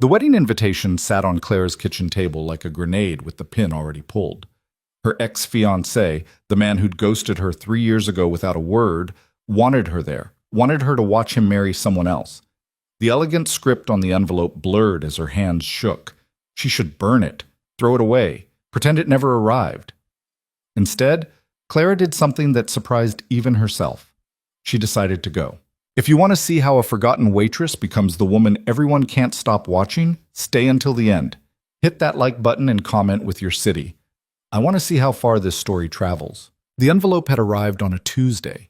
The wedding invitation sat on Claire's kitchen table like a grenade with the pin already pulled. Her ex-fiancé, the man who'd ghosted her 3 years ago without a word, wanted her there, wanted her to watch him marry someone else. The elegant script on the envelope blurred as her hands shook. She should burn it, throw it away, pretend it never arrived. Instead, Clara did something that surprised even herself. She decided to go. If you want to see how a forgotten waitress becomes the woman everyone can't stop watching, stay until the end. Hit that like button and comment with your city. I want to see how far this story travels. The envelope had arrived on a Tuesday.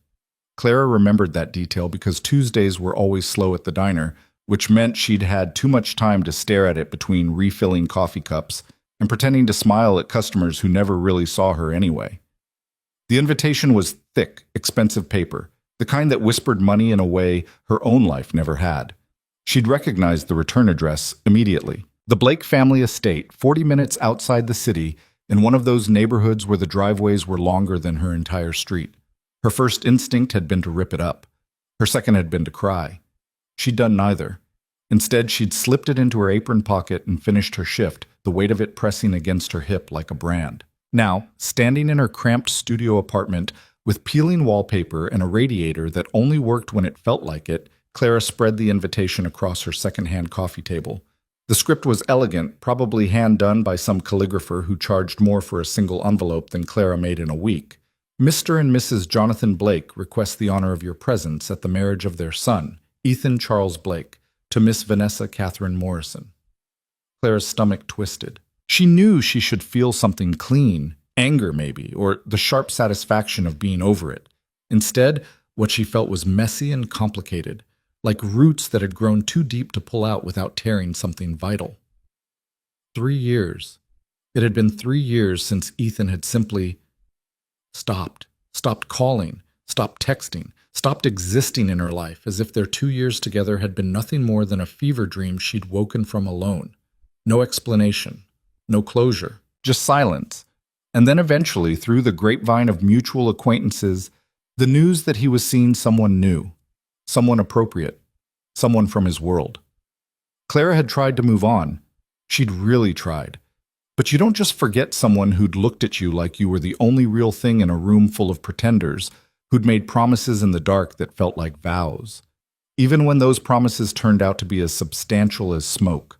Clara remembered that detail because Tuesdays were always slow at the diner, which meant she'd had too much time to stare at it between refilling coffee cups and pretending to smile at customers who never really saw her anyway. The invitation was thick, expensive paper, the kind that whispered money in a way her own life never had. She'd recognized the return address immediately. The Blake family estate, 40 minutes outside the city, in one of those neighborhoods where the driveways were longer than her entire street. Her first instinct had been to rip it up. Her second had been to cry. She'd done neither. Instead, she'd slipped it into her apron pocket and finished her shift, the weight of it pressing against her hip like a brand. Now, standing in her cramped studio apartment with peeling wallpaper and a radiator that only worked when it felt like it, Clara spread the invitation across her second-hand coffee table. The script was elegant, probably hand-done by some calligrapher who charged more for a single envelope than Clara made in a week. Mr. and Mrs. Jonathan Blake request the honor of your presence at the marriage of their son, Ethan Charles Blake, to Miss Vanessa Catherine Morrison. Clara's stomach twisted. She knew she should feel something clean, anger maybe, or the sharp satisfaction of being over it. Instead, what she felt was messy and complicated, like roots that had grown too deep to pull out without tearing something vital. 3 years. It had been 3 years since Ethan had simply stopped calling, stopped texting, stopped existing in her life as if their 2 years together had been nothing more than a fever dream she'd woken from alone. No explanation, no closure, just silence. And then eventually, through the grapevine of mutual acquaintances, the news that he was seeing someone new, someone appropriate, someone from his world. Clara had tried to move on. She'd really tried. But you don't just forget someone who'd looked at you like you were the only real thing in a room full of pretenders, who'd made promises in the dark that felt like vows. Even when those promises turned out to be as substantial as smoke.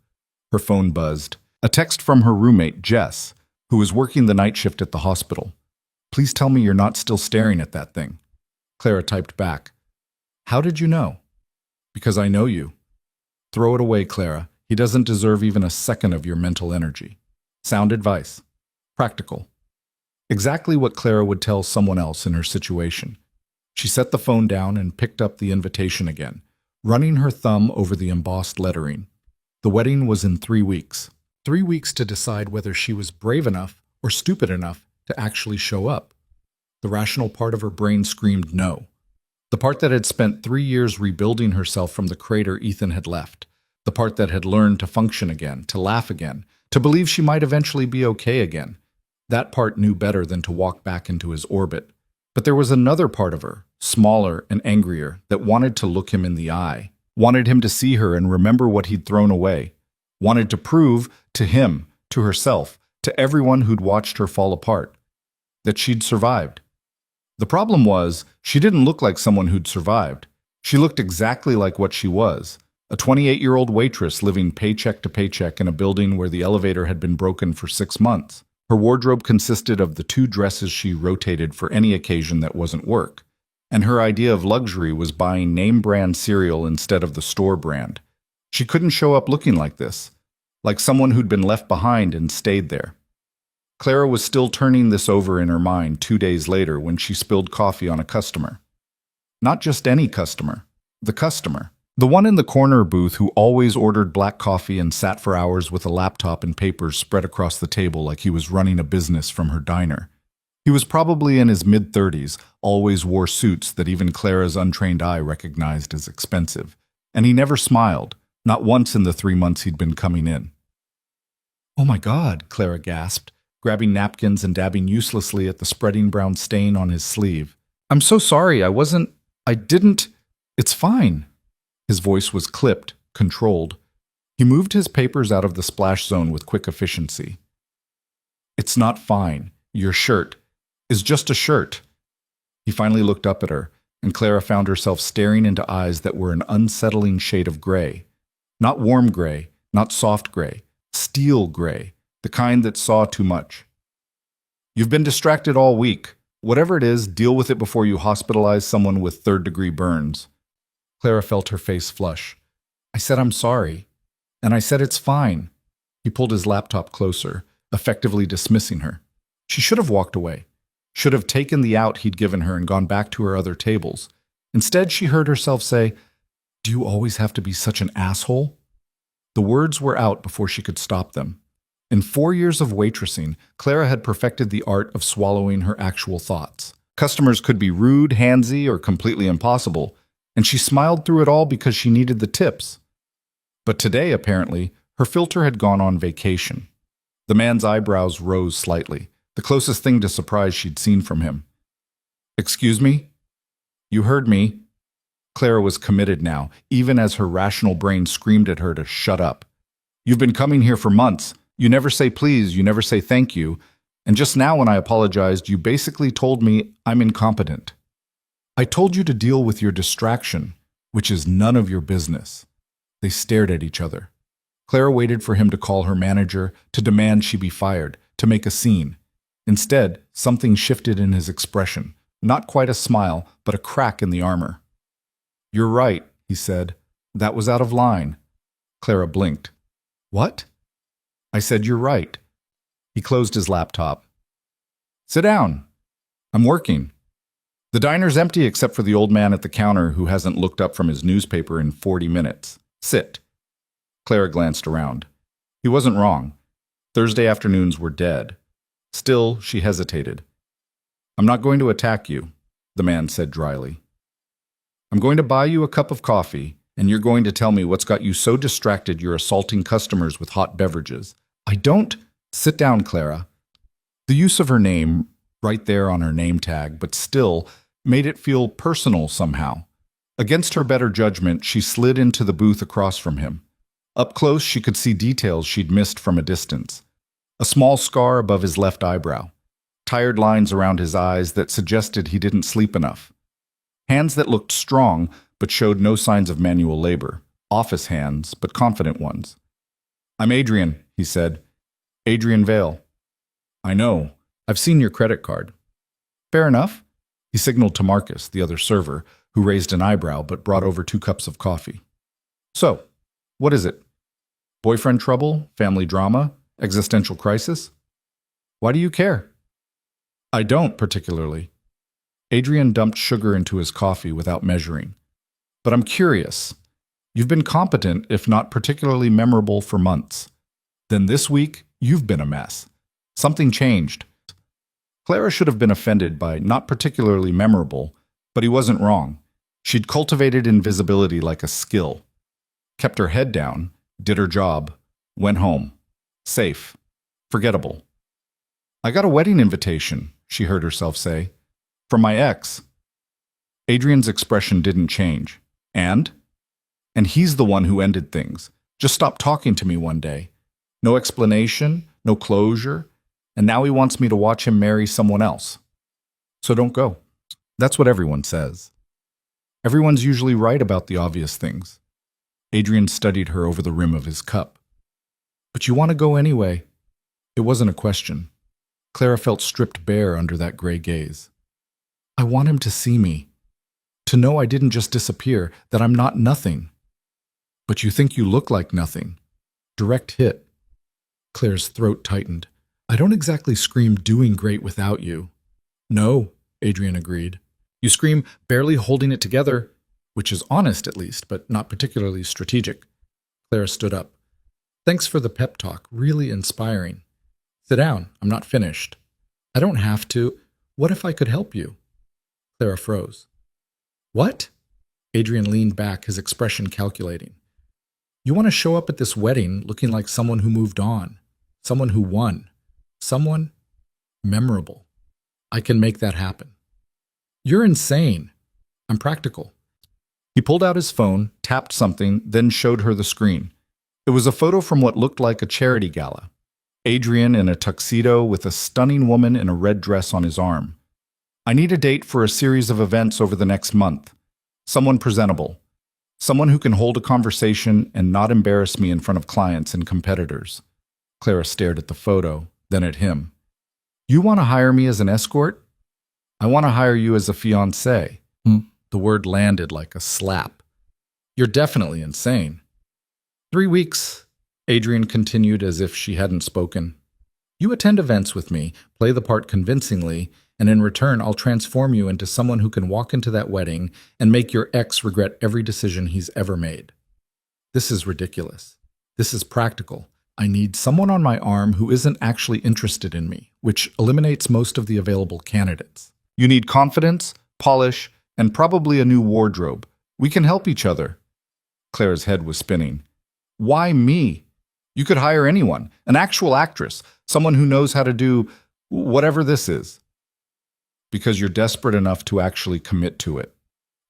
Her phone buzzed. A text from her roommate, Jess, who was working the night shift at the hospital. Please tell me you're not still staring at that thing. Clara typed back. How did you know? Because I know you. Throw it away, Clara. He doesn't deserve even a second of your mental energy. Sound advice. Practical. Exactly what Clara would tell someone else in her situation. She set the phone down and picked up the invitation again, running her thumb over the embossed lettering. The wedding was in 3 weeks. 3 weeks to decide whether she was brave enough or stupid enough to actually show up. The rational part of her brain screamed no. The part that had spent 3 years rebuilding herself from the crater Ethan had left. The part that had learned to function again, to laugh again, to believe she might eventually be okay again. That part knew better than to walk back into his orbit. But there was another part of her, smaller and angrier, that wanted to look him in the eye, wanted him to see her and remember what he'd thrown away, wanted to prove to him, to herself, to everyone who'd watched her fall apart, that she'd survived. The problem was, she didn't look like someone who'd survived. She looked exactly like what she was. A 28-year-old waitress living paycheck to paycheck in a building where the elevator had been broken for 6 months. Her wardrobe consisted of the 2 dresses she rotated for any occasion that wasn't work. And her idea of luxury was buying name-brand cereal instead of the store brand. She couldn't show up looking like this, like someone who'd been left behind and stayed there. Clara was still turning this over in her mind 2 days later when she spilled coffee on a customer. Not just any customer, the customer. The one in the corner booth who always ordered black coffee and sat for hours with a laptop and papers spread across the table like he was running a business from her diner. He was probably in his mid-30s, always wore suits that even Clara's untrained eye recognized as expensive. And he never smiled, not once in the 3 months he'd been coming in. "Oh my God," Clara gasped, grabbing napkins and dabbing uselessly at the spreading brown stain on his sleeve. "I'm so sorry, I didn't, it's fine." His voice was clipped, controlled. He moved his papers out of the splash zone with quick efficiency. It's not fine. Your shirt is just a shirt. He finally looked up at her, and Clara found herself staring into eyes that were an unsettling shade of gray. Not warm gray, not soft gray, steel gray, the kind that saw too much. You've been distracted all week. Whatever it is, deal with it before you hospitalize someone with third-degree burns. Clara felt her face flush. I said I'm sorry. And I said it's fine. He pulled his laptop closer, effectively dismissing her. She should have walked away. Should have taken the out he'd given her and gone back to her other tables. Instead, she heard herself say, Do you always have to be such an asshole? The words were out before she could stop them. In 4 years of waitressing, Clara had perfected the art of swallowing her actual thoughts. Customers could be rude, handsy, or completely impossible, and she smiled through it all because she needed the tips. But today, apparently, her filter had gone on vacation. The man's eyebrows rose slightly, the closest thing to surprise she'd seen from him. Excuse me? You heard me. Clara was committed now, even as her rational brain screamed at her to shut up. You've been coming here for months. You never say please, you never say thank you, and just now when I apologized, you basically told me I'm incompetent. I told you to deal with your distraction, which is none of your business. They stared at each other. Clara waited for him to call her manager, to demand she be fired, to make a scene. Instead, something shifted in his expression, not quite a smile, but a crack in the armor. You're right, he said. That was out of line. Clara blinked. What? I said you're right. He closed his laptop. Sit down. I'm working. The diner's empty except for the old man at the counter who hasn't looked up from his newspaper in 40 minutes. Sit. Clara glanced around. He wasn't wrong. Thursday afternoons were dead. Still, she hesitated. I'm not going to attack you, the man said dryly. I'm going to buy you a cup of coffee, and you're going to tell me what's got you so distracted you're assaulting customers with hot beverages. I don't... Sit down, Clara. The use of her name, right there on her name tag, but still, made it feel personal somehow. Against her better judgment, she slid into the booth across from him. Up close, she could see details she'd missed from a distance. A small scar above his left eyebrow. Tired lines around his eyes that suggested he didn't sleep enough. Hands that looked strong, but showed no signs of manual labor. Office hands, but confident ones. I'm Adrian, he said. Adrian Vale. I know. I've seen your credit card. Fair enough. He signaled to Marcus, the other server, who raised an eyebrow but brought over 2 cups of coffee. So, what is it? Boyfriend trouble? Family drama? Existential crisis? Why do you care? I don't particularly. Adrian dumped sugar into his coffee without measuring. But I'm curious. You've been competent, if not particularly memorable, for months. Then this week, you've been a mess. Something changed. Clara should have been offended by not particularly memorable, but he wasn't wrong. She'd cultivated invisibility like a skill. Kept her head down, did her job, went home. Safe. Forgettable. I got a wedding invitation, she heard herself say. From my ex. Adrian's expression didn't change. And? And he's the one who ended things. Just stopped talking to me one day. No explanation, no closure, and now he wants me to watch him marry someone else. So don't go. That's what everyone says. Everyone's usually right about the obvious things. Adrian studied her over the rim of his cup. But you want to go anyway. It wasn't a question. Clara felt stripped bare under that gray gaze. I want him to see me. To know I didn't just disappear, that I'm not nothing. But you think you look like nothing. Direct hit. Claire's throat tightened. I don't exactly scream doing great without you. No, Adrian agreed. You scream barely holding it together, which is honest at least, but not particularly strategic. Clara stood up. Thanks for the pep talk, really inspiring. Sit down, I'm not finished. I don't have to. What if I could help you? Clara froze. What? Adrian leaned back, his expression calculating. You want to show up at this wedding looking like someone who moved on, someone who won, someone memorable. I can make that happen. You're insane. I'm practical. He pulled out his phone, tapped something, then showed her the screen. It was a photo from what looked like a charity gala. Adrian in a tuxedo with a stunning woman in a red dress on his arm. I need a date for a series of events over the next month. Someone presentable. Someone who can hold a conversation and not embarrass me in front of clients and competitors. Clara stared at the photo, then at him. You want to hire me as an escort? I want to hire you as a fiancé. The word landed like a slap. You're definitely insane. 3 weeks, Adrian continued as if she hadn't spoken. You attend events with me, play the part convincingly, and in return I'll transform you into someone who can walk into that wedding and make your ex regret every decision he's ever made. This is ridiculous. This is practical. I need someone on my arm who isn't actually interested in me, which eliminates most of the available candidates. You need confidence, polish, and probably a new wardrobe. We can help each other. Claire's head was spinning. Why me? You could hire anyone, an actual actress, someone who knows how to do whatever this is. Because you're desperate enough to actually commit to it.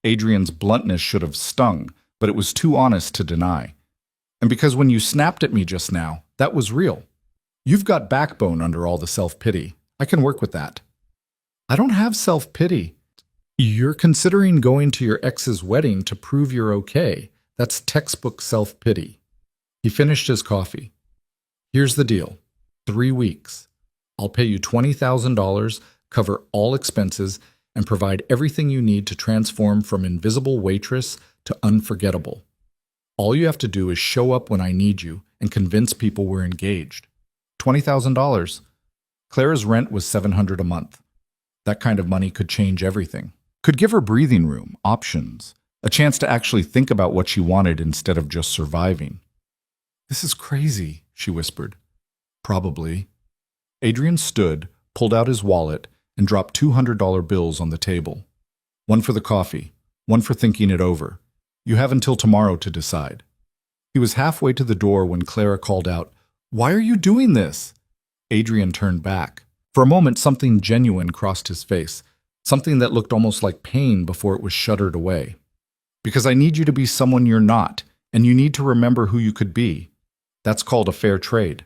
Adrian's bluntness should have stung, but it was too honest to deny. And because when you snapped at me just now, that was real. You've got backbone under all the self-pity. I can work with that. I don't have self-pity. You're considering going to your ex's wedding to prove you're okay. That's textbook self-pity. He finished his coffee. Here's the deal. 3 weeks. I'll pay you $20,000, cover all expenses, and provide everything you need to transform from invisible waitress to unforgettable. All you have to do is show up when I need you and convince people we're engaged. $20,000. Clara's rent was $700 a month. That kind of money could change everything. Could give her breathing room, options, a chance to actually think about what she wanted instead of just surviving. This is crazy, she whispered. Probably. Adrian stood, pulled out his wallet, and dropped $200 bills on the table. One for the coffee, one for thinking it over. You have until tomorrow to decide. He was halfway to the door when Clara called out, Why are you doing this? Adrian turned back. For a moment, something genuine crossed his face, something that looked almost like pain before it was shuttered away. Because I need you to be someone you're not, and you need to remember who you could be. That's called a fair trade.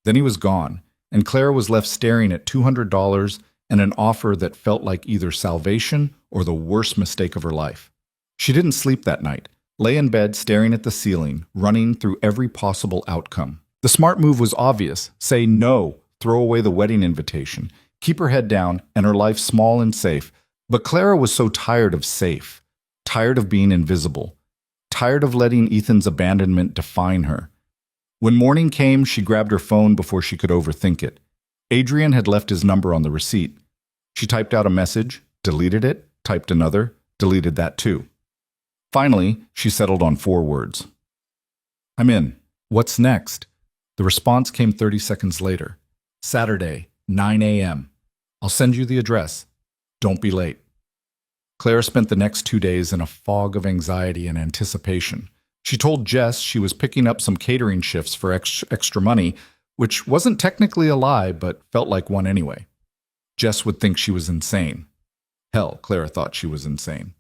Then he was gone, and Clara was left staring at $200 and an offer that felt like either salvation or the worst mistake of her life. She didn't sleep that night, lay in bed staring at the ceiling, running through every possible outcome. The smart move was obvious. Say no, throw away the wedding invitation, keep her head down, and her life small and safe. But Clara was so tired of safe, tired of being invisible, tired of letting Ethan's abandonment define her. When morning came, she grabbed her phone before she could overthink it. Adrian had left his number on the receipt. She typed out a message, deleted it, typed another, deleted that too. Finally, she settled on 4 words. I'm in. What's next? The response came 30 seconds later. Saturday, 9 a.m. I'll send you the address. Don't be late. Clara spent the next 2 days in a fog of anxiety and anticipation. She told Jess she was picking up some catering shifts for extra money, which wasn't technically a lie, but felt like one anyway. Jess would think she was insane. Hell, Clara thought she was insane.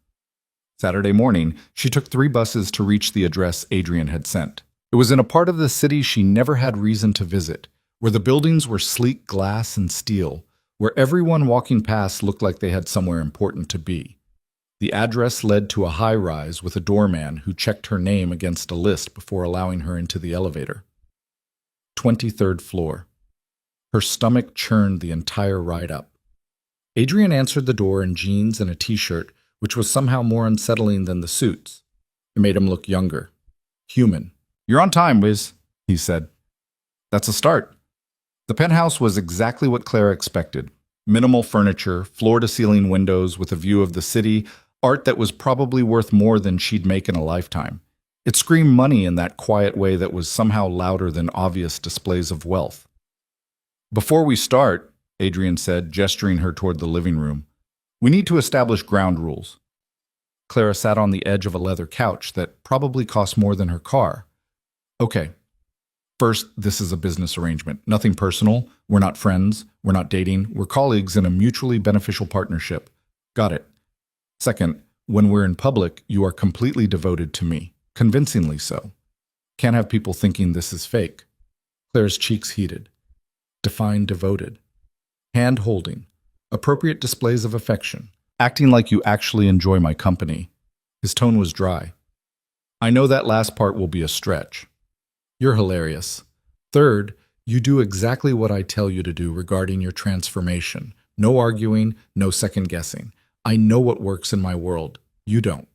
Saturday morning, she took 3 buses to reach the address Adrian had sent. It was in a part of the city she never had reason to visit, where the buildings were sleek glass and steel, where everyone walking past looked like they had somewhere important to be. The address led to a high-rise with a doorman who checked her name against a list before allowing her into the elevator. 23rd floor. Her stomach churned the entire ride up. Adrian answered the door in jeans and a t-shirt, which was somehow more unsettling than the suits. It made him look younger. Human. You're on time, Wiz, he said. That's a start. The penthouse was exactly what Clara expected. Minimal furniture, floor-to-ceiling windows with a view of the city, art that was probably worth more than she'd make in a lifetime. It screamed money in that quiet way that was somehow louder than obvious displays of wealth. Before we start, Adrian said, gesturing her toward the living room, we need to establish ground rules. Clara sat on the edge of a leather couch that probably cost more than her car. Okay. First, this is a business arrangement. Nothing personal. We're not friends. We're not dating. We're colleagues in a mutually beneficial partnership. Got it. Second, when we're in public, you are completely devoted to me. Convincingly so. Can't have people thinking this is fake. Claire's cheeks heated. Define devoted. Hand holding. Appropriate displays of affection. Acting like you actually enjoy my company. His tone was dry. I know that last part will be a stretch. You're hilarious. Third, you do exactly what I tell you to do regarding your transformation. No arguing, no second guessing. I know what works in my world. You don't.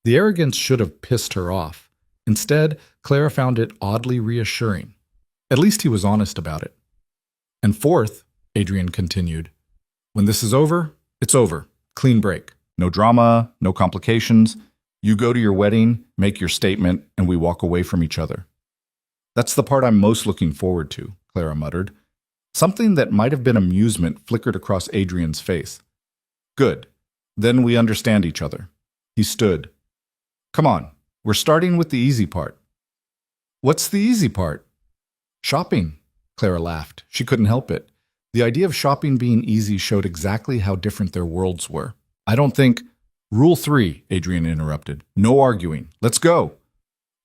The arrogance should have pissed her off. Instead, Clara found it oddly reassuring. At least he was honest about it. And fourth, Adrian continued, when this is over, it's over. Clean break. No drama, no complications. You go to your wedding, make your statement, and we walk away from each other. That's the part I'm most looking forward to, Clara muttered. Something that might have been amusement flickered across Adrian's face. Good. Then we understand each other. He stood. Come on, we're starting with the easy part. What's the easy part? Shopping, Clara laughed. She couldn't help it. The idea of shopping being easy showed exactly how different their worlds were. I don't think... Rule 3, Adrian interrupted. No arguing. Let's go.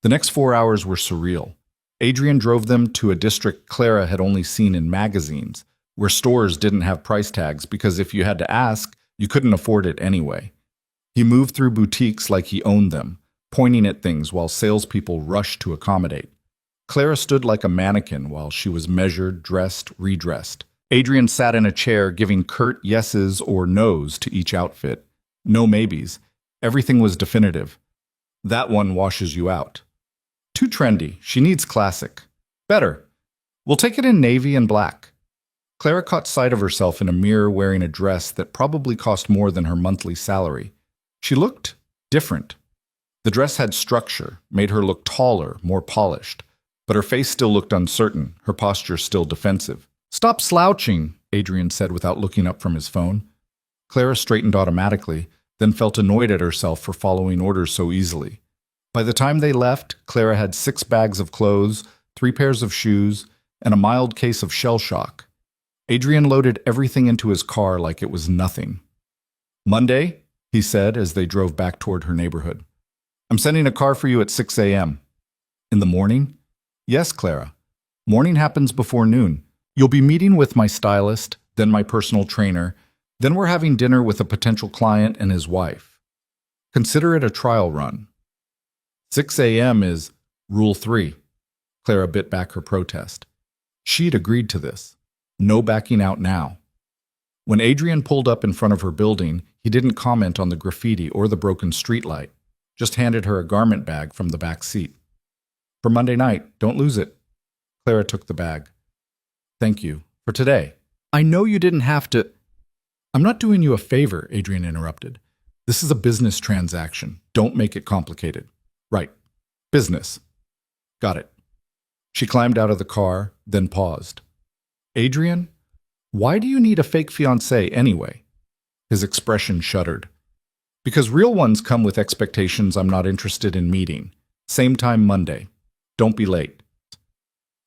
The next 4 hours were surreal. Adrian drove them to a district Clara had only seen in magazines, where stores didn't have price tags because if you had to ask, you couldn't afford it anyway. He moved through boutiques like he owned them, pointing at things while salespeople rushed to accommodate. Clara stood like a mannequin while she was measured, dressed, redressed. Adrian sat in a chair giving curt yeses or nos to each outfit. No maybes. Everything was definitive. That one washes you out. Too trendy. She needs classic. Better. We'll take it in navy and black. Clara caught sight of herself in a mirror wearing a dress that probably cost more than her monthly salary. She looked different. The dress had structure, made her look taller, more polished. But her face still looked uncertain, her posture still defensive. Stop slouching, Adrian said without looking up from his phone. Clara straightened automatically, then felt annoyed at herself for following orders so easily. By the time they left, Clara had 6 bags of clothes, 3 pairs of shoes, and a mild case of shell shock. Adrian loaded everything into his car like it was nothing. Monday, he said as they drove back toward her neighborhood. I'm sending a car for you at 6 a.m. In the morning? Yes, Clara. Morning happens before noon. You'll be meeting with my stylist, then my personal trainer. Then we're having dinner with a potential client and his wife. Consider it a trial run. 6 a.m. is Rule 3. Clara bit back her protest. She'd agreed to this. No backing out now. When Adrian pulled up in front of her building, he didn't comment on the graffiti or the broken streetlight, just handed her a garment bag from the back seat. For Monday night, don't lose it. Clara took the bag. Thank you. For today. I know you didn't have to... I'm not doing you a favor, Adrian interrupted. This is a business transaction. Don't make it complicated. Right. Business. Got it. She climbed out of the car, then paused. Adrian, why do you need a fake fiancé anyway? His expression shuddered. Because real ones come with expectations I'm not interested in meeting. Same time Monday. Don't be late.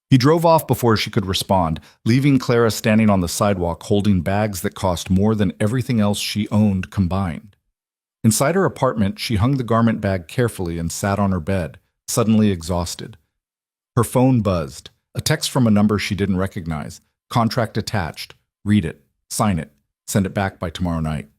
He drove off before she could respond, leaving Clara standing on the sidewalk holding bags that cost more than everything else she owned combined. Inside her apartment, she hung the garment bag carefully and sat on her bed, suddenly exhausted. Her phone buzzed, a text from a number she didn't recognize. Contract attached. Read it. Sign it. Send it back by tomorrow night.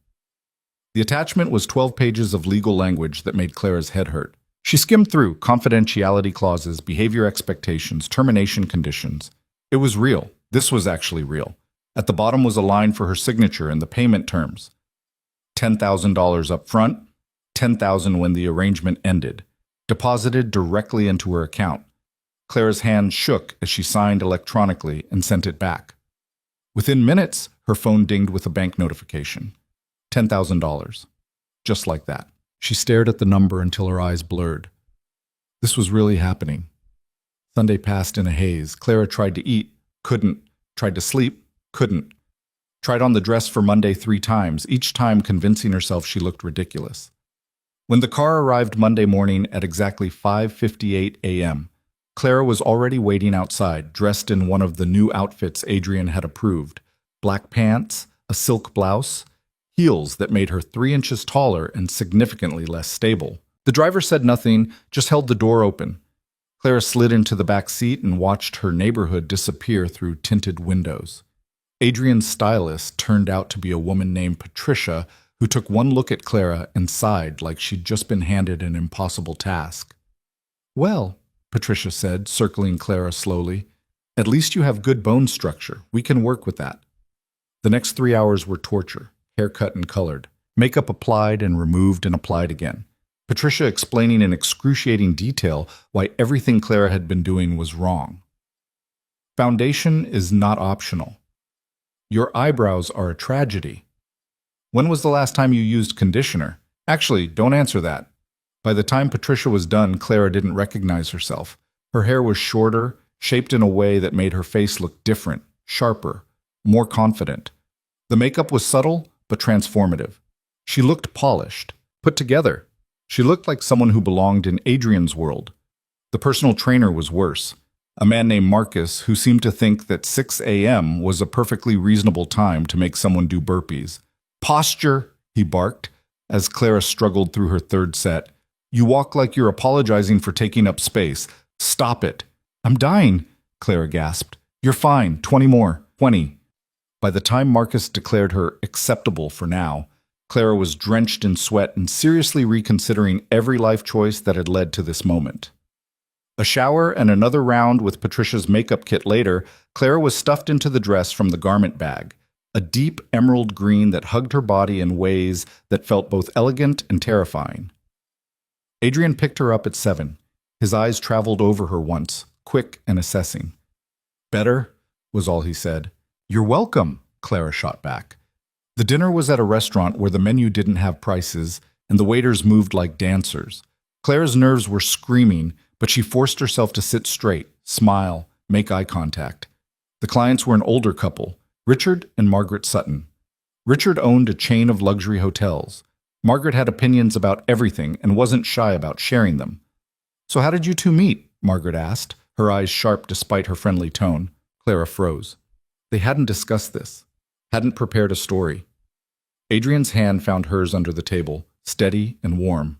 The attachment was 12 pages of legal language that made Clara's head hurt. She skimmed through confidentiality clauses, behavior expectations, termination conditions. It was real. This was actually real. At the bottom was a line for her signature and the payment terms. $10,000 up front, $10,000 when the arrangement ended, deposited directly into her account. Clara's hand shook as she signed electronically and sent it back. Within minutes, her phone dinged with a bank notification. $10,000. Just like that. She stared at the number until her eyes blurred. This was really happening. Sunday passed in a haze. Clara tried to eat, couldn't. Tried to sleep, couldn't. Tried on the dress for Monday 3 times, each time convincing herself she looked ridiculous. When the car arrived Monday morning at exactly 5:58 a.m., Clara was already waiting outside, dressed in one of the new outfits Adrian had approved. Black pants, a silk blouse, heels that made her 3 inches taller and significantly less stable. The driver said nothing, just held the door open. Clara slid into the back seat and watched her neighborhood disappear through tinted windows. Adrian's stylist turned out to be a woman named Patricia who took one look at Clara and sighed like she'd just been handed an impossible task. "Well," Patricia said, circling Clara slowly, "at least you have good bone structure. We can work with that." The next 3 hours were torture, haircut and colored, makeup applied and removed and applied again. Patricia explaining in excruciating detail why everything Clara had been doing was wrong. Foundation is not optional. Your eyebrows are a tragedy. When was the last time you used conditioner? Actually, don't answer that. By the time Patricia was done, Clara didn't recognize herself. Her hair was shorter, shaped in a way that made her face look different, sharper, more confident. The makeup was subtle, but transformative. She looked polished, put together. She looked like someone who belonged in Adrian's world. The personal trainer was worse. A man named Marcus who seemed to think that 6 a.m. was a perfectly reasonable time to make someone do burpees. "Posture," he barked, as Clara struggled through her third set. "You walk like you're apologizing for taking up space. Stop it." "I'm dying," Clara gasped. "You're fine. 20 more. 20. By the time Marcus declared her acceptable for now, Clara was drenched in sweat and seriously reconsidering every life choice that had led to this moment. A shower and another round with Patricia's makeup kit later, Clara was stuffed into the dress from the garment bag, a deep emerald green that hugged her body in ways that felt both elegant and terrifying. Adrian picked her up at 7. His eyes traveled over her once, quick and assessing. "Better?" was all he said. "You're welcome," Clara shot back. The dinner was at a restaurant where the menu didn't have prices, and the waiters moved like dancers. Clara's nerves were screaming, but she forced herself to sit straight, smile, make eye contact. The clients were an older couple, Richard and Margaret Sutton. Richard owned a chain of luxury hotels. Margaret had opinions about everything and wasn't shy about sharing them. "So how did you two meet?" Margaret asked, her eyes sharp despite her friendly tone. Clara froze. They hadn't discussed this, hadn't prepared a story. Adrian's hand found hers under the table, steady and warm.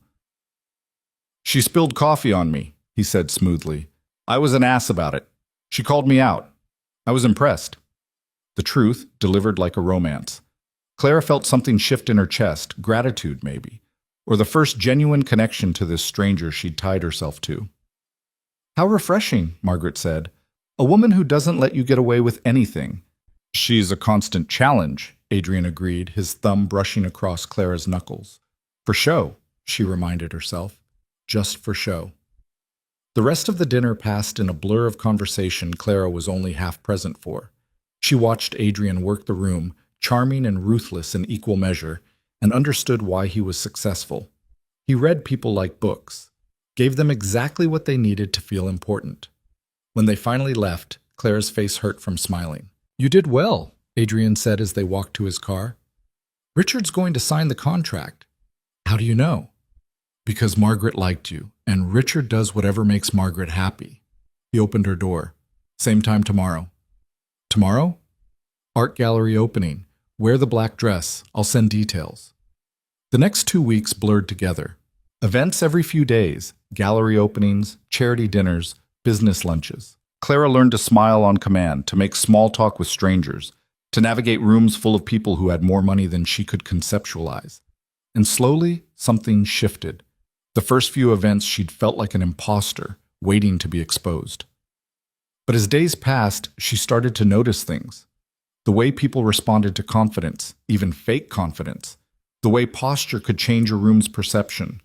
"She spilled coffee on me," he said smoothly. "I was an ass about it. She called me out. I was impressed." The truth, delivered like a romance. Clara felt something shift in her chest, gratitude maybe, or the first genuine connection to this stranger she'd tied herself to. "How refreshing," Margaret said. "A woman who doesn't let you get away with anything." "She's a constant challenge," Adrian agreed, his thumb brushing across Clara's knuckles. "For show," she reminded herself. Just for show. The rest of the dinner passed in a blur of conversation Clara was only half present for. She watched Adrian work the room, charming and ruthless in equal measure, and understood why he was successful. He read people like books, gave them exactly what they needed to feel important. When they finally left, Clara's face hurt from smiling. "You did well," Adrian said as they walked to his car. "Richard's going to sign the contract." "How do you know?" "Because Margaret liked you, and Richard does whatever makes Margaret happy." He opened her door. "Same time tomorrow." "Tomorrow?" "Art gallery opening. Wear the black dress. I'll send details." The next 2 weeks blurred together. Events every few days, gallery openings, charity dinners, business lunches. Clara learned to smile on command, to make small talk with strangers, to navigate rooms full of people who had more money than she could conceptualize. And slowly, something shifted. The first few events she'd felt like an imposter, waiting to be exposed. But as days passed, she started to notice things. The way people responded to confidence, even fake confidence. The way posture could change a room's perception.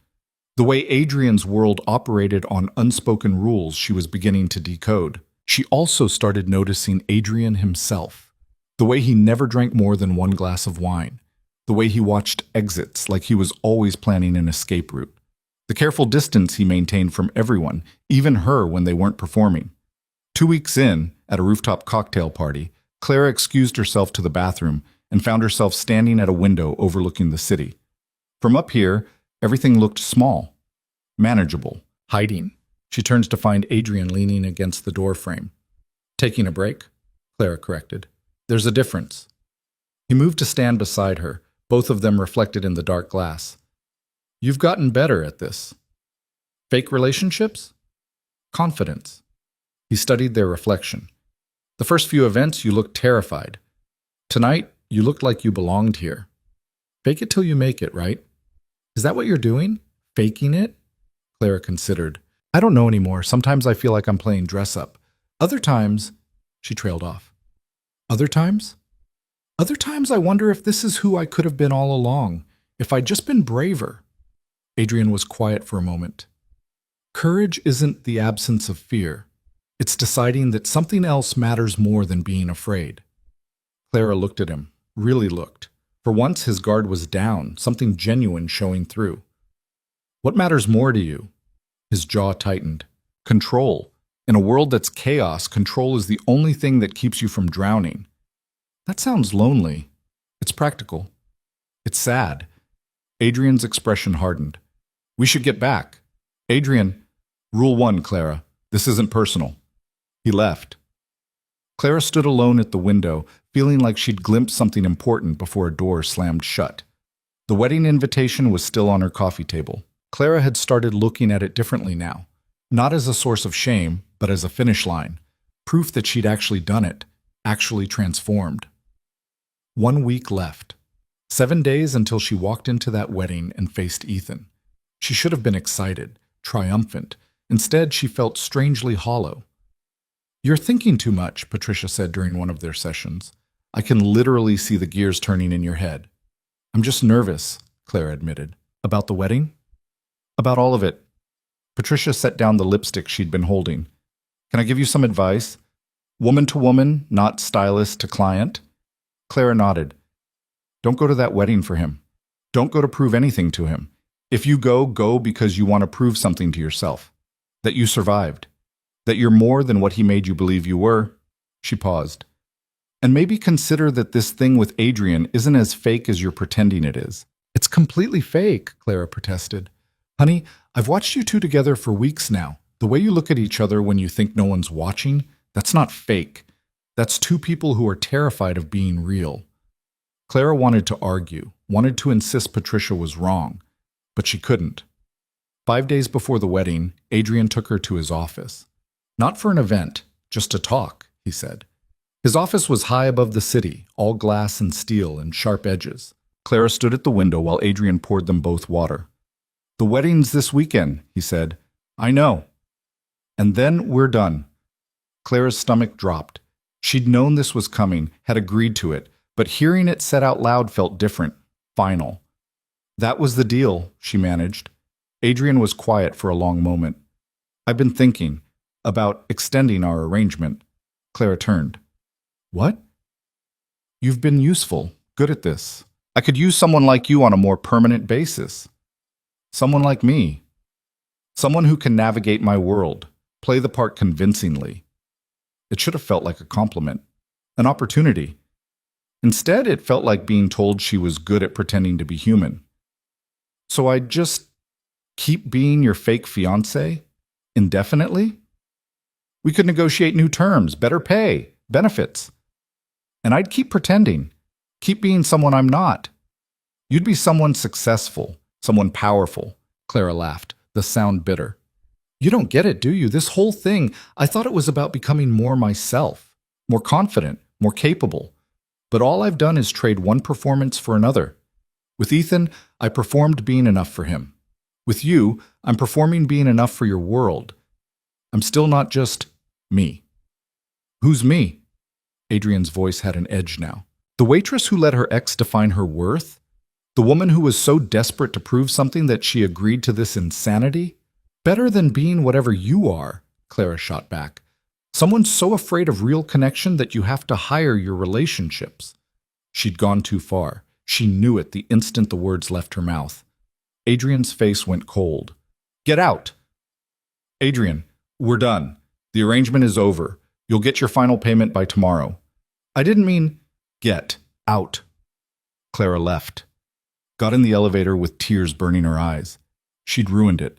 The way Adrian's world operated on unspoken rules she was beginning to decode. She also started noticing Adrian himself. The way he never drank more than 1 glass of wine. The way he watched exits like he was always planning an escape route. The careful distance he maintained from everyone, even her when they weren't performing. 2 weeks in, at a rooftop cocktail party, Clara excused herself to the bathroom and found herself standing at a window overlooking the city. From up here, everything looked small, manageable, hiding. She turns to find Adrian leaning against the door frame. "Taking a break?" Clara corrected. "There's a difference." He moved to stand beside her, both of them reflected in the dark glass. "You've gotten better at this." "Fake relationships?" Confidence. He studied their reflection. The first few events, you looked terrified. Tonight, you looked like you belonged here. Fake it till you make it, right? Is that what you're doing? Faking it? Clara considered. I don't know anymore. Sometimes I feel like I'm playing dress up. Other times, she trailed off. Other times? Other times I wonder if this is who I could have been all along, if I'd just been braver. Adrian was quiet for a moment. Courage isn't the absence of fear. It's deciding that something else matters more than being afraid. Clara looked at him, really looked. For once his guard was down, something genuine showing through. What matters more to you? His jaw tightened. Control. In a world that's chaos, control is the only thing that keeps you from drowning. That sounds lonely. It's practical. It's sad. Adrian's expression hardened. We should get back. Adrian, Rule 1, Clara. This isn't personal. He left. Clara stood alone at the window, feeling like she'd glimpsed something important before a door slammed shut. The wedding invitation was still on her coffee table. Clara had started looking at it differently now, not as a source of shame, but as a finish line, proof that she'd actually done it, actually transformed. 1 week left. 7 days until she walked into that wedding and faced Ethan. She should have been excited, triumphant. Instead, she felt strangely hollow. You're thinking too much, Patricia said during one of their sessions. I can literally see the gears turning in your head. I'm just nervous, Clara admitted. About the wedding? About all of it. Patricia set down the lipstick she'd been holding. Can I give you some advice? Woman to woman, not stylist to client? Clara nodded. Don't go to that wedding for him. Don't go to prove anything to him. If you go, go because you want to prove something to yourself. That you survived. That you're more than what he made you believe you were. She paused. And maybe consider that this thing with Adrian isn't as fake as you're pretending it is. It's completely fake, Clara protested. Honey, I've watched you two together for weeks now. The way you look at each other when you think no one's watching, that's not fake. That's two people who are terrified of being real. Clara wanted to argue, wanted to insist Patricia was wrong, but she couldn't. 5 days before the wedding, Adrian took her to his office. Not for an event, just to talk, he said. His office was high above the city, all glass and steel and sharp edges. Clara stood at the window while Adrian poured them both water. The wedding's this weekend, he said. I know. And then we're done. Clara's stomach dropped. She'd known this was coming, had agreed to it, but hearing it said out loud felt different, final. That was the deal, she managed. Adrian was quiet for a long moment. I've been thinking about extending our arrangement. Clara turned. What? You've been useful, good at this. I could use someone like you on a more permanent basis. Someone like me. Someone who can navigate my world, play the part convincingly. It should have felt like a compliment, an opportunity. Instead, it felt like being told she was good at pretending to be human. So I'd just keep being your fake fiancé indefinitely? We could negotiate new terms, better pay, benefits. And I'd keep pretending, keep being someone I'm not. You'd be someone successful, someone powerful. Clara laughed, the sound bitter. You don't get it, do you? This whole thing, I thought it was about becoming more myself, more confident, more capable. But all I've done is trade one performance for another. With Ethan, I performed being enough for him. With you, I'm performing being enough for your world. I'm still not just me. Who's me? Adrian's voice had an edge now. The waitress who let her ex define her worth? The woman who was so desperate to prove something that she agreed to this insanity? Better than being whatever you are, Clara shot back. Someone so afraid of real connection that you have to hire your relationships. She'd gone too far. She knew it the instant the words left her mouth. Adrian's face went cold. Get out! Adrian, we're done. The arrangement is over. You'll get your final payment by tomorrow. I didn't mean get out. Clara left. Got in the elevator with tears burning her eyes. She'd ruined it.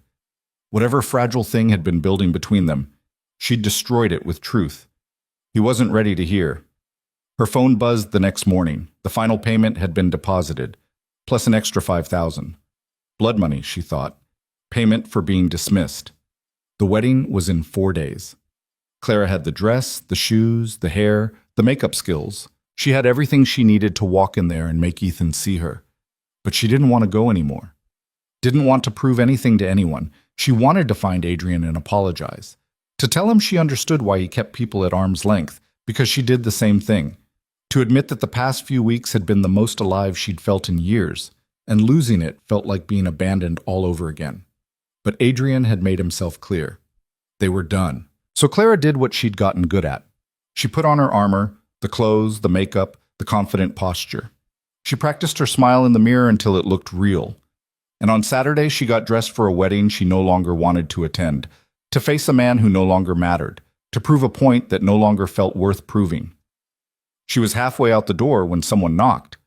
Whatever fragile thing had been building between them, she'd destroyed it with truth. He wasn't ready to hear. Her phone buzzed the next morning. The final payment had been deposited, plus an extra $5,000. Blood money, she thought. Payment for being dismissed. The wedding was in 4 days. Clara had the dress, the shoes, the hair, the makeup skills. She had everything she needed to walk in there and make Ethan see her. But she didn't want to go anymore. Didn't want to prove anything to anyone. She wanted to find Adrian and apologize. To tell him she understood why he kept people at arm's length, because she did the same thing. To admit that the past few weeks had been the most alive she'd felt in years, and losing it felt like being abandoned all over again. But Adrian had made himself clear. They were done. So Clara did what she'd gotten good at. She put on her armor, the clothes, the makeup, the confident posture. She practiced her smile in the mirror until it looked real. And on Saturday, she got dressed for a wedding she no longer wanted to attend, to face a man who no longer mattered, to prove a point that no longer felt worth proving. She was halfway out the door when someone knocked.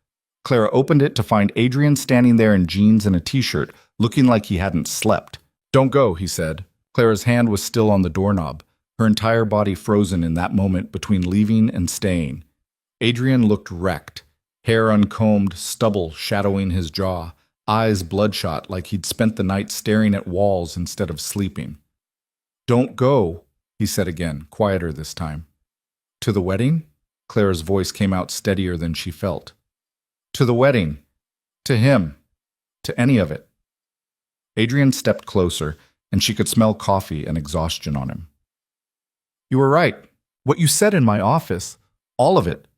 Clara opened it to find Adrian standing there in jeans and a t-shirt, looking like he hadn't slept. "Don't go," he said. Clara's hand was still on the doorknob, her entire body frozen in that moment between leaving and staying. Adrian looked wrecked, hair uncombed, stubble shadowing his jaw, eyes bloodshot like he'd spent the night staring at walls instead of sleeping. "Don't go," he said again, quieter this time. "To the wedding?" Clara's voice came out steadier than she felt. "To the wedding. To him. To any of it." Adrian stepped closer, and she could smell coffee and exhaustion on him. "You were right. What you said in my office. All of it."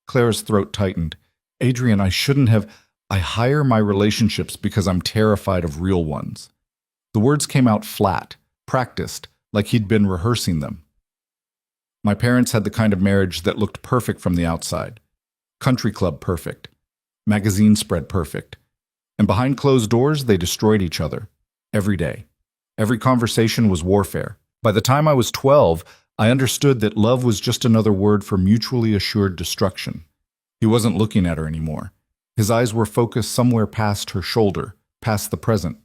Clara's throat tightened. "Adrian, I shouldn't have. I hire my relationships because I'm terrified of real ones." The words came out flat, practiced, like he'd been rehearsing them. "My parents had the kind of marriage that looked perfect from the outside. Country club perfect. Magazine spread perfect. And behind closed doors, they destroyed each other. Every day. Every conversation was warfare. By the time I was 12, I understood that love was just another word for mutually assured destruction." He wasn't looking at her anymore. His eyes were focused somewhere past her shoulder, past the present.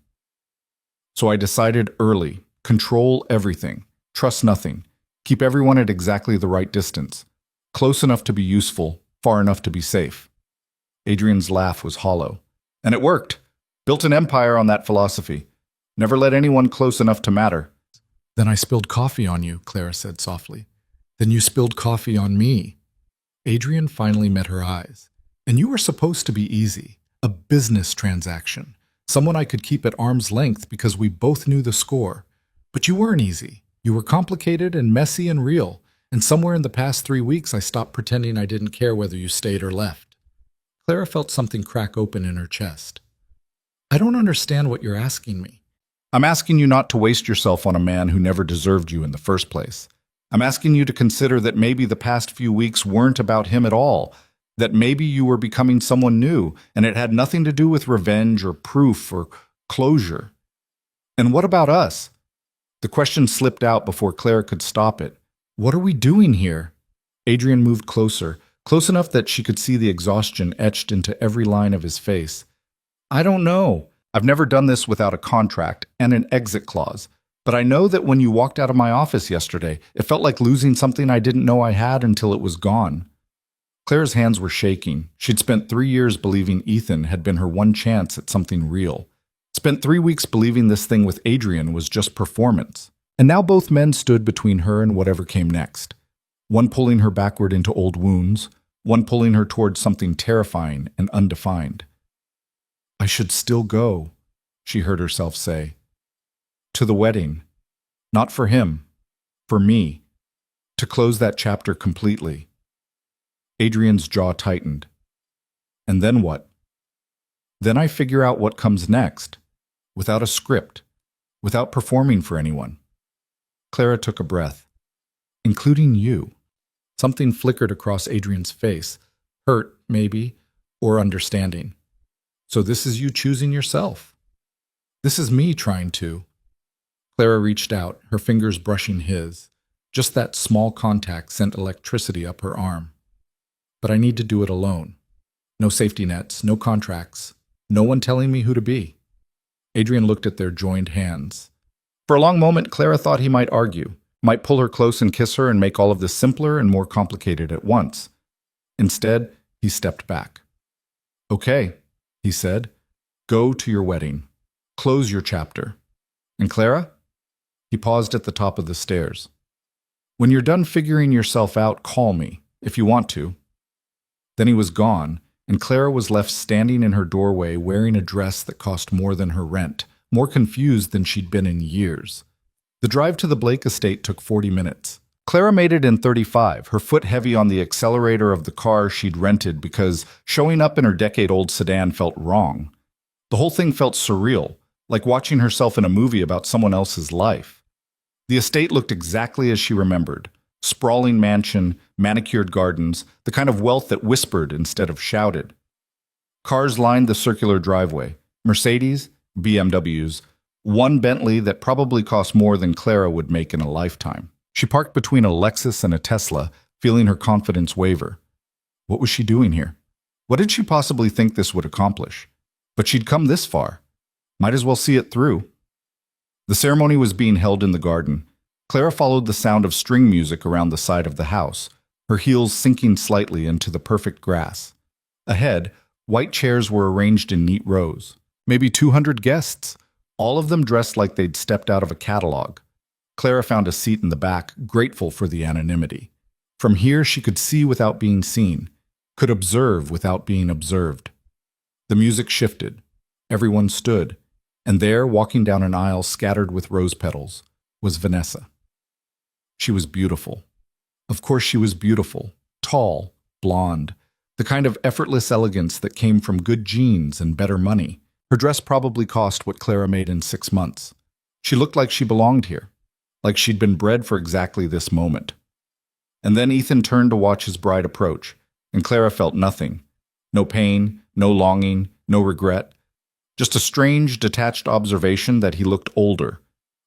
"So I decided early, control everything, trust nothing, keep everyone at exactly the right distance, close enough to be useful, far enough to be safe." Adrian's laugh was hollow. "And it worked. Built an empire on that philosophy. Never let anyone close enough to matter." "Then I spilled coffee on you," Clara said softly. "Then you spilled coffee on me." Adrian finally met her eyes. "And you were supposed to be easy. A business transaction. Someone I could keep at arm's length because we both knew the score. But you weren't easy. You were complicated and messy and real. And somewhere in the past 3 weeks, I stopped pretending I didn't care whether you stayed or left." Clara felt something crack open in her chest. "I don't understand what you're asking me." "I'm asking you not to waste yourself on a man who never deserved you in the first place. I'm asking you to consider that maybe the past few weeks weren't about him at all, that maybe you were becoming someone new, and it had nothing to do with revenge or proof or closure. And what about us?" The question slipped out before Clara could stop it. "What are we doing here?" Adrian moved closer, close enough that she could see the exhaustion etched into every line of his face. "I don't know. I've never done this without a contract and an exit clause. But I know that when you walked out of my office yesterday, it felt like losing something I didn't know I had until it was gone." Clara's hands were shaking. She'd spent 3 years believing Ethan had been her one chance at something real. Spent 3 weeks believing this thing with Adrian was just performance. And now both men stood between her and whatever came next. One pulling her backward into old wounds, one pulling her towards something terrifying and undefined. "I should still go," she heard herself say. "To the wedding. Not for him. For me. To close that chapter completely." Adrian's jaw tightened. "And then what?" "Then I figure out what comes next. Without a script. Without performing for anyone." Clara took a breath. "Including you." Something flickered across Adrian's face. Hurt, maybe, or understanding. "So this is you choosing yourself." "This is me trying to." Clara reached out, her fingers brushing his. Just that small contact sent electricity up her arm. "But I need to do it alone. No safety nets, no contracts, no one telling me who to be." Adrian looked at their joined hands. For a long moment, Clara thought he might argue, might pull her close and kiss her and make all of this simpler and more complicated at once. Instead, he stepped back. "Okay," he said. "Go to your wedding. Close your chapter. And Clara? He paused at the top of the stairs. When you're done figuring yourself out, call me, if you want to. Then he was gone, and Clara was left standing in her doorway wearing a dress that cost more than her rent, more confused than she'd been in years. The drive to the Blake estate took 40 minutes. Clara made it in 35, her foot heavy on the accelerator of the car she'd rented because showing up in her decade-old sedan felt wrong. The whole thing felt surreal, like watching herself in a movie about someone else's life. The estate looked exactly as she remembered. Sprawling mansion, manicured gardens, the kind of wealth that whispered instead of shouted. Cars lined the circular driveway. Mercedes, BMWs, one Bentley that probably cost more than Clara would make in a lifetime. She parked between a Lexus and a Tesla, feeling her confidence waver. What was she doing here? What did she possibly think this would accomplish? But she'd come this far. Might as well see it through. The ceremony was being held in the garden. Clara followed the sound of string music around the side of the house, her heels sinking slightly into the perfect grass. Ahead, white chairs were arranged in neat rows. Maybe 200 guests, all of them dressed like they'd stepped out of a catalog. Clara found a seat in the back, grateful for the anonymity. From here, she could see without being seen, could observe without being observed. The music shifted. Everyone stood, and there, walking down an aisle scattered with rose petals, was Vanessa. She was beautiful. Of course she was beautiful, tall, blonde, the kind of effortless elegance that came from good genes and better money. Her dress probably cost what Clara made in 6 months. She looked like she belonged here, like she'd been bred for exactly this moment. And then Ethan turned to watch his bride approach, and Clara felt nothing. No pain, no longing, no regret. Just a strange, detached observation that he looked older.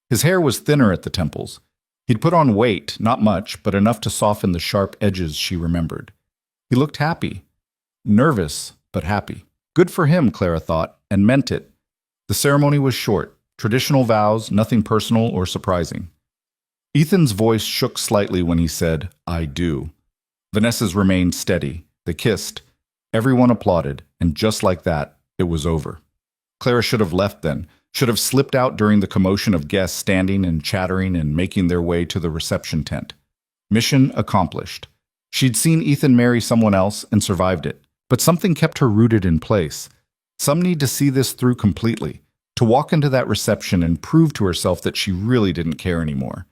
His hair was thinner at the temples. He'd put on weight, not much, but enough to soften the sharp edges she remembered. He looked happy. Nervous, but happy. Good for him, Clara thought, and meant it. The ceremony was short. Traditional vows, nothing personal or surprising. Ethan's voice shook slightly when he said, "I do." Vanessa's remained steady. They kissed. Everyone applauded, and just like that, it was over. Clara should have left then, should have slipped out during the commotion of guests standing and chattering and making their way to the reception tent. Mission accomplished. She'd seen Ethan marry someone else and survived it, but something kept her rooted in place. Some need to see this through completely, to walk into that reception and prove to herself that she really didn't care anymore.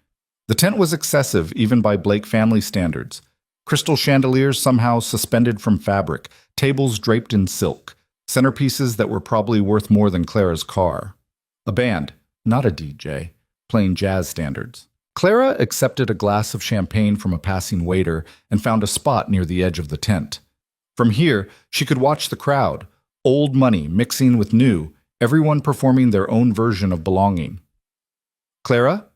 The tent was excessive, even by Blake family standards. Crystal chandeliers somehow suspended from fabric, tables draped in silk, centerpieces that were probably worth more than Clara's car. A band, not a DJ, playing jazz standards. Clara accepted a glass of champagne from a passing waiter and found a spot near the edge of the tent. From here, she could watch the crowd, old money mixing with new, everyone performing their own version of belonging. "Clara?"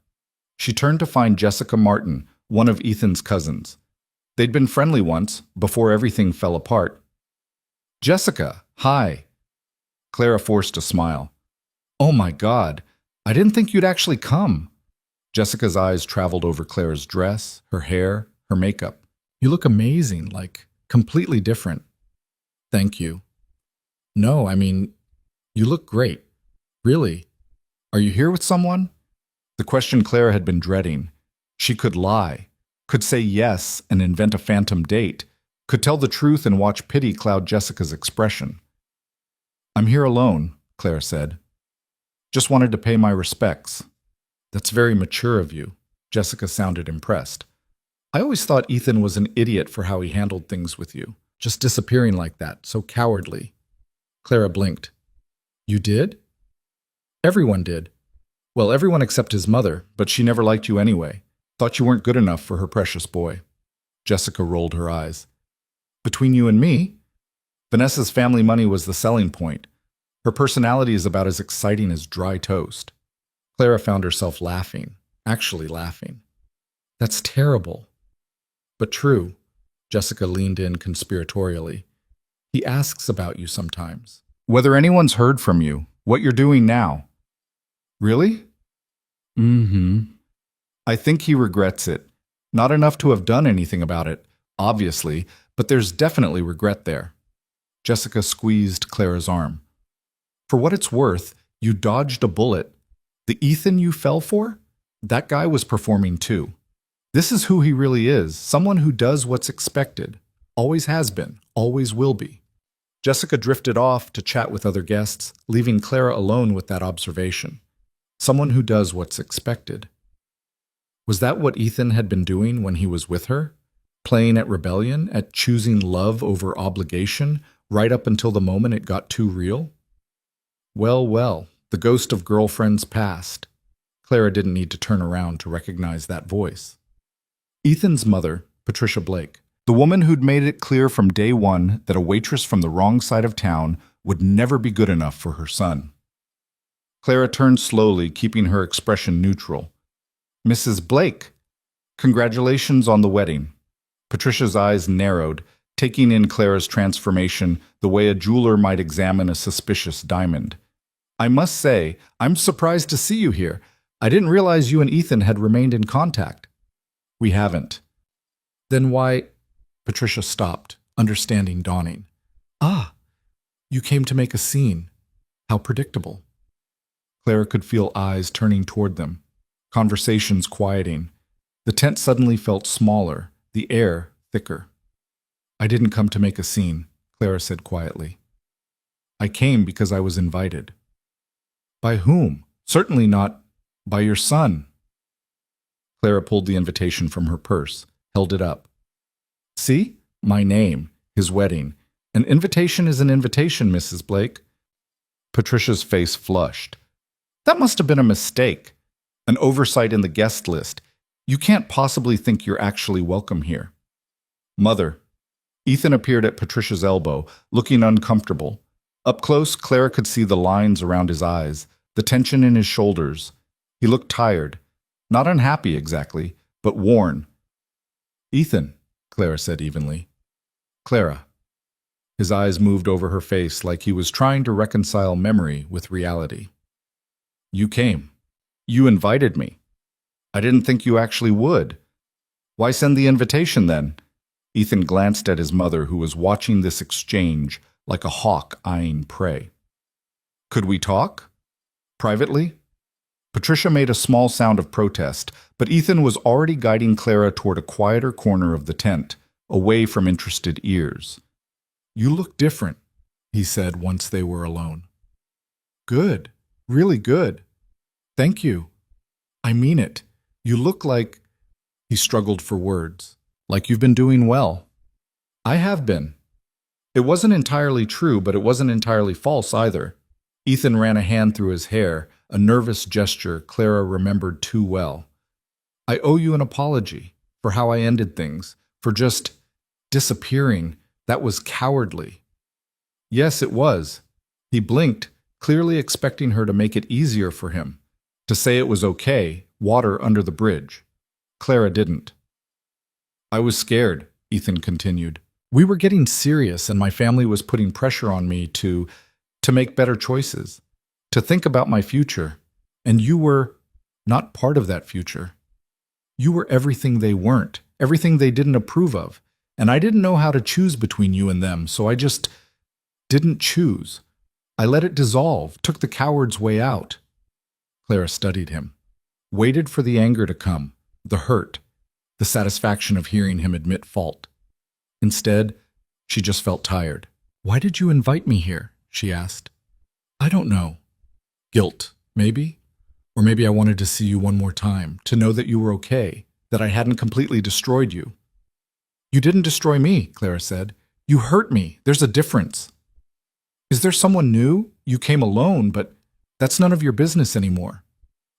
She turned to find Jessica Martin, one of Ethan's cousins. They'd been friendly once, before everything fell apart. "Jessica, hi." Clara forced a smile. "Oh my God, I didn't think you'd actually come." Jessica's eyes traveled over Clara's dress, her hair, her makeup. "You look amazing, like completely different." "Thank you." "No, I mean, you look great. Really. Are you here with someone?" The question Clara had been dreading. She could lie, could say yes and invent a phantom date, could tell the truth and watch pity cloud Jessica's expression. "I'm here alone," Clara said. "Just wanted to pay my respects." "That's very mature of you." Jessica sounded impressed. "I always thought Ethan was an idiot for how he handled things with you, just disappearing like that, so cowardly." Clara blinked. "You did?" "Everyone did. Well, everyone except his mother, but she never liked you anyway. Thought you weren't good enough for her precious boy." Jessica rolled her eyes. "Between you and me, Vanessa's family money was the selling point. Her personality is about as exciting as dry toast." Clara found herself laughing, actually laughing. "That's terrible." "But true." Jessica leaned in conspiratorially. "He asks about you sometimes. Whether anyone's heard from you, what you're doing now." "Really?" "Mm-hmm." "I think he regrets it. Not enough to have done anything about it, obviously, but there's definitely regret there." Jessica squeezed Clara's arm. "For what it's worth, you dodged a bullet. The Ethan you fell for? That guy was performing too. This is who he really is, someone who does what's expected. Always has been, always will be. Jessica drifted off to chat with other guests, leaving Clara alone with that observation. Someone who does what's expected. Was that what Ethan had been doing when he was with her? Playing at rebellion, at choosing love over obligation, right up until the moment it got too real? Well, well, the ghost of girlfriends passed. Clara didn't need to turn around to recognize that voice. Ethan's mother, Patricia Blake, the woman who'd made it clear from day one that a waitress from the wrong side of town would never be good enough for her son. Clara turned slowly, keeping her expression neutral. Mrs. Blake, congratulations on the wedding. Patricia's eyes narrowed, taking in Clara's transformation the way a jeweler might examine a suspicious diamond. I must say, I'm surprised to see you here. I didn't realize you and Ethan had remained in contact. We haven't. Then why... Patricia stopped, understanding dawning. Ah, you came to make a scene. How predictable. Clara could feel eyes turning toward them, conversations quieting. The tent suddenly felt smaller, the air thicker. I didn't come to make a scene, Clara said quietly. I came because I was invited. By whom? Certainly not by your son. Clara pulled the invitation from her purse, held it up. See? My name, his wedding. An invitation is an invitation, Mrs. Blake. Patricia's face flushed. That must have been a mistake. An oversight in the guest list. You can't possibly think you're actually welcome here. Mother. Ethan appeared at Patricia's elbow, looking uncomfortable. Up close, Clara could see the lines around his eyes, the tension in his shoulders. He looked tired. Not unhappy exactly, but worn. Ethan, Clara said evenly. Clara. His eyes moved over her face like he was trying to reconcile memory with reality. You came. You invited me. I didn't think you actually would. Why send the invitation then? Ethan glanced at his mother, who was watching this exchange like a hawk eyeing prey. Could we talk? Privately? Patricia made a small sound of protest, but Ethan was already guiding Clara toward a quieter corner of the tent, away from interested ears. You look different, he said once they were alone. Good. Really good. Thank you. I mean it. You look like... He struggled for words. Like you've been doing well. I have been. It wasn't entirely true, but it wasn't entirely false either. Ethan ran a hand through his hair, a nervous gesture Clara remembered too well. I owe you an apology for how I ended things, for just disappearing. That was cowardly. Yes, it was. He blinked, clearly expecting her to make it easier for him, to say it was okay, water under the bridge. Clara didn't. I was scared, Ethan continued. We were getting serious and my family was putting pressure on me to make better choices, to think about my future. And you were not part of that future. You were everything they weren't, everything they didn't approve of. And I didn't know how to choose between you and them, so I just didn't choose. I let it dissolve, took the coward's way out. Clara studied him, waited for the anger to come, the hurt, the satisfaction of hearing him admit fault. Instead, she just felt tired. Why did you invite me here? She asked. I don't know. Guilt, maybe? Or maybe I wanted to see you one more time, to know that you were okay, that I hadn't completely destroyed you. You didn't destroy me, Clara said. You hurt me. There's a difference. Is there someone new? You came alone, but that's none of your business anymore.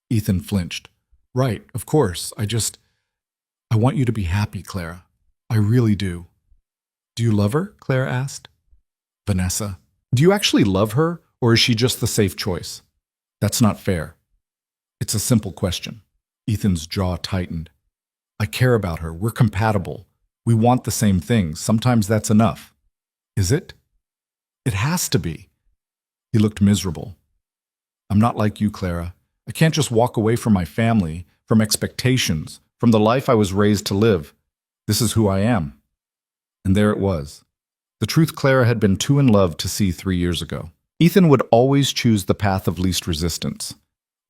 Ethan flinched. Right, of course. I want you to be happy, Clara. I really do. Do you love her? Clara asked. Vanessa. Do you actually love her, or is she just the safe choice? That's not fair. It's a simple question. Ethan's jaw tightened. I care about her. We're compatible. We want the same things. Sometimes that's enough. Is it? It has to be. He looked miserable. I'm not like you, Clara. I can't just walk away from my family, from expectations, from the life I was raised to live. This is who I am. And there it was. The truth Clara had been too in love to see 3 years ago. Ethan would always choose the path of least resistance.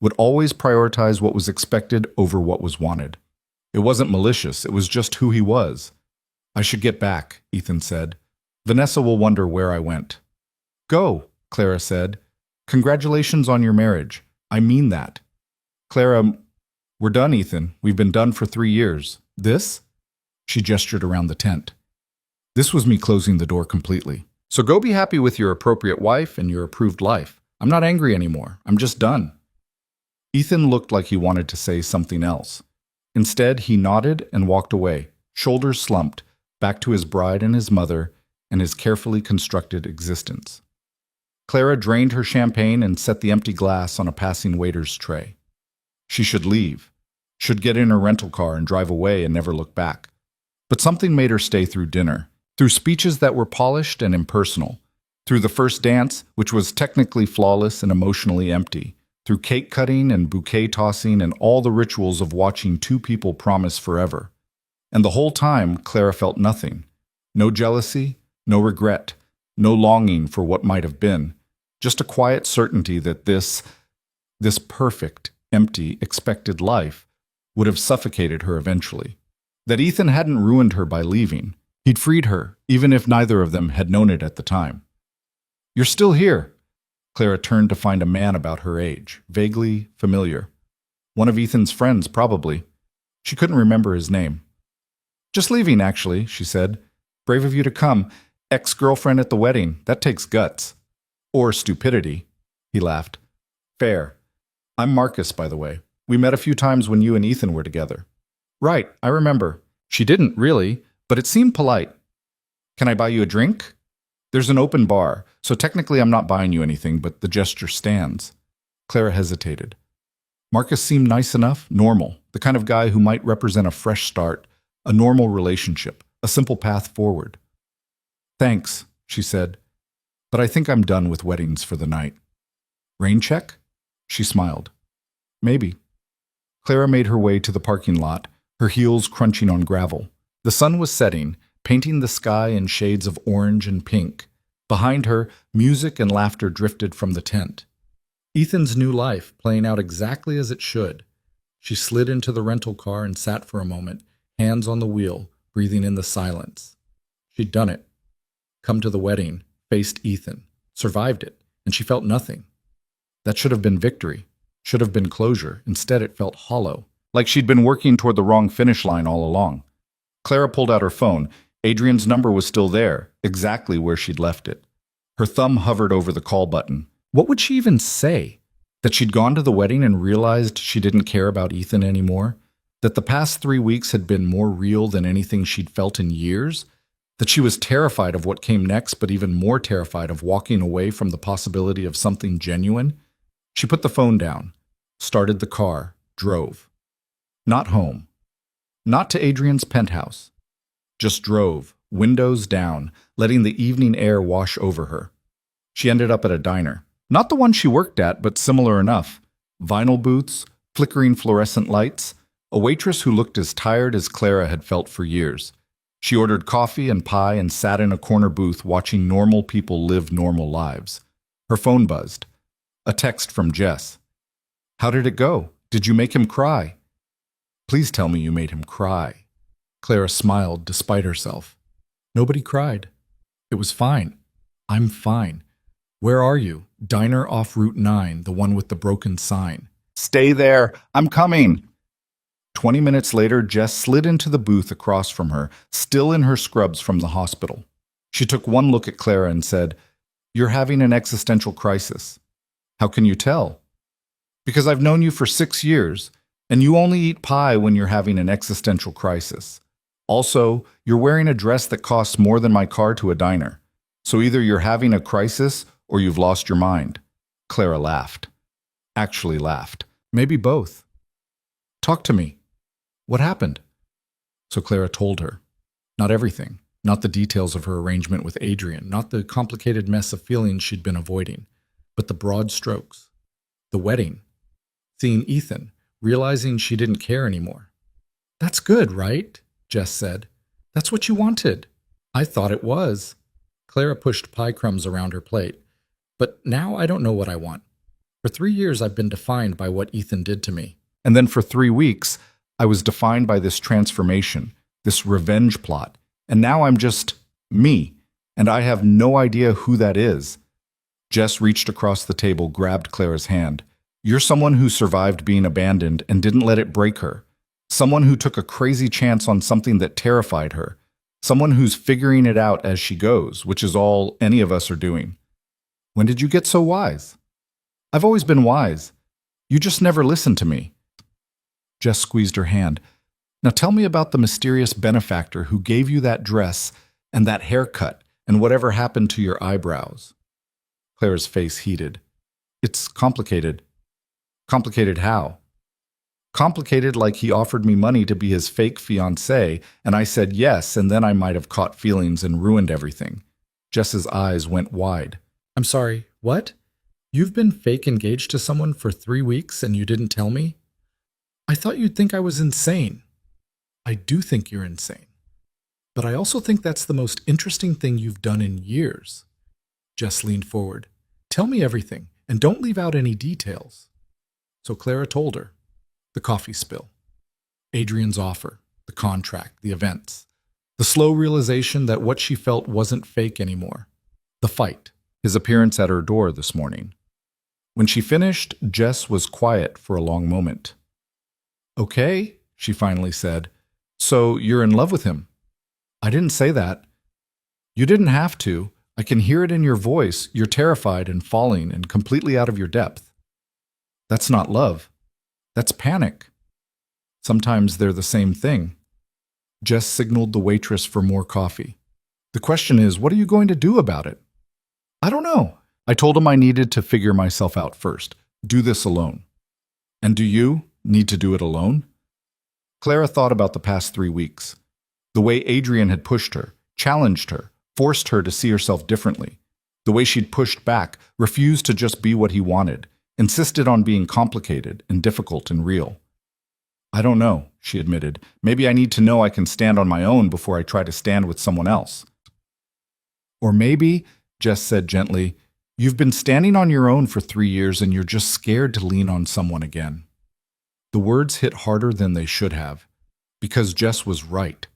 would always prioritize what was expected over what was wanted. It wasn't malicious, it was just who he was. I should get back, Ethan said. Vanessa will wonder where I went. Go, Clara said. Congratulations on your marriage. I mean that. Clara, we're done, Ethan. We've been done for 3 years. This? She gestured around the tent. This was me closing the door completely. So go be happy with your appropriate wife and your approved life. I'm not angry anymore. I'm just done. Ethan looked like he wanted to say something else. Instead, he nodded and walked away, shoulders slumped, back to his bride and his mother and his carefully constructed existence. Clara drained her champagne and set the empty glass on a passing waiter's tray. She should leave, should get in her rental car and drive away and never look back. But something made her stay through dinner, through speeches that were polished and impersonal, through the first dance, which was technically flawless and emotionally empty, through cake cutting and bouquet tossing and all the rituals of watching two people promise forever. And the whole time, Clara felt nothing. No jealousy, no regret, no longing for what might have been, just a quiet certainty that this perfect, empty, expected life would have suffocated her eventually. That Ethan hadn't ruined her by leaving. He'd freed her, even if neither of them had known it at the time. You're still here. Clara turned to find a man about her age, vaguely familiar. One of Ethan's friends, probably. She couldn't remember his name. Just leaving, actually, she said. Brave of you to come. Ex-girlfriend at the wedding. That takes guts. Or stupidity. He laughed. Fair. I'm Marcus, by the way. We met a few times when you and Ethan were together. Right, I remember. She didn't, really, but it seemed polite. Can I buy you a drink? There's an open bar, so technically I'm not buying you anything, but the gesture stands. Clara hesitated. Marcus seemed nice enough, normal, the kind of guy who might represent a fresh start, a normal relationship, a simple path forward. Thanks, she said, but I think I'm done with weddings for the night. Rain check? She smiled. Maybe. Clara made her way to the parking lot, her heels crunching on gravel. The sun was setting, painting the sky in shades of orange and pink. Behind her, music and laughter drifted from the tent. Ethan's new life playing out exactly as it should. She slid into the rental car and sat for a moment, hands on the wheel, breathing in the silence. She'd done it. Come to the wedding, faced Ethan, survived it, and she felt nothing. That should have been victory, should have been closure. Instead, it felt hollow, like she'd been working toward the wrong finish line all along. Clara pulled out her phone. Adrian's number was still there, exactly where she'd left it. Her thumb hovered over the call button. What would she even say? That she'd gone to the wedding and realized she didn't care about Ethan anymore? That the past 3 weeks had been more real than anything she'd felt in years? That she was terrified of what came next, but even more terrified of walking away from the possibility of something genuine? She put the phone down, started the car, drove. Not home. Not to Adrian's penthouse. Just drove, windows down, letting the evening air wash over her. She ended up at a diner. Not the one she worked at, but similar enough. Vinyl booths, flickering fluorescent lights, a waitress who looked as tired as Clara had felt for years. She ordered coffee and pie and sat in a corner booth watching normal people live normal lives. Her phone buzzed. A text from Jess. How did it go? Did you make him cry? Please tell me you made him cry. Clara smiled despite herself. Nobody cried. It was fine. I'm fine. Where are you? Diner off Route 9, the one with the broken sign. Stay there. I'm coming. 20 minutes later, Jess slid into the booth across from her, still in her scrubs from the hospital. She took one look at Clara and said, You're having an existential crisis. How can you tell? Because I've known you for 6 years, and you only eat pie when you're having an existential crisis. Also, you're wearing a dress that costs more than my car to a diner. So either you're having a crisis or you've lost your mind. Clara laughed. Actually laughed. Maybe both. Talk to me. What happened? So Clara told her. Not everything. Not the details of her arrangement with Adrian. Not the complicated mess of feelings she'd been avoiding. But the broad strokes. The wedding. Seeing Ethan. Realizing she didn't care anymore. That's good, right? Jess said. That's what you wanted. I thought it was. Clara pushed pie crumbs around her plate. But now I don't know what I want. For 3 years, I've been defined by what Ethan did to me. And then for 3 weeks, I was defined by this transformation, this revenge plot. And now I'm just me, and I have no idea who that is. Jess reached across the table, grabbed Clara's hand. You're someone who survived being abandoned and didn't let it break her. Someone who took a crazy chance on something that terrified her. Someone who's figuring it out as she goes, which is all any of us are doing. When did you get so wise? I've always been wise. You just never listened to me. Jess squeezed her hand. Now tell me about the mysterious benefactor who gave you that dress and that haircut and whatever happened to your eyebrows. Clara's face heated. It's complicated. Complicated how? Complicated like he offered me money to be his fake fiancé, and I said yes, and then I might have caught feelings and ruined everything. Jess's eyes went wide. I'm sorry, what? You've been fake engaged to someone for 3 weeks and you didn't tell me? I thought you'd think I was insane. I do think you're insane. But I also think that's the most interesting thing you've done in years. Jess leaned forward. Tell me everything, and don't leave out any details. So Clara told her. The coffee spill. Adrian's offer. The contract. The events. The slow realization that what she felt wasn't fake anymore. The fight. His appearance at her door this morning. When she finished, Jess was quiet for a long moment. Okay, she finally said. So you're in love with him? I didn't say that. You didn't have to. I can hear it in your voice. You're terrified and falling and completely out of your depth. That's not love. That's panic. Sometimes they're the same thing. Jess signaled the waitress for more coffee. The question is, what are you going to do about it? I don't know. I told him I needed to figure myself out first. Do this alone. And do you need to do it alone? Clara thought about the past 3 weeks. The way Adrian had pushed her, challenged her, forced her to see herself differently. The way she'd pushed back, refused to just be what he wanted, insisted on being complicated and difficult and real. I don't know, she admitted. Maybe I need to know I can stand on my own before I try to stand with someone else. Or maybe, Jess said gently, you've been standing on your own for 3 years and you're just scared to lean on someone again. The words hit harder than they should have, because Jess was right.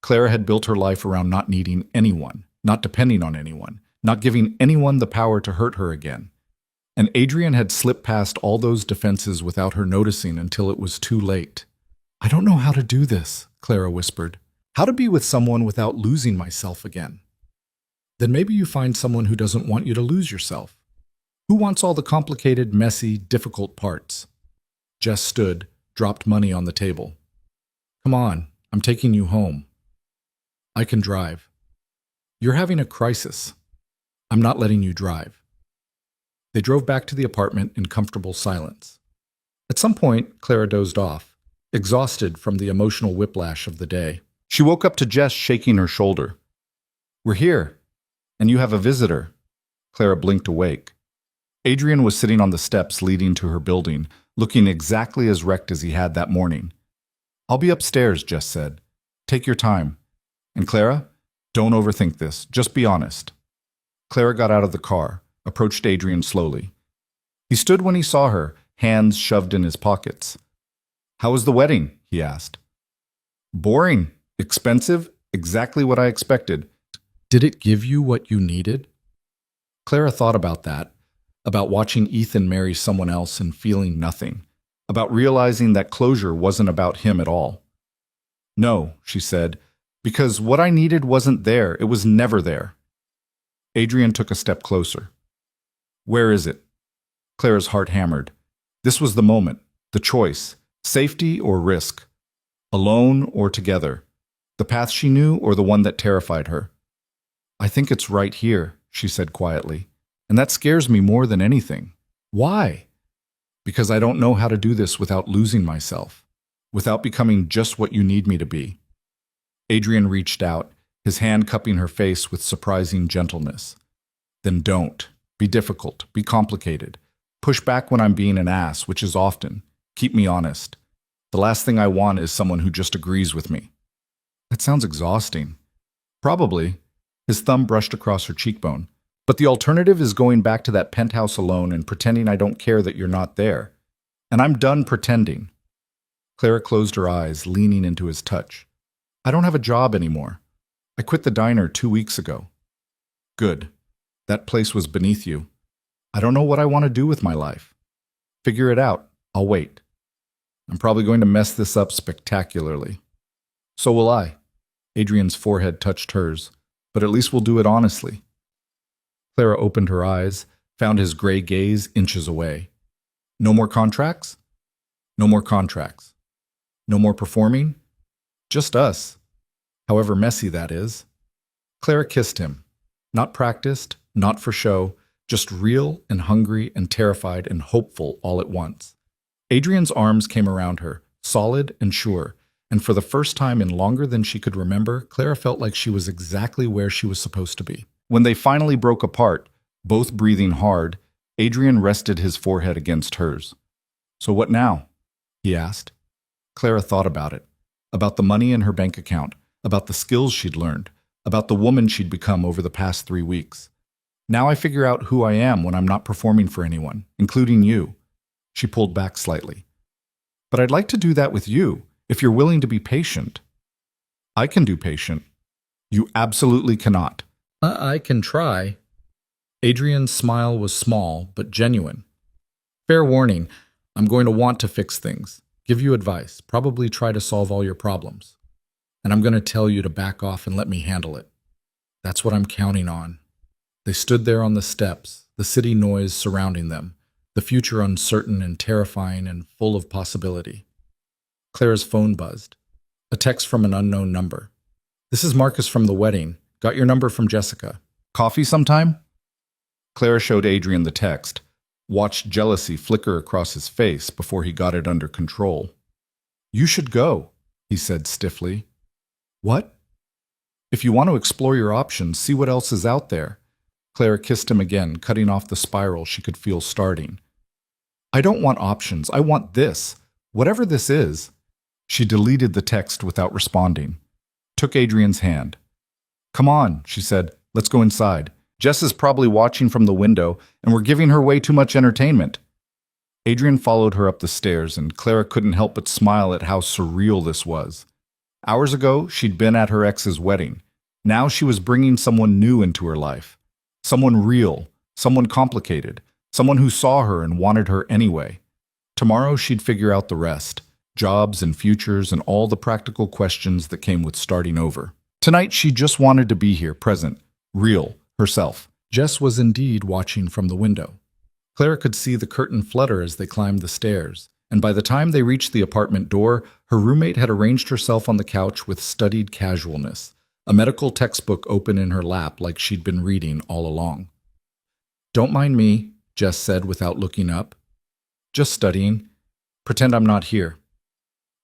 Clara had built her life around not needing anyone, not depending on anyone, not giving anyone the power to hurt her again. And Adrian had slipped past all those defenses without her noticing until it was too late. I don't know how to do this, Clara whispered. How to be with someone without losing myself again. Then maybe you find someone who doesn't want you to lose yourself. Who wants all the complicated, messy, difficult parts? Jess stood, dropped money on the table. Come on, I'm taking you home. I can drive. You're having a crisis. I'm not letting you drive. They drove back to the apartment in comfortable silence. At some point, Clara dozed off, exhausted from the emotional whiplash of the day. She woke up to Jess shaking her shoulder. We're here, and you have a visitor. Clara blinked awake. Adrian was sitting on the steps leading to her building, looking exactly as wrecked as he had that morning. I'll be upstairs, Jess said. Take your time. And Clara, don't overthink this. Just be honest. Clara got out of the car, approached Adrian slowly. He stood when he saw her, hands shoved in his pockets. How was the wedding? He asked. Boring. Expensive. Exactly what I expected. Did it give you what you needed? Clara thought about that, about watching Ethan marry someone else and feeling nothing, about realizing that closure wasn't about him at all. No, she said, because what I needed wasn't there. It was never there. Adrian took a step closer. Where is it? Clara's heart hammered. This was the moment, the choice, safety or risk, alone or together, the path she knew or the one that terrified her. I think it's right here, she said quietly, and that scares me more than anything. Why? Because I don't know how to do this without losing myself, without becoming just what you need me to be. Adrian reached out, his hand cupping her face with surprising gentleness. Then don't. Be difficult. Be complicated. Push back when I'm being an ass, which is often. Keep me honest. The last thing I want is someone who just agrees with me. That sounds exhausting. Probably. His thumb brushed across her cheekbone. But the alternative is going back to that penthouse alone and pretending I don't care that you're not there. And I'm done pretending. Clara closed her eyes, leaning into his touch. I don't have a job anymore. I quit the diner 2 weeks ago. Good. That place was beneath you. I don't know what I want to do with my life. Figure it out. I'll wait. I'm probably going to mess this up spectacularly. So will I. Adrian's forehead touched hers, but at least we'll do it honestly. Clara opened her eyes, found his gray gaze inches away. No more contracts? No more contracts. No more performing? Just us. However messy that is. Clara kissed him. Not practiced, not for show, just real and hungry and terrified and hopeful all at once. Adrian's arms came around her, solid and sure, and for the first time in longer than she could remember, Clara felt like she was exactly where she was supposed to be. When they finally broke apart, both breathing hard, Adrian rested his forehead against hers. So what now? He asked. Clara thought about it, about the money in her bank account, about the skills she'd learned, about the woman she'd become over the past 3 weeks. Now I figure out who I am when I'm not performing for anyone, including you. She pulled back slightly. But I'd like to do that with you, if you're willing to be patient. I can do patient. You absolutely cannot. I can try. Adrian's smile was small, but genuine. Fair warning, I'm going to want to fix things, give you advice, probably try to solve all your problems. And I'm going to tell you to back off and let me handle it. That's what I'm counting on. They stood there on the steps, the city noise surrounding them, the future uncertain and terrifying and full of possibility. Clara's phone buzzed. A text from an unknown number. This is Marcus from the wedding. Got your number from Jessica. Coffee sometime? Clara showed Adrian the text, watched jealousy flicker across his face before he got it under control. You should go, he said stiffly. What? If you want to explore your options, see what else is out there. Clara kissed him again, cutting off the spiral she could feel starting. I don't want options. I want this. Whatever this is. She deleted the text without responding. Took Adrian's hand. Come on, she said. Let's go inside. Jess is probably watching from the window, and we're giving her way too much entertainment. Adrian followed her up the stairs, and Clara couldn't help but smile at how surreal this was. Hours ago, she'd been at her ex's wedding. Now she was bringing someone new into her life. Someone real, someone complicated, someone who saw her and wanted her anyway. Tomorrow she'd figure out the rest, jobs and futures and all the practical questions that came with starting over. Tonight she just wanted to be here, present, real, herself. Jess was indeed watching from the window. Clara could see the curtain flutter as they climbed the stairs, and by the time they reached the apartment door, her roommate had arranged herself on the couch with studied casualness, a medical textbook open in her lap like she'd been reading all along. Don't mind me, Jess said without looking up. Just studying. Pretend I'm not here.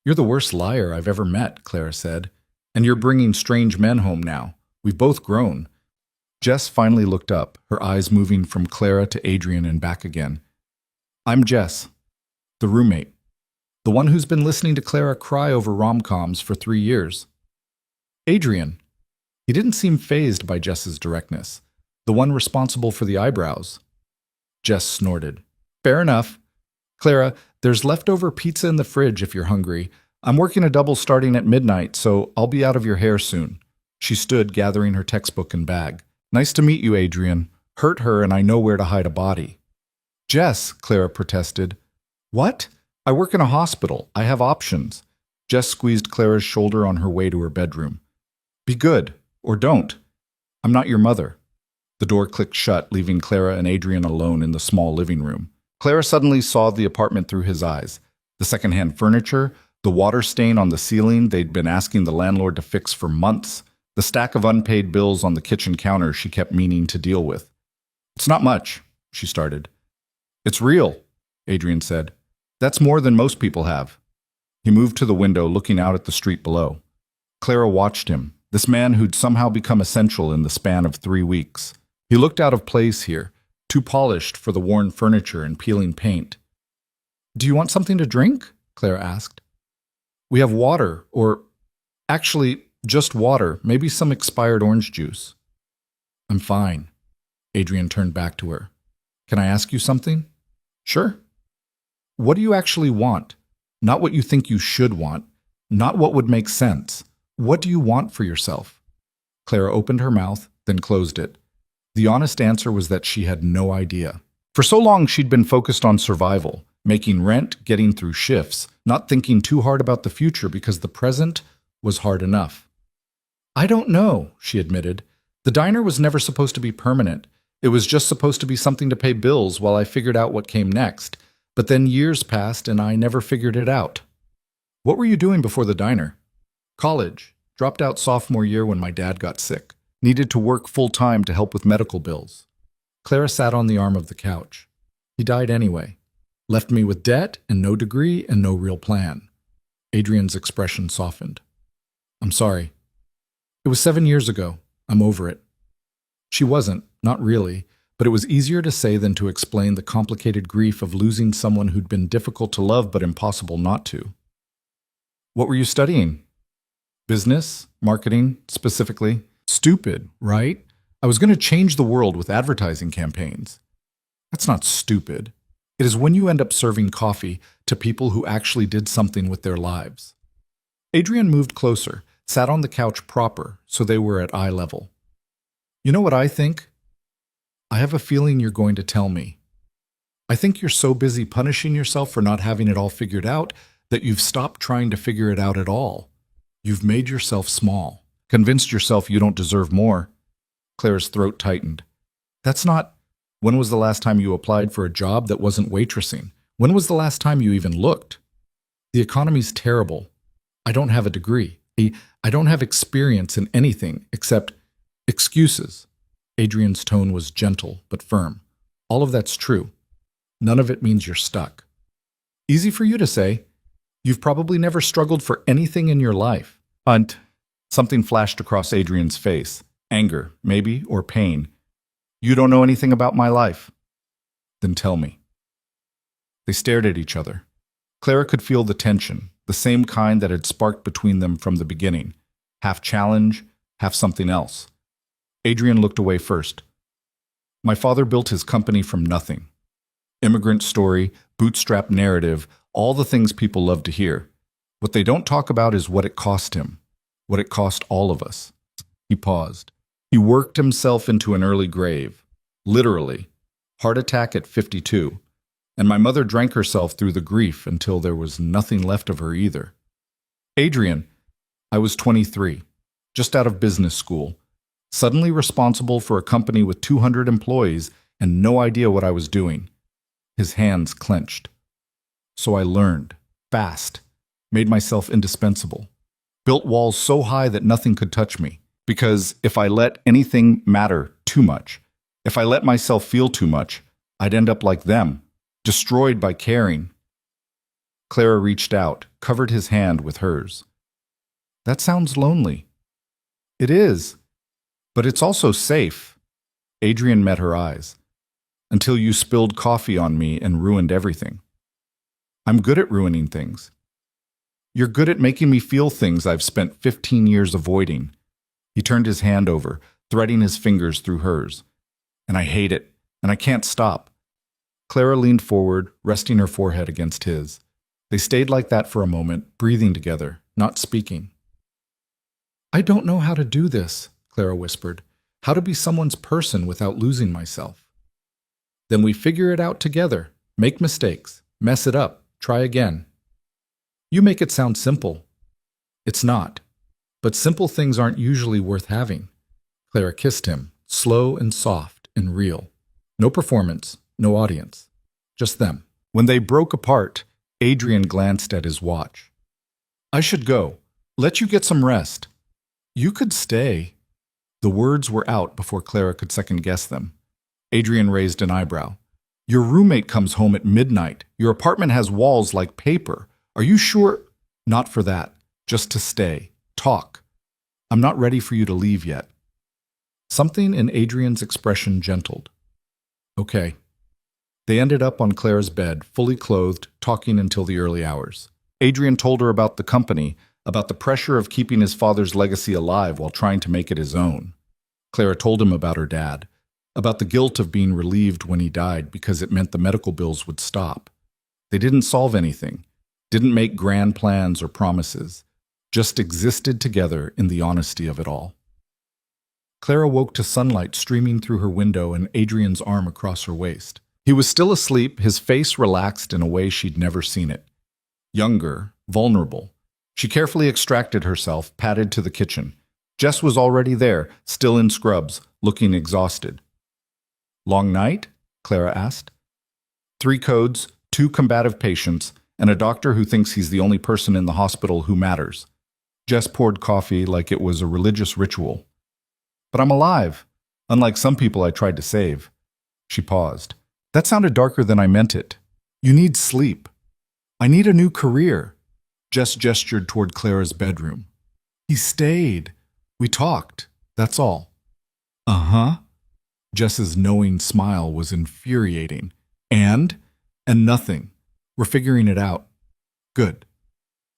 You're the worst liar I've ever met, Clara said. And you're bringing strange men home now. We've both grown. Jess finally looked up, her eyes moving from Clara to Adrian and back again. I'm Jess, the roommate. The one who's been listening to Clara cry over rom-coms for 3 years. Adrian. He didn't seem fazed by Jess's directness, the one responsible for the eyebrows. Jess snorted. Fair enough. Clara, there's leftover pizza in the fridge if you're hungry. I'm working a double starting at midnight, so I'll be out of your hair soon. She stood, gathering her textbook and bag. Nice to meet you, Adrian. Hurt her and I know where to hide a body. Jess, Clara protested. What? I work in a hospital. I have options. Jess squeezed Clara's shoulder on her way to her bedroom. Be good. Or don't. I'm not your mother. The door clicked shut, leaving Clara and Adrian alone in the small living room. Clara suddenly saw the apartment through his eyes. The secondhand furniture, the water stain on the ceiling they'd been asking the landlord to fix for months, the stack of unpaid bills on the kitchen counter she kept meaning to deal with. It's not much, she started. It's real, Adrian said. That's more than most people have. He moved to the window, looking out at the street below. Clara watched him, this man who'd somehow become essential in the span of 3 weeks. He looked out of place here, too polished for the worn furniture and peeling paint. Do you want something to drink? Clara asked. We have water, or actually, just water, maybe some expired orange juice. I'm fine. Adrian turned back to her. Can I ask you something? Sure. What do you actually want? Not what you think you should want, not what would make sense. What do you want for yourself? Clara opened her mouth, then closed it. The honest answer was that she had no idea. For so long, she'd been focused on survival, making rent, getting through shifts, not thinking too hard about the future because the present was hard enough. I don't know, she admitted. The diner was never supposed to be permanent. It was just supposed to be something to pay bills while I figured out what came next. But then years passed and I never figured it out. What were you doing before the diner? College. Dropped out sophomore year when my dad got sick. Needed to work full-time to help with medical bills. Clara sat on the arm of the couch. He died anyway. Left me with debt and no degree and no real plan. Adrian's expression softened. I'm sorry. It was 7 years ago. I'm over it. She wasn't, not really, but it was easier to say than to explain the complicated grief of losing someone who'd been difficult to love but impossible not to. What were you studying? Business? Marketing, specifically? Stupid, right? I was going to change the world with advertising campaigns. That's not stupid. It is when you end up serving coffee to people who actually did something with their lives. Adrian moved closer, sat on the couch proper, so they were at eye level. You know what I think? I have a feeling you're going to tell me. I think you're so busy punishing yourself for not having it all figured out that you've stopped trying to figure it out at all. You've made yourself small, convinced yourself you don't deserve more. Clara's throat tightened. That's not... When was the last time you applied for a job that wasn't waitressing? When was the last time you even looked? The economy's terrible. I don't have a degree. I don't have experience in anything except excuses. Adrian's tone was gentle but firm. All of that's true. None of it means you're stuck. Easy for you to say. You've probably never struggled for anything in your life. Something flashed across Adrian's face. Anger, maybe, or pain. You don't know anything about my life. Then tell me. They stared at each other. Clara could feel the tension, the same kind that had sparked between them from the beginning. Half challenge, half something else. Adrian looked away first. My father built his company from nothing. Immigrant story, bootstrap narrative, all the things people love to hear. What they don't talk about is what it cost him, what it cost all of us. He paused. He worked himself into an early grave, literally. Heart attack at 52. And my mother drank herself through the grief until there was nothing left of her either. Adrian, I was 23, just out of business school, suddenly responsible for a company with 200 employees and no idea what I was doing. His hands clenched. So I learned, fast, made myself indispensable, built walls so high that nothing could touch me. Because if I let anything matter too much, if I let myself feel too much, I'd end up like them, destroyed by caring. Clara reached out, covered his hand with hers. That sounds lonely. It is, but it's also safe. Adrian met her eyes. Until you spilled coffee on me and ruined everything. I'm good at ruining things. You're good at making me feel things I've spent 15 years avoiding. He turned his hand over, threading his fingers through hers. And I hate it, and I can't stop. Clara leaned forward, resting her forehead against his. They stayed like that for a moment, breathing together, not speaking. I don't know how to do this, Clara whispered. How to be someone's person without losing myself. Then we figure it out together, make mistakes, mess it up, try again. You make it sound simple. It's not. But simple things aren't usually worth having. Clara kissed him, slow and soft and real. No performance, no audience. Just them. When they broke apart, Adrian glanced at his watch. I should go. Let you get some rest. You could stay. The words were out before Clara could second-guess them. Adrian raised an eyebrow. Your roommate comes home at midnight. Your apartment has walls like paper. Are you sure? Not for that. Just to stay. Talk. I'm not ready for you to leave yet. Something in Adrian's expression gentled. Okay. They ended up on Clara's bed, fully clothed, talking until the early hours. Adrian told her about the company, about the pressure of keeping his father's legacy alive while trying to make it his own. Clara told him about her dad, about the guilt of being relieved when he died because it meant the medical bills would stop. They didn't solve anything, didn't make grand plans or promises, just existed together in the honesty of it all. Clara woke to sunlight streaming through her window and Adrian's arm across her waist. He was still asleep, his face relaxed in a way she'd never seen it. Younger, vulnerable. She carefully extracted herself, padded to the kitchen. Jess was already there, still in scrubs, looking exhausted. "Long night?" Clara asked. 3 codes, 2 combative patients, and a doctor who thinks he's the only person in the hospital who matters. Jess poured coffee like it was a religious ritual. "But I'm alive, unlike some people I tried to save." She paused. "That sounded darker than I meant it. You need sleep." "I need a new career." Jess gestured toward Clara's bedroom. "He stayed. We talked. That's all." "Uh-huh." Jess's knowing smile was infuriating. And nothing. We're figuring it out." "Good.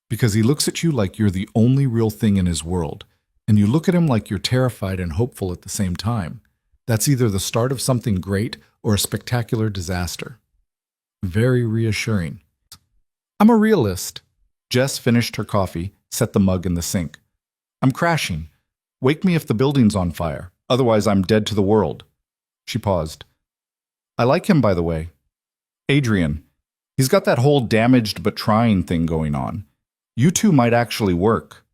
Because he looks at you like you're the only real thing in his world, and you look at him like you're terrified and hopeful at the same time. That's either the start of something great or a spectacular disaster." Very reassuring. "I'm a realist." Jess finished her coffee, set the mug in the sink. "I'm crashing. Wake me if the building's on fire. Otherwise, I'm dead to the world." She paused. "I like him, by the way. Adrian. He's got that whole damaged but trying thing going on. You two might actually work."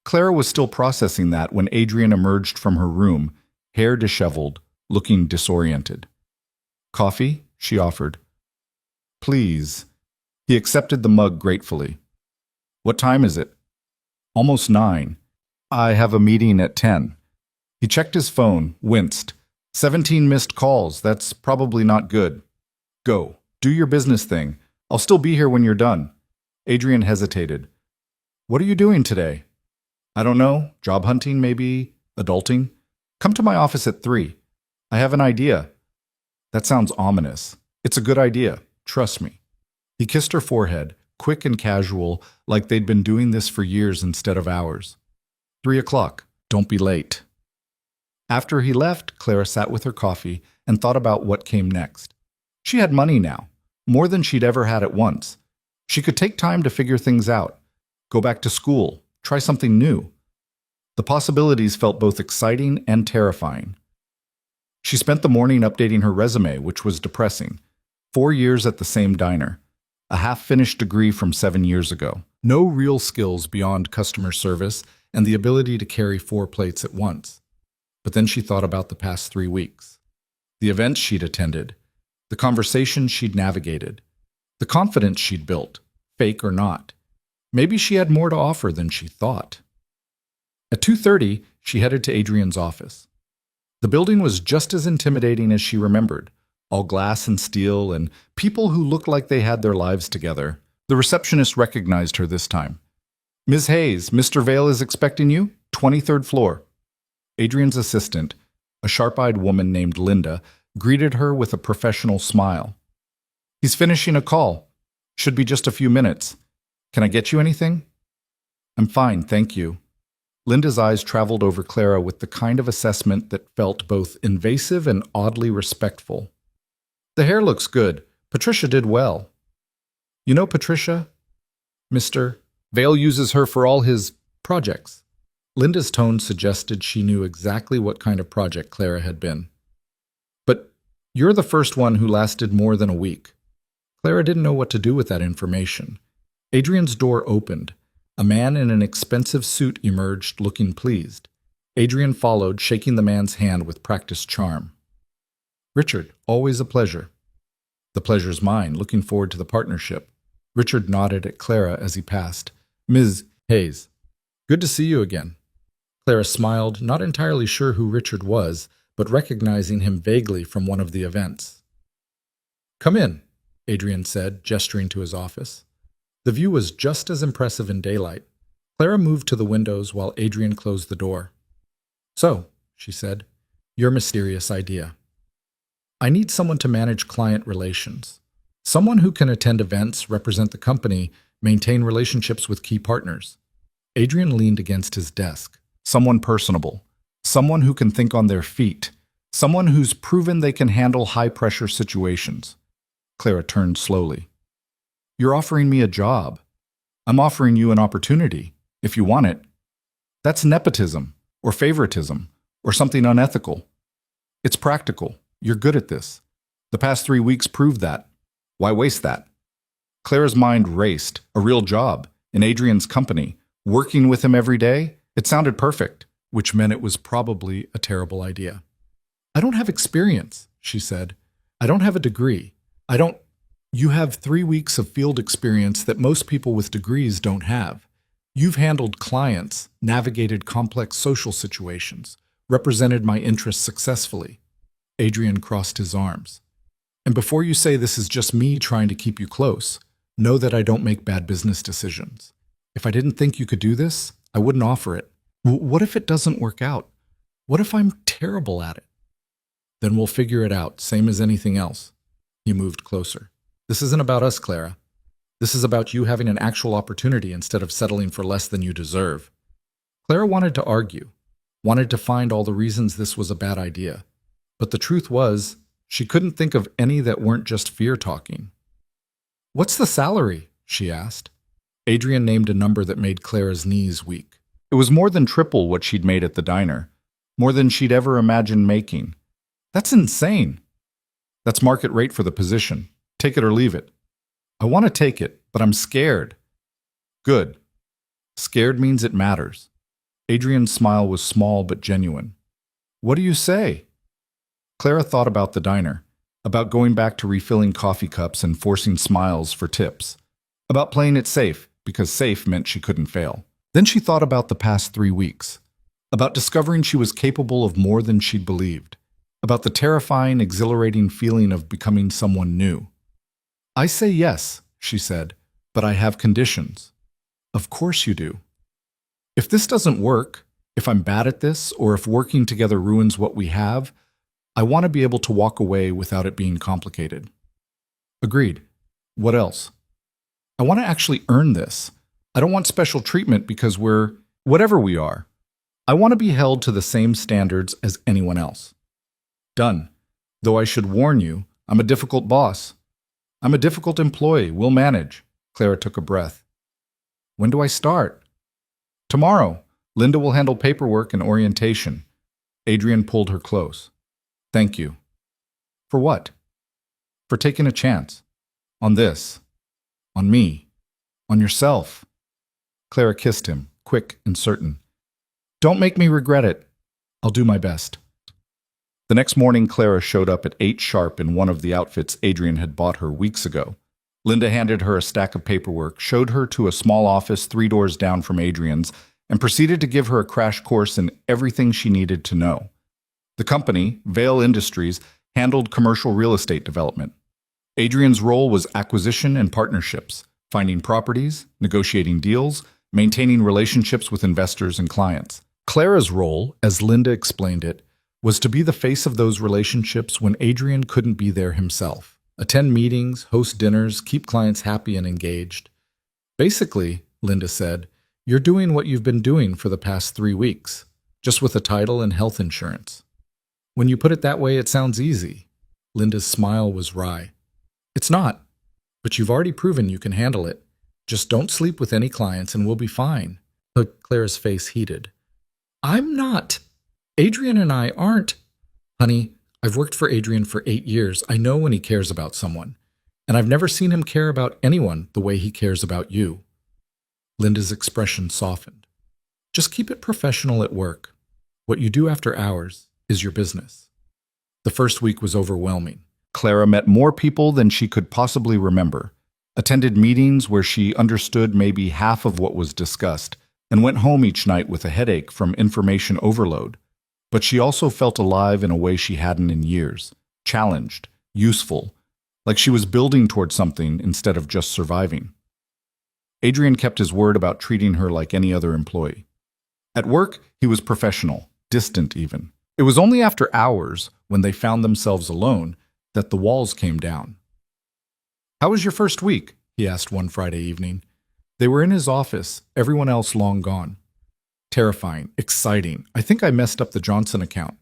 Clara was still processing that when Adrian emerged from her room, hair disheveled, looking disoriented. "Coffee?" she offered. "Please." He accepted the mug gratefully. "What time is it?" "Almost 9. I have a meeting at 10. He checked his phone, winced. 17 missed calls. That's probably not good. "Go. Do your business thing. I'll still be here when you're done." Adrian hesitated. "What are you doing today?" "I don't know. Job hunting, maybe. Adulting. Come to my office at 3. I have an idea." "That sounds ominous." "It's a good idea. Trust me." He kissed her forehead, quick and casual, like they'd been doing this for years instead of hours. 3 o'clock. Don't be late." After he left, Clara sat with her coffee and thought about what came next. She had money now, more than she'd ever had at once. She could take time to figure things out, go back to school, try something new. The possibilities felt both exciting and terrifying. She spent the morning updating her resume, which was depressing. 4 years at the same diner. A half-finished degree from 7 years ago. No real skills beyond customer service and the ability to carry 4 plates at once. But then she thought about the past 3 weeks. The events she'd attended, the conversations she'd navigated, the confidence she'd built, fake or not. Maybe she had more to offer than she thought. At 2:30, she headed to Adrian's office. The building was just as intimidating as she remembered, all glass and steel and people who looked like they had their lives together. The receptionist recognized her this time. "Ms. Hayes, Mr. Vale is expecting you, 23rd floor." Adrian's assistant, a sharp-eyed woman named Linda, greeted her with a professional smile. "He's finishing a call. Should be just a few minutes. Can I get you anything?" "I'm fine, thank you." Linda's eyes traveled over Clara with the kind of assessment that felt both invasive and oddly respectful. "The hair looks good. Patricia did well." "You know Patricia? Mr. Vale uses her for all his projects." Linda's tone suggested she knew exactly what kind of project Clara had been. "But you're the first one who lasted more than a week." Clara didn't know what to do with that information. Adrian's door opened. A man in an expensive suit emerged, looking pleased. Adrian followed, shaking the man's hand with practiced charm. "Richard, always a pleasure." "The pleasure's mine. Looking forward to the partnership." Richard nodded at Clara as he passed. "Ms. Hayes, good to see you again." Clara smiled, not entirely sure who Richard was, but recognizing him vaguely from one of the events. "Come in," Adrian said, gesturing to his office. The view was just as impressive in daylight. Clara moved to the windows while Adrian closed the door. "So," she said, "your mysterious idea." "I need someone to manage client relations. Someone who can attend events, represent the company, maintain relationships with key partners." Adrian leaned against his desk. "Someone personable. Someone who can think on their feet. Someone who's proven they can handle high-pressure situations. Clara turned slowly. You're offering me a job. I'm offering you an opportunity, if you want it. That's nepotism, or favoritism, or something unethical. It's practical. You're good at this. The past 3 weeks proved that. Why waste that? Clara's mind raced. A real job, in Adrian's company, working with him every day. It sounded perfect, which meant it was probably a terrible idea. I don't have experience, she said. I don't have a degree. You have 3 weeks of field experience that most people with degrees don't have. You've handled clients, navigated complex social situations, represented my interests successfully. Adrian crossed his arms. And before you say this is just me trying to keep you close, know that I don't make bad business decisions. If I didn't think you could do this, I wouldn't offer it. What if it doesn't work out? What if I'm terrible at it? Then we'll figure it out, same as anything else. He moved closer. This isn't about us, Clara. This is about you having an actual opportunity instead of settling for less than you deserve. Clara wanted to argue, wanted to find all the reasons this was a bad idea. But the truth was, she couldn't think of any that weren't just fear talking. What's the salary? She asked. Adrian named a number that made Clara's knees weak. It was more than triple what she'd made at the diner, more than she'd ever imagined making. That's insane. That's market rate for the position. Take it or leave it. I want to take it, but I'm scared. Good. Scared means it matters. Adrian's smile was small but genuine. What do you say? Clara thought about the diner, about going back to refilling coffee cups and forcing smiles for tips, about playing it safe because safe meant she couldn't fail. Then she thought about the past 3 weeks, about discovering she was capable of more than she'd believed, about the terrifying, exhilarating feeling of becoming someone new. I say yes, she said, but I have conditions. Of course you do. If this doesn't work, if I'm bad at this, or if working together ruins what we have, I want to be able to walk away without it being complicated. Agreed. What else? I want to actually earn this. I don't want special treatment because we're whatever we are. I want to be held to the same standards as anyone else. Done. Though I should warn you, I'm a difficult boss. I'm a difficult employee. We'll manage. Clara took a breath. When do I start? Tomorrow. Linda will handle paperwork and orientation. Adrian pulled her close. Thank you. For what? For taking a chance. On this. On me. On yourself. Clara kissed him, quick and certain. Don't make me regret it. I'll do my best. The next morning, Clara showed up at 8 sharp in one of the outfits Adrian had bought her weeks ago. Linda handed her a stack of paperwork, showed her to a small office 3 doors down from Adrian's, and proceeded to give her a crash course in everything she needed to know. The company, Vale Industries, handled commercial real estate development. Adrian's role was acquisition and partnerships, finding properties, negotiating deals, maintaining relationships with investors and clients. Clara's role, as Linda explained it, was to be the face of those relationships when Adrian couldn't be there himself. Attend meetings, host dinners, keep clients happy and engaged. Basically, Linda said, you're doing what you've been doing for the past 3 weeks, just with a title and health insurance. When you put it that way, it sounds easy. Linda's smile was wry. It's not, but you've already proven you can handle it. Just don't sleep with any clients and we'll be fine. But Clara's face heated. I'm not. Adrian and I aren't. Honey, I've worked for Adrian for 8 years. I know when he cares about someone. And I've never seen him care about anyone the way he cares about you. Linda's expression softened. Just keep it professional at work. What you do after hours is your business. The first week was overwhelming. Clara met more people than she could possibly remember, attended meetings where she understood maybe half of what was discussed, and went home each night with a headache from information overload. But she also felt alive in a way she hadn't in years, challenged, useful, like she was building towards something instead of just surviving. Adrian kept his word about treating her like any other employee. At work, he was professional, distant even. It was only after hours, when they found themselves alone, that the walls came down. How was your first week? He asked one Friday evening. They were in his office, everyone else long gone. Terrifying, exciting. I think I messed up the Johnson account.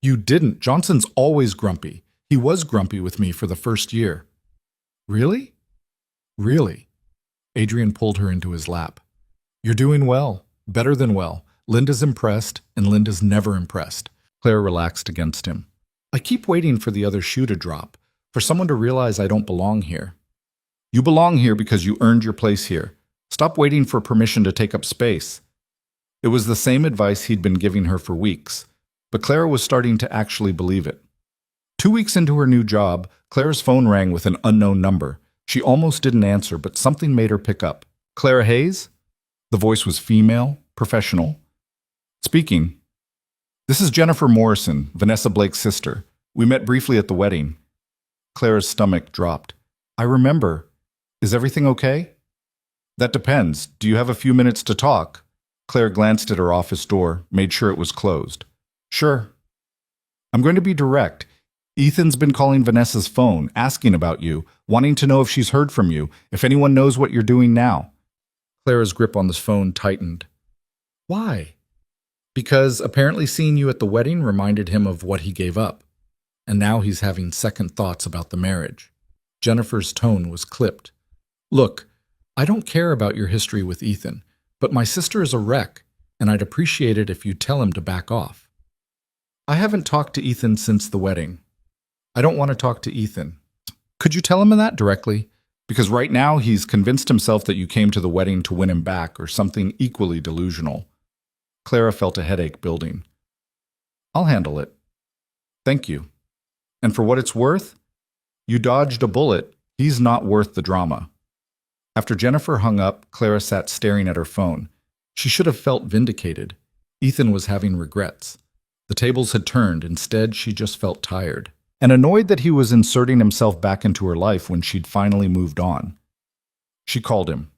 You didn't. Johnson's always grumpy. He was grumpy with me for the first year. Really? Really? Adrian pulled her into his lap. You're doing well. Better than well. Linda's impressed, and Linda's never impressed. Claire relaxed against him. I keep waiting for the other shoe to drop, for someone to realize I don't belong here. You belong here because you earned your place here. Stop waiting for permission to take up space. It was the same advice he'd been giving her for weeks, but Clara was starting to actually believe it. 2 weeks into her new job, Clara's phone rang with an unknown number. She almost didn't answer, but something made her pick up. Clara Hayes? The voice was female, professional. Speaking. This is Jennifer Morrison, Vanessa Blake's sister. We met briefly at the wedding. Clara's stomach dropped. I remember. Is everything okay? That depends. Do you have a few minutes to talk? Claire glanced at her office door, made sure it was closed. Sure. I'm going to be direct. Ethan's been calling Vanessa's phone, asking about you, wanting to know if she's heard from you, if anyone knows what you're doing now. Clara's grip on the phone tightened. Why? Because apparently seeing you at the wedding reminded him of what he gave up, and now he's having second thoughts about the marriage. Jennifer's tone was clipped. Look, I don't care about your history with Ethan, but my sister is a wreck, and I'd appreciate it if you'd tell him to back off. I haven't talked to Ethan since the wedding. I don't want to talk to Ethan. Could you tell him that directly? Because right now he's convinced himself that you came to the wedding to win him back or something equally delusional. Clara felt a headache building. I'll handle it. Thank you. And for what it's worth, you dodged a bullet. He's not worth the drama. After Jennifer hung up, Clara sat staring at her phone. She should have felt vindicated. Ethan was having regrets. The tables had turned. Instead, she just felt tired and annoyed that he was inserting himself back into her life when she'd finally moved on. She called him.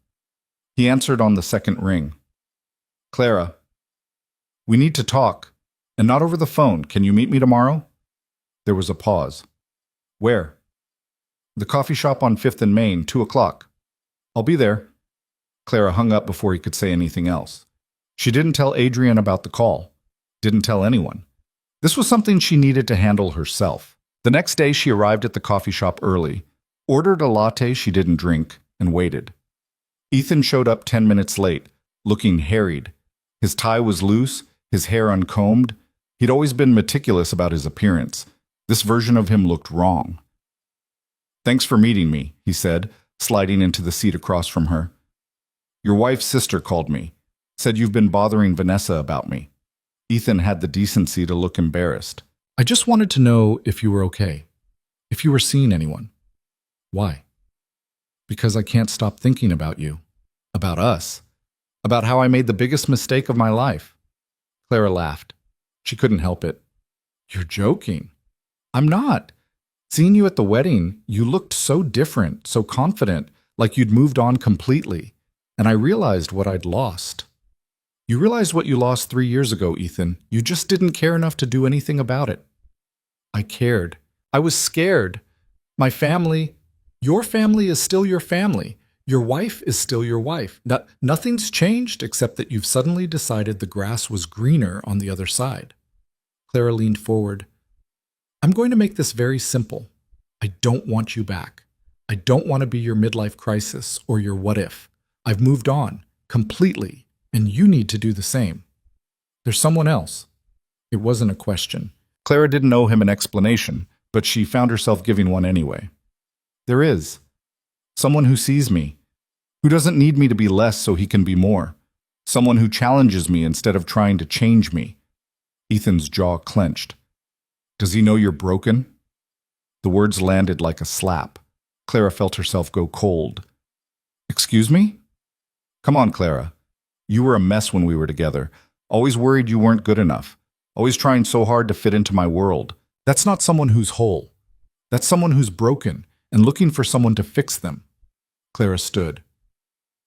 He answered on the second ring. Clara, we need to talk, and not over the phone. Can you meet me tomorrow? There was a pause. Where? The coffee shop on 5th and Main, 2 o'clock. I'll be there. Clara hung up before he could say anything else. She didn't tell Adrian about the call. Didn't tell anyone. This was something she needed to handle herself. The next day she arrived at the coffee shop early, ordered a latte she didn't drink, and waited. Ethan showed up 10 minutes late, looking harried. His tie was loose, his hair uncombed. He'd always been meticulous about his appearance. This version of him looked wrong. Thanks for meeting me, he said, sliding into the seat across from her. Your wife's sister called me, said you've been bothering Vanessa about me. Ethan had the decency to look embarrassed. I just wanted to know if you were okay, if you were seeing anyone. Why? Because I can't stop thinking about you, about us, about how I made the biggest mistake of my life. Clara laughed. She couldn't help it. You're joking. I'm not. Seeing you at the wedding, you looked so different, so confident, like you'd moved on completely, and I realized what I'd lost. You realized what you lost 3 years ago, Ethan. You just didn't care enough to do anything about it. I cared. I was scared. My family, your family is still your family. Your wife is still your wife. Nothing's changed except that you've suddenly decided the grass was greener on the other side. Clara leaned forward. I'm going to make this very simple. I don't want you back. I don't want to be your midlife crisis or your what if. I've moved on, completely, and you need to do the same. There's someone else. It wasn't a question. Clara didn't owe him an explanation, but she found herself giving one anyway. There is. Someone who sees me, who doesn't need me to be less so he can be more. Someone who challenges me instead of trying to change me. Ethan's jaw clenched. Does he know you're broken? The words landed like a slap. Clara felt herself go cold. Excuse me? Come on, Clara. You were a mess when we were together. Always worried you weren't good enough. Always trying so hard to fit into my world. That's not someone who's whole. That's someone who's broken and looking for someone to fix them. Clara stood.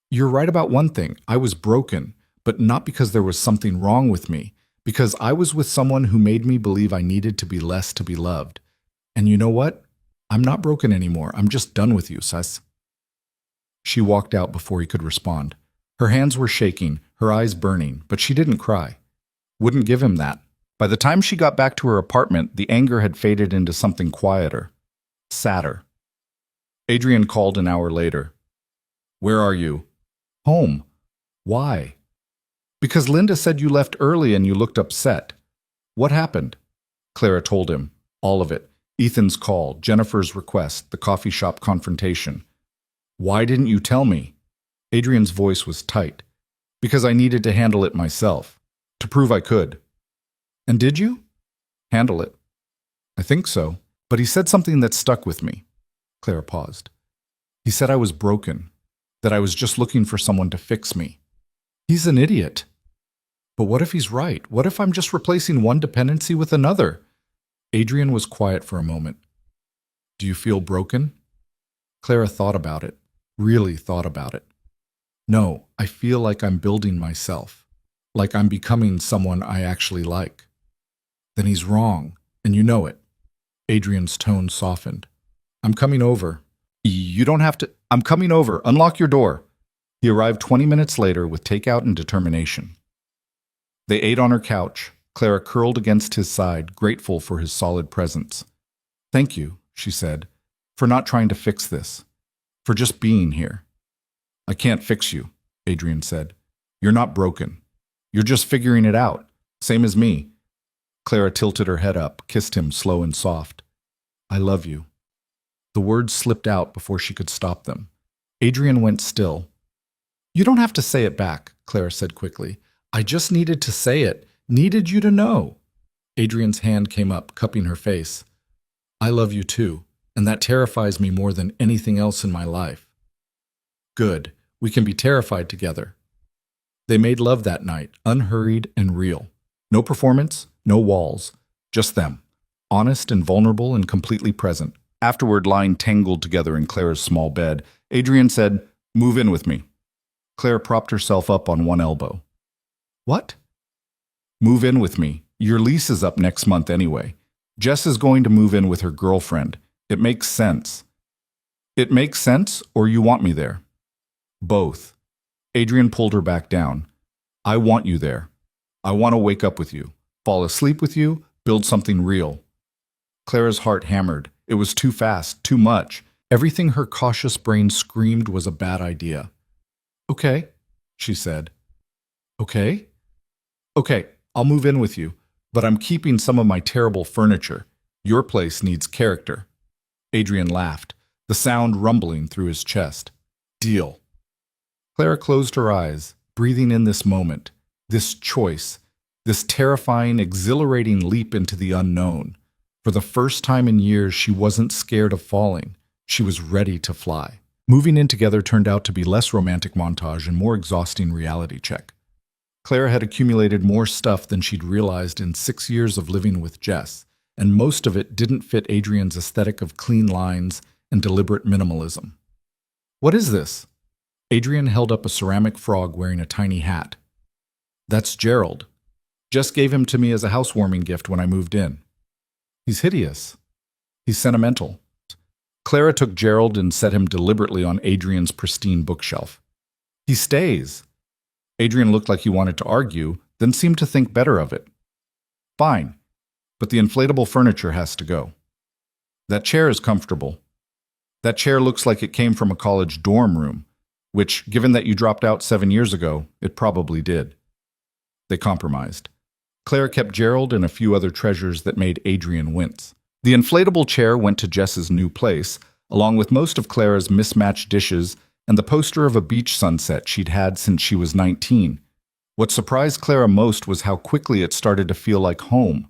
You're right about one thing. I was broken, but not because there was something wrong with me. Because I was with someone who made me believe I needed to be less to be loved. And you know what? I'm not broken anymore. I'm just done with you, sus. She walked out before he could respond. Her hands were shaking, her eyes burning, but she didn't cry. Wouldn't give him that. By the time she got back to her apartment, the anger had faded into something quieter, sadder. Adrian called an hour later. Where are you? Home. Why? Because Linda said you left early and you looked upset. What happened? Clara told him. All of it. Ethan's call, Jennifer's request, the coffee shop confrontation. Why didn't you tell me? Adrian's voice was tight. Because I needed to handle it myself. To prove I could. And did you? Handle it. I think so. But he said something that stuck with me. Clara paused. He said I was broken. That I was just looking for someone to fix me. He's an idiot. But what if he's right? What if I'm just replacing one dependency with another? Adrian was quiet for a moment. Do you feel broken? Clara thought about it. Really thought about it. No, I feel like I'm building myself. Like I'm becoming someone I actually like. Then he's wrong, and you know it. Adrian's tone softened. I'm coming over. You don't have to. I'm coming over. Unlock your door. He arrived 20 minutes later with takeout and determination. They ate on her couch, Clara curled against his side, grateful for his solid presence. Thank you, she said, for not trying to fix this. For just being here. I can't fix you, Adrian said. You're not broken. You're just figuring it out, same as me. Clara tilted her head up, kissed him slow and soft. I love you. The words slipped out before she could stop them. Adrian went still. You don't have to say it back, Clara said quickly. I just needed to say it, needed you to know. Adrian's hand came up, cupping her face. I love you too, and that terrifies me more than anything else in my life. Good, we can be terrified together. They made love that night, unhurried and real. No performance, no walls, just them, honest and vulnerable and completely present. Afterward, lying tangled together in Clara's small bed, Adrian said, Move in with me. Clara propped herself up on one elbow. What? Move in with me. Your lease is up next month anyway. Jess is going to move in with her girlfriend. It makes sense. It makes sense, or you want me there? Both. Adrian pulled her back down. I want you there. I want to wake up with you, fall asleep with you, build something real. Clara's heart hammered. It was too fast, too much. Everything her cautious brain screamed was a bad idea. Okay, she said. Okay? Okay, I'll move in with you, but I'm keeping some of my terrible furniture. Your place needs character. Adrian laughed, the sound rumbling through his chest. Deal. Clara closed her eyes, breathing in this moment, this choice, this terrifying, exhilarating leap into the unknown. For the first time in years, she wasn't scared of falling. She was ready to fly. Moving in together turned out to be less romantic montage and more exhausting reality check. Clara had accumulated more stuff than she'd realized in 6 years of living with Jess, and most of it didn't fit Adrian's aesthetic of clean lines and deliberate minimalism. What is this? Adrian held up a ceramic frog wearing a tiny hat. That's Gerald. Jess gave him to me as a housewarming gift when I moved in. He's hideous. He's sentimental. Clara took Gerald and set him deliberately on Adrian's pristine bookshelf. He stays. Adrian looked like he wanted to argue, then seemed to think better of it. Fine, but the inflatable furniture has to go. That chair is comfortable. That chair looks like it came from a college dorm room, which, given that you dropped out 7 years ago, it probably did. They compromised. Clara kept Gerald and a few other treasures that made Adrian wince. The inflatable chair went to Jess's new place, along with most of Clara's mismatched dishes and the poster of a beach sunset she'd had since she was 19. What surprised Clara most was how quickly it started to feel like home.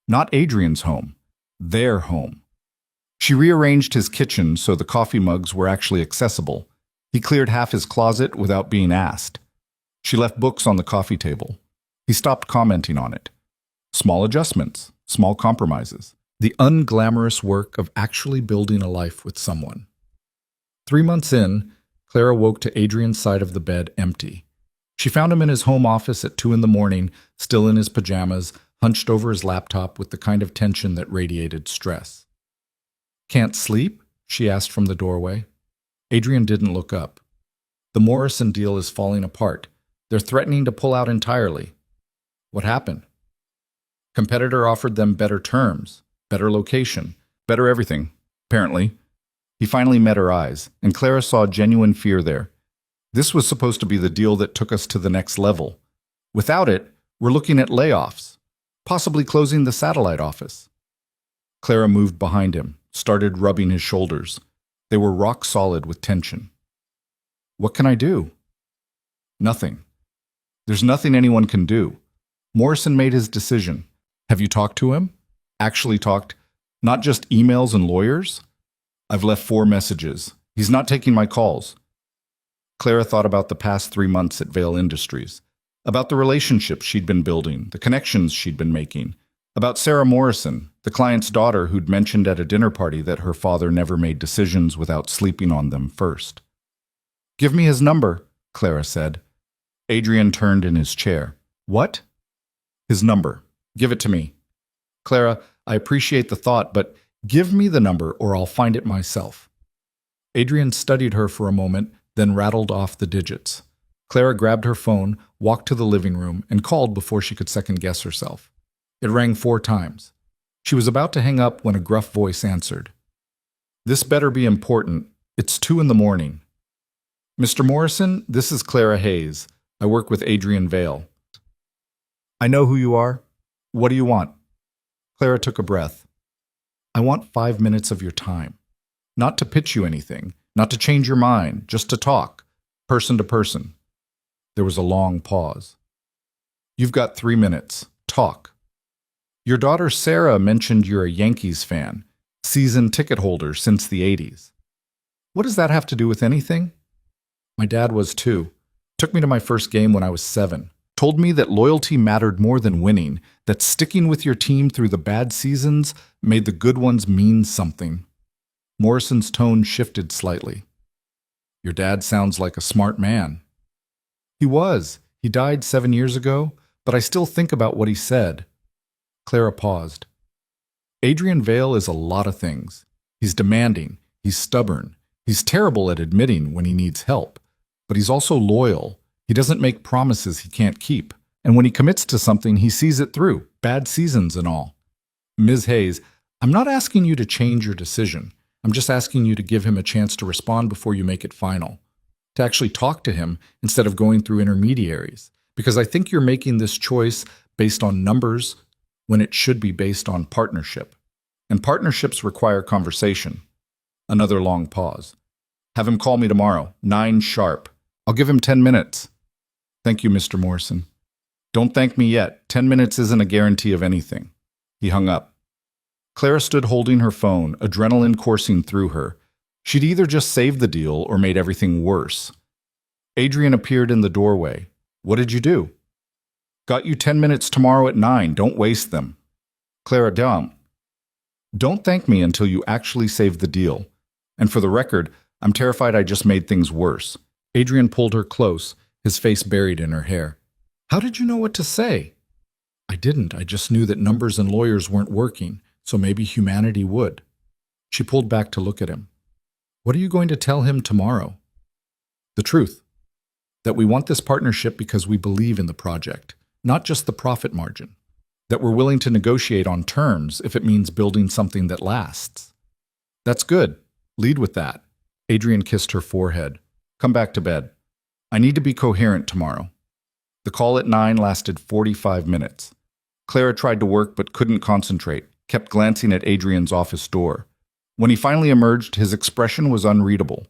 Not Adrian's home. Their home. She rearranged his kitchen so the coffee mugs were actually accessible. He cleared half his closet without being asked. She left books on the coffee table. He stopped commenting on it. Small adjustments, small compromises. The unglamorous work of actually building a life with someone. 3 months in, Clara woke to Adrian's side of the bed empty. She found him in his home office at 2 a.m, still in his pajamas, hunched over his laptop with the kind of tension that radiated stress. Can't sleep? She asked from the doorway. Adrian didn't look up. The Morrison deal is falling apart. They're threatening to pull out entirely. What happened? Competitor offered them better terms, better location, better everything, apparently. He finally met her eyes, and Clara saw genuine fear there. This was supposed to be the deal that took us to the next level. Without it, we're looking at layoffs, possibly closing the satellite office. Clara moved behind him, started rubbing his shoulders. They were rock solid with tension. What can I do? Nothing. There's nothing anyone can do. Morrison made his decision. Have you talked to him? Actually talked? Not just emails and lawyers? I've left 4 messages. He's not taking my calls. Clara thought about the past 3 months at Vale Industries, about the relationships she'd been building, the connections she'd been making, about Sarah Morrison, the client's daughter who'd mentioned at a dinner party that her father never made decisions without sleeping on them first. Give me his number, Clara said. Adrian turned in his chair. What? His number. Give it to me. Clara, I appreciate the thought, but give me the number or I'll find it myself. Adrian studied her for a moment, then rattled off the digits. Clara grabbed her phone, walked to the living room, and called before she could second-guess herself. It rang 4 times. She was about to hang up when a gruff voice answered. This better be important. It's 2 a.m. Mr. Morrison, this is Clara Hayes. I work with Adrian Vale. I know who you are. What do you want? Clara took a breath. I want 5 minutes of your time. Not to pitch you anything, not to change your mind, just to talk, person to person. There was a long pause. You've got 3 minutes. Talk. Your daughter Sarah mentioned you're a Yankees fan, season ticket holder since the 80s. What does that have to do with anything? My dad was too. Took me to my first game when I was 7. Told me that loyalty mattered more than winning, that sticking with your team through the bad seasons made the good ones mean something. Morrison's tone shifted slightly. Your dad sounds like a smart man. He was. He died 7 years ago, but I still think about what he said. Clara paused. Adrian Vale is a lot of things. He's demanding. He's stubborn. He's terrible at admitting when he needs help. But he's also loyal. He doesn't make promises he can't keep. And when he commits to something, he sees it through, bad seasons and all. Ms. Hayes, I'm not asking you to change your decision. I'm just asking you to give him a chance to respond before you make it final. To actually talk to him instead of going through intermediaries. Because I think you're making this choice based on numbers when it should be based on partnership. And partnerships require conversation. Another long pause. Have him call me tomorrow, 9 sharp. I'll give him 10 minutes. Thank you, Mr. Morrison. Don't thank me yet. 10 minutes isn't a guarantee of anything. He hung up. Clara stood holding her phone, adrenaline coursing through her. She'd either just saved the deal or made everything worse. Adrian appeared in the doorway. What did you do? Got you 10 minutes tomorrow at 9. Don't waste them. Clara, don't thank me until you actually save the deal. And for the record, I'm terrified I just made things worse. Adrian pulled her close, his face buried in her hair. How did you know what to say? I didn't. I just knew that numbers and lawyers weren't working, so maybe humanity would. She pulled back to look at him. What are you going to tell him tomorrow? The truth. That we want this partnership because we believe in the project, not just the profit margin. That we're willing to negotiate on terms if it means building something that lasts. That's good. Lead with that. Adrian kissed her forehead. Come back to bed. I need to be coherent tomorrow. The call at 9 lasted 45 minutes. Clara tried to work but couldn't concentrate, kept glancing at Adrian's office door. When he finally emerged, his expression was unreadable.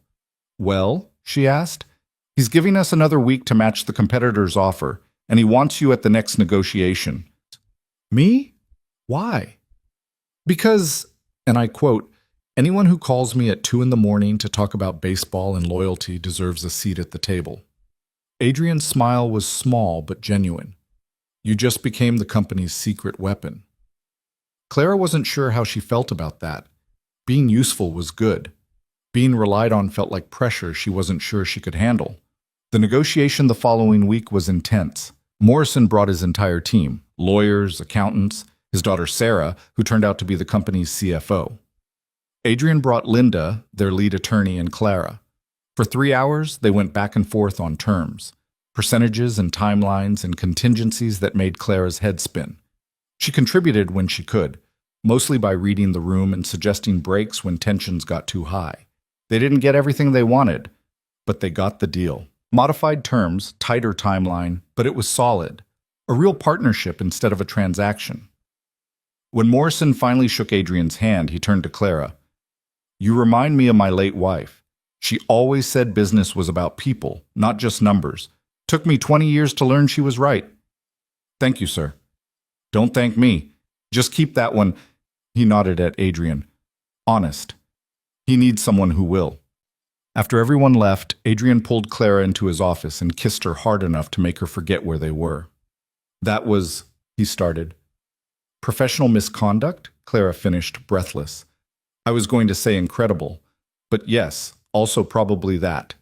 Well, she asked. He's giving us another week to match the competitor's offer, and he wants you at the next negotiation. Me? Why? Because, and I quote, anyone who calls me at 2 a.m. to talk about baseball and loyalty deserves a seat at the table. Adrian's smile was small but genuine. You just became the company's secret weapon. Clara wasn't sure how she felt about that. Being useful was good. Being relied on felt like pressure she wasn't sure she could handle. The negotiation the following week was intense. Morrison brought his entire team, lawyers, accountants, his daughter Sarah, who turned out to be the company's CFO. Adrian brought Linda, their lead attorney, and Clara. For 3 hours, they went back and forth on terms, percentages and timelines and contingencies that made Clara's head spin. She contributed when she could, mostly by reading the room and suggesting breaks when tensions got too high. They didn't get everything they wanted, but they got the deal. Modified terms, tighter timeline, but it was solid. A real partnership instead of a transaction. When Morrison finally shook Adrian's hand, he turned to Clara. You remind me of my late wife. She always said business was about people, not just numbers. Took me 20 years to learn she was right. Thank you, sir. Don't thank me. Just keep that one. He nodded at Adrian. Honest. He needs someone who will. After everyone left, Adrian pulled Clara into his office and kissed her hard enough to make her forget where they were. That was, he started. Professional misconduct? Clara finished, breathless. I was going to say incredible, but yes, also probably that.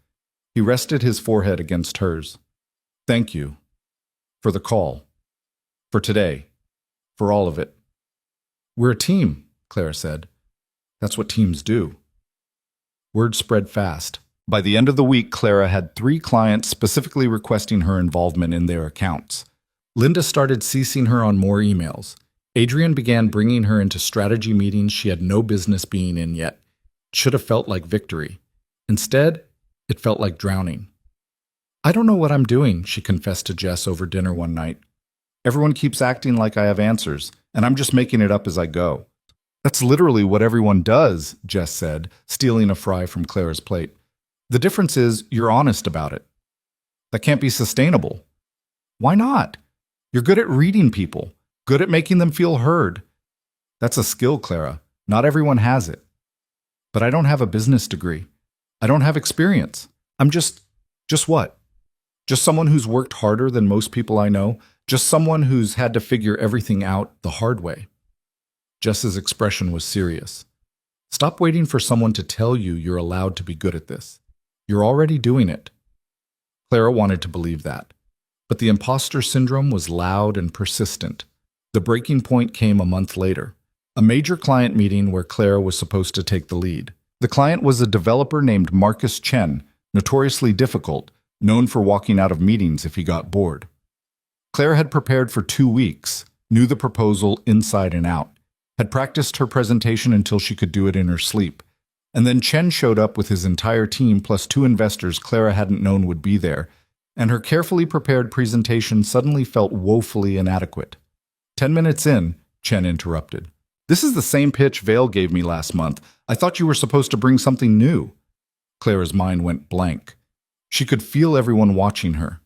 He rested his forehead against hers. Thank you. For the call. For today. For all of it. We're a team, Clara said. That's what teams do. Word spread fast. By the end of the week, Clara had 3 clients specifically requesting her involvement in their accounts. Linda started CCing her on more emails. Adrian began bringing her into strategy meetings she had no business being in yet. It should have felt like victory. Instead, it felt like drowning. I don't know what I'm doing, she confessed to Jess over dinner one night. Everyone keeps acting like I have answers, and I'm just making it up as I go. That's literally what everyone does, Jess said, stealing a fry from Clara's plate. The difference is you're honest about it. That can't be sustainable. Why not? You're good at reading people, good at making them feel heard. That's a skill, Clara. Not everyone has it. But I don't have a business degree. I don't have experience. I'm just what? Just someone who's worked harder than most people I know? Just someone who's had to figure everything out the hard way? Jess's expression was serious. Stop waiting for someone to tell you you're allowed to be good at this. You're already doing it. Clara wanted to believe that. But the imposter syndrome was loud and persistent. The breaking point came a month later, a major client meeting where Clara was supposed to take the lead. The client was a developer named Marcus Chen, notoriously difficult, known for walking out of meetings if he got bored. Clara had prepared for 2 weeks, knew the proposal inside and out, had practiced her presentation until she could do it in her sleep. And then Chen showed up with his entire team plus 2 investors Clara hadn't known would be there, and her carefully prepared presentation suddenly felt woefully inadequate. 10 minutes in, Chen interrupted. This is the same pitch Vale gave me last month. I thought you were supposed to bring something new. Clara's mind went blank. She could feel everyone watching her.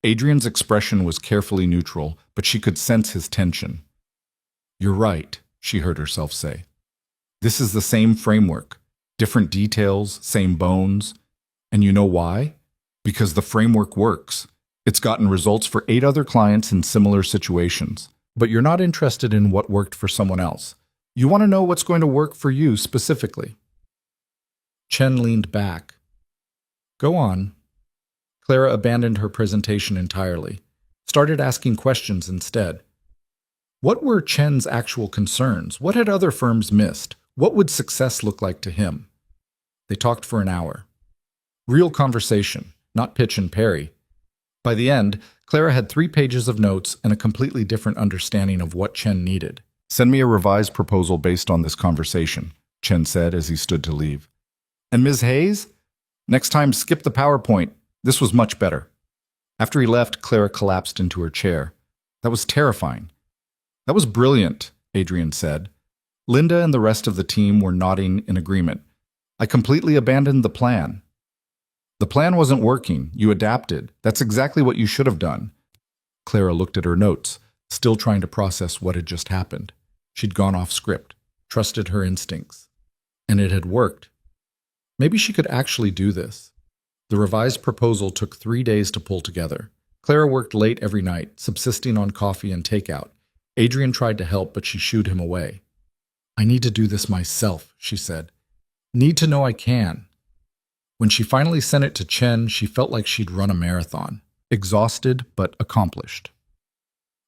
Adrian's expression was carefully neutral, but she could sense his tension. You're right, she heard herself say. This is the same framework. Different details, same bones. And you know why? Because the framework works. It's gotten results for 8 other clients in similar situations. But you're not interested in what worked for someone else. You want to know what's going to work for you specifically. Chen leaned back. Go on. Clara abandoned her presentation entirely, started asking questions instead. What were Chen's actual concerns? What had other firms missed? What would success look like to him? They talked for an hour. Real conversation, not pitch and parry. By the end, Clara had 3 pages of notes and a completely different understanding of what Chen needed. Send me a revised proposal based on this conversation, Chen said as he stood to leave. And Ms. Hayes? Next time, skip the PowerPoint. This was much better. After he left, Clara collapsed into her chair. That was terrifying. That was brilliant, Adrian said. Linda and the rest of the team were nodding in agreement. I completely abandoned the plan. The plan wasn't working. You adapted. That's exactly what you should have done. Clara looked at her notes, still trying to process what had just happened. She'd gone off script, trusted her instincts. And it had worked. Maybe she could actually do this. The revised proposal took 3 days to pull together. Clara worked late every night, subsisting on coffee and takeout. Adrian tried to help, but she shooed him away. I need to do this myself, she said. Need to know I can. When she finally sent it to Chen, she felt like she'd run a marathon, exhausted but accomplished.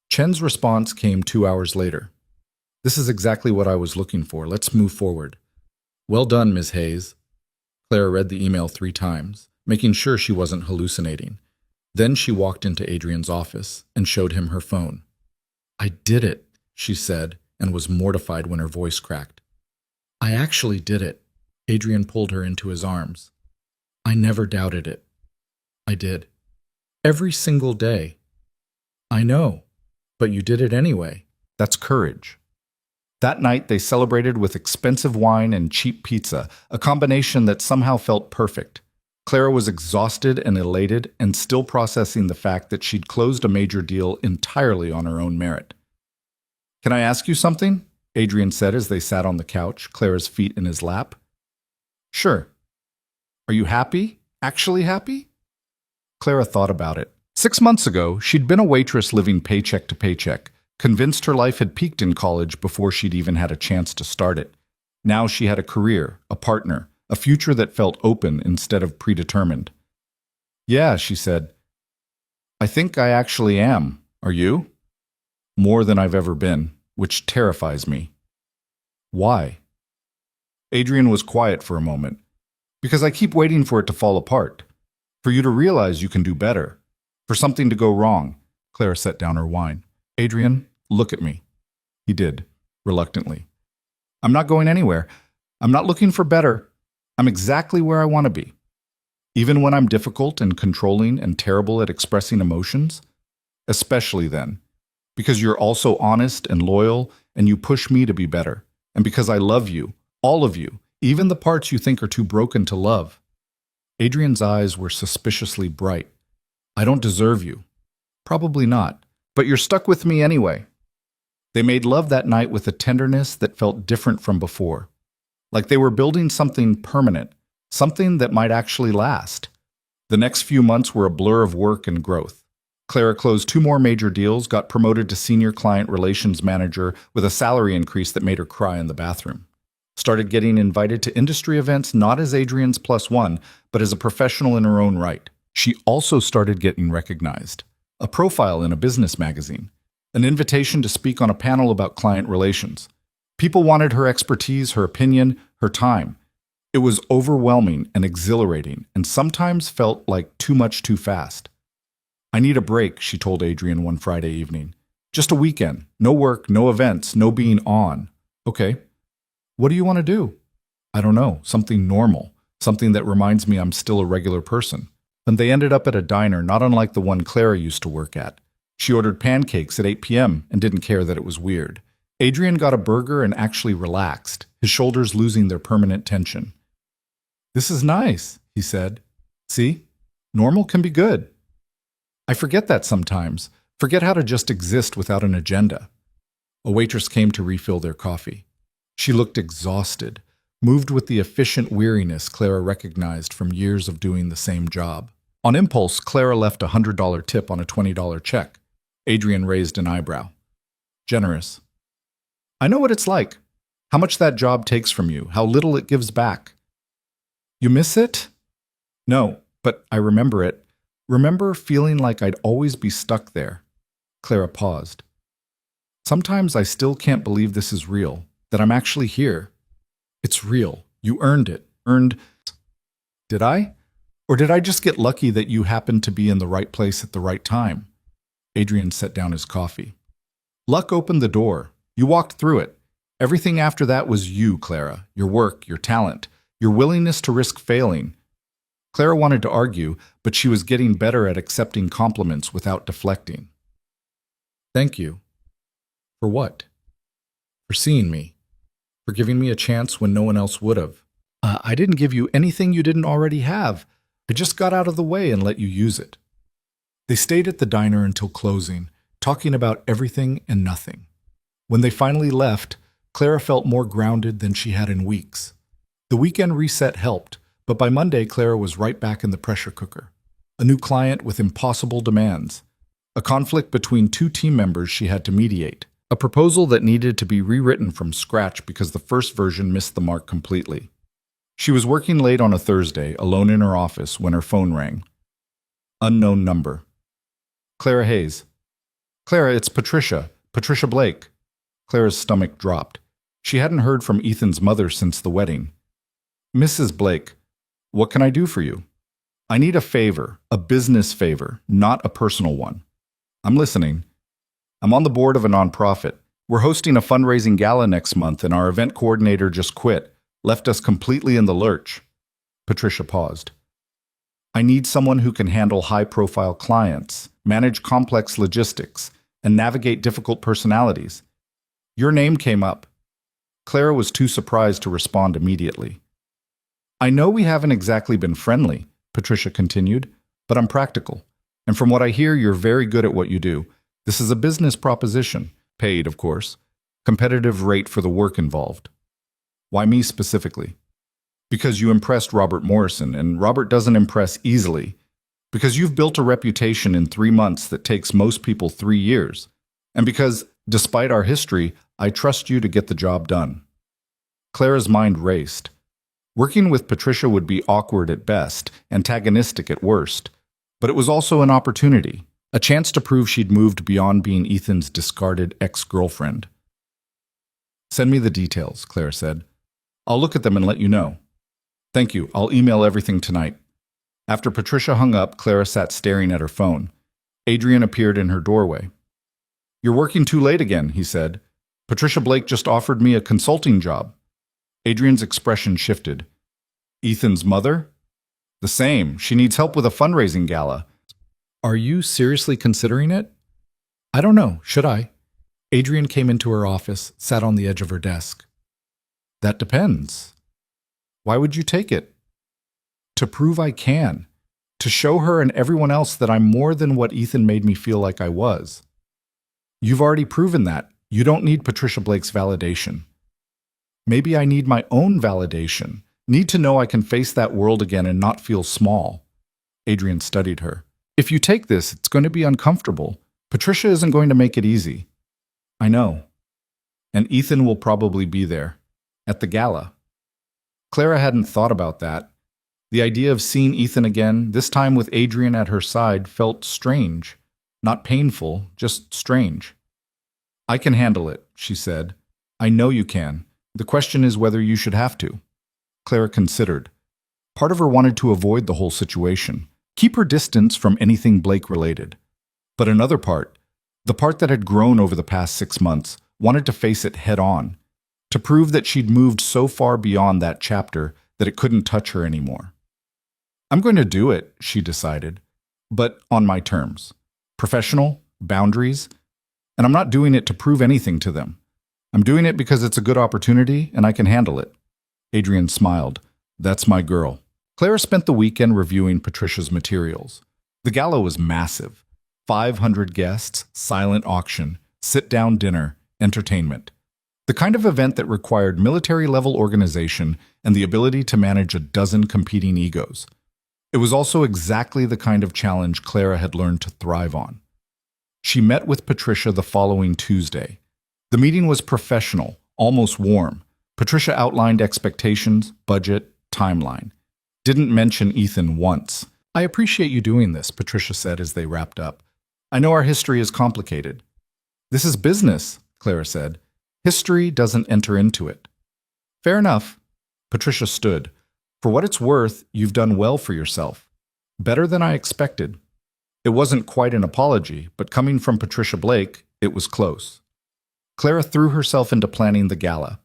Chen's response came 2 hours later. This is exactly what I was looking for. Let's move forward. Well done, Ms. Hayes. Clara read the email 3 times, making sure she wasn't hallucinating. Then she walked into Adrian's office and showed him her phone. I did it, she said, and was mortified when her voice cracked. I actually did it. Adrian pulled her into his arms. I never doubted it. I did. Every single day. I know, but you did it anyway. That's courage. That night they celebrated with expensive wine and cheap pizza, a combination that somehow felt perfect. Clara was exhausted and elated and still processing the fact that she'd closed a major deal entirely on her own merit. Can I ask you something? Adrian said as they sat on the couch, Clara's feet in his lap. Sure. Are you happy? Actually happy? Clara thought about it. 6 months ago, she'd been a waitress living paycheck to paycheck, convinced her life had peaked in college before she'd even had a chance to start it. Now she had a career, a partner, a future that felt open instead of predetermined. Yeah, she said. I think I actually am. Are you? More than I've ever been, which terrifies me. Why? Adrian was quiet for a moment. Because I keep waiting for it to fall apart. For you to realize you can do better. For something to go wrong. Clara set down her wine. Adrian, look at me. He did, reluctantly. I'm not going anywhere. I'm not looking for better. I'm exactly where I want to be. Even when I'm difficult and controlling and terrible at expressing emotions? Especially then. Because you're also honest and loyal, and you push me to be better. And because I love you, all of you, even the parts you think are too broken to love. Adrian's eyes were suspiciously bright. I don't deserve you. Probably not. But you're stuck with me anyway. They made love that night with a tenderness that felt different from before. Like they were building something permanent, something that might actually last. The next few months were a blur of work and growth. Clara closed 2 more major deals, got promoted to senior client relations manager with a salary increase that made her cry in the bathroom. Started getting invited to industry events not as Adrian's +1, but as a professional in her own right. She also started getting recognized. A profile in a business magazine. An invitation to speak on a panel about client relations. People wanted her expertise, her opinion, her time. It was overwhelming and exhilarating, and sometimes felt like too much too fast. I need a break, she told Adrian one Friday evening. Just a weekend. No work, no events, no being on. Okay. What do you want to do? I don't know. Something normal. Something that reminds me I'm still a regular person. And they ended up at a diner not unlike the one Clara used to work at. She ordered pancakes at 8 p.m. and didn't care that it was weird. Adrian got a burger and actually relaxed, his shoulders losing their permanent tension. This is nice, he said. See? Normal can be good. I forget that sometimes. Forget how to just exist without an agenda. A waitress came to refill their coffee. She looked exhausted, moved with the efficient weariness Clara recognized from years of doing the same job. On impulse, Clara left a $100 tip on a $20 check. Adrian raised an eyebrow. Generous. I know what it's like. How much that job takes from you, how little it gives back. You miss it? No, but I remember it. Remember feeling like I'd always be stuck there. Clara paused. Sometimes I still can't believe this is real, that I'm actually here. It's real. You earned it. Did I? Or did I just get lucky that you happened to be in the right place at the right time? Adrian set down his coffee. Luck opened the door. You walked through it. Everything after that was you, Clara. Your work, your talent, your willingness to risk failing. Clara wanted to argue, but she was getting better at accepting compliments without deflecting. Thank you. For what? For seeing me. For giving me a chance when no one else would have. I didn't give you anything you didn't already have. I just got out of the way and let you use it. They stayed at the diner until closing, talking about everything and nothing. When they finally left, Clara felt more grounded than she had in weeks. The weekend reset helped, but by Monday Clara was right back in the pressure cooker. A new client with impossible demands. A conflict between 2 team members she had to mediate. A proposal that needed to be rewritten from scratch because the first version missed the mark completely. She was working late on a Thursday, alone in her office, when her phone rang. Unknown number. Clara Hayes. Clara, it's Patricia. Patricia Blake. Clara's stomach dropped. She hadn't heard from Ethan's mother since the wedding. Mrs. Blake, what can I do for you? I need a favor, a business favor, not a personal one. I'm listening. I'm on the board of a nonprofit. We're hosting a fundraising gala next month, and our event coordinator just quit, left us completely in the lurch. Patricia paused. I need someone who can handle high-profile clients, manage complex logistics, and navigate difficult personalities. Your name came up. Clara was too surprised to respond immediately. I know we haven't exactly been friendly, Patricia continued, but I'm practical. And from what I hear, you're very good at what you do. This is a business proposition, paid, of course, competitive rate for the work involved. Why me specifically? Because you impressed Robert Morrison, and Robert doesn't impress easily. Because you've built a reputation in 3 months that takes most people 3 years. And because, despite our history, I trust you to get the job done. Clara's mind raced. Working with Patricia would be awkward at best, antagonistic at worst. But it was also an opportunity, a chance to prove she'd moved beyond being Ethan's discarded ex-girlfriend. Send me the details, Clara said. I'll look at them and let you know. Thank you. I'll email everything tonight. After Patricia hung up, Clara sat staring at her phone. Adrian appeared in her doorway. You're working too late again, he said. Patricia Blake just offered me a consulting job. Adrian's expression shifted. Ethan's mother? The same. She needs help with a fundraising gala. Are you seriously considering it? I don't know. Should I? Adrian came into her office, sat on the edge of her desk. That depends. Why would you take it? To prove I can. To show her and everyone else that I'm more than what Ethan made me feel like I was. You've already proven that. You don't need Patricia Blake's validation. Maybe I need my own validation. Need to know I can face that world again and not feel small. Adrian studied her. If you take this, it's going to be uncomfortable. Patricia isn't going to make it easy. I know. And Ethan will probably be there. At the gala. Clara hadn't thought about that. The idea of seeing Ethan again, this time with Adrian at her side, felt strange. Not painful, just strange. I can handle it, she said. I know you can. The question is whether you should have to. Clara considered. Part of her wanted to avoid the whole situation, keep her distance from anything Blake-related. But another part, the part that had grown over the past 6 months, wanted to face it head-on, to prove that she'd moved so far beyond that chapter that it couldn't touch her anymore. I'm going to do it, she decided, but on my terms. Professional, boundaries, and I'm not doing it to prove anything to them. I'm doing it because it's a good opportunity and I can handle it. Adrian smiled. That's my girl. Clara spent the weekend reviewing Patricia's materials. The gala was massive. 500 guests, silent auction, sit-down dinner, entertainment. The kind of event that required military-level organization and the ability to manage a dozen competing egos. It was also exactly the kind of challenge Clara had learned to thrive on. She met with Patricia the following Tuesday. The meeting was professional, almost warm. Patricia outlined expectations, budget, timeline. Didn't mention Ethan once. I appreciate you doing this, Patricia said as they wrapped up. I know our history is complicated. This is business, Clara said. History doesn't enter into it. Fair enough. Patricia stood. For what it's worth, you've done well for yourself. Better than I expected. It wasn't quite an apology, but coming from Patricia Blake, it was close. Clara threw herself into planning the gala.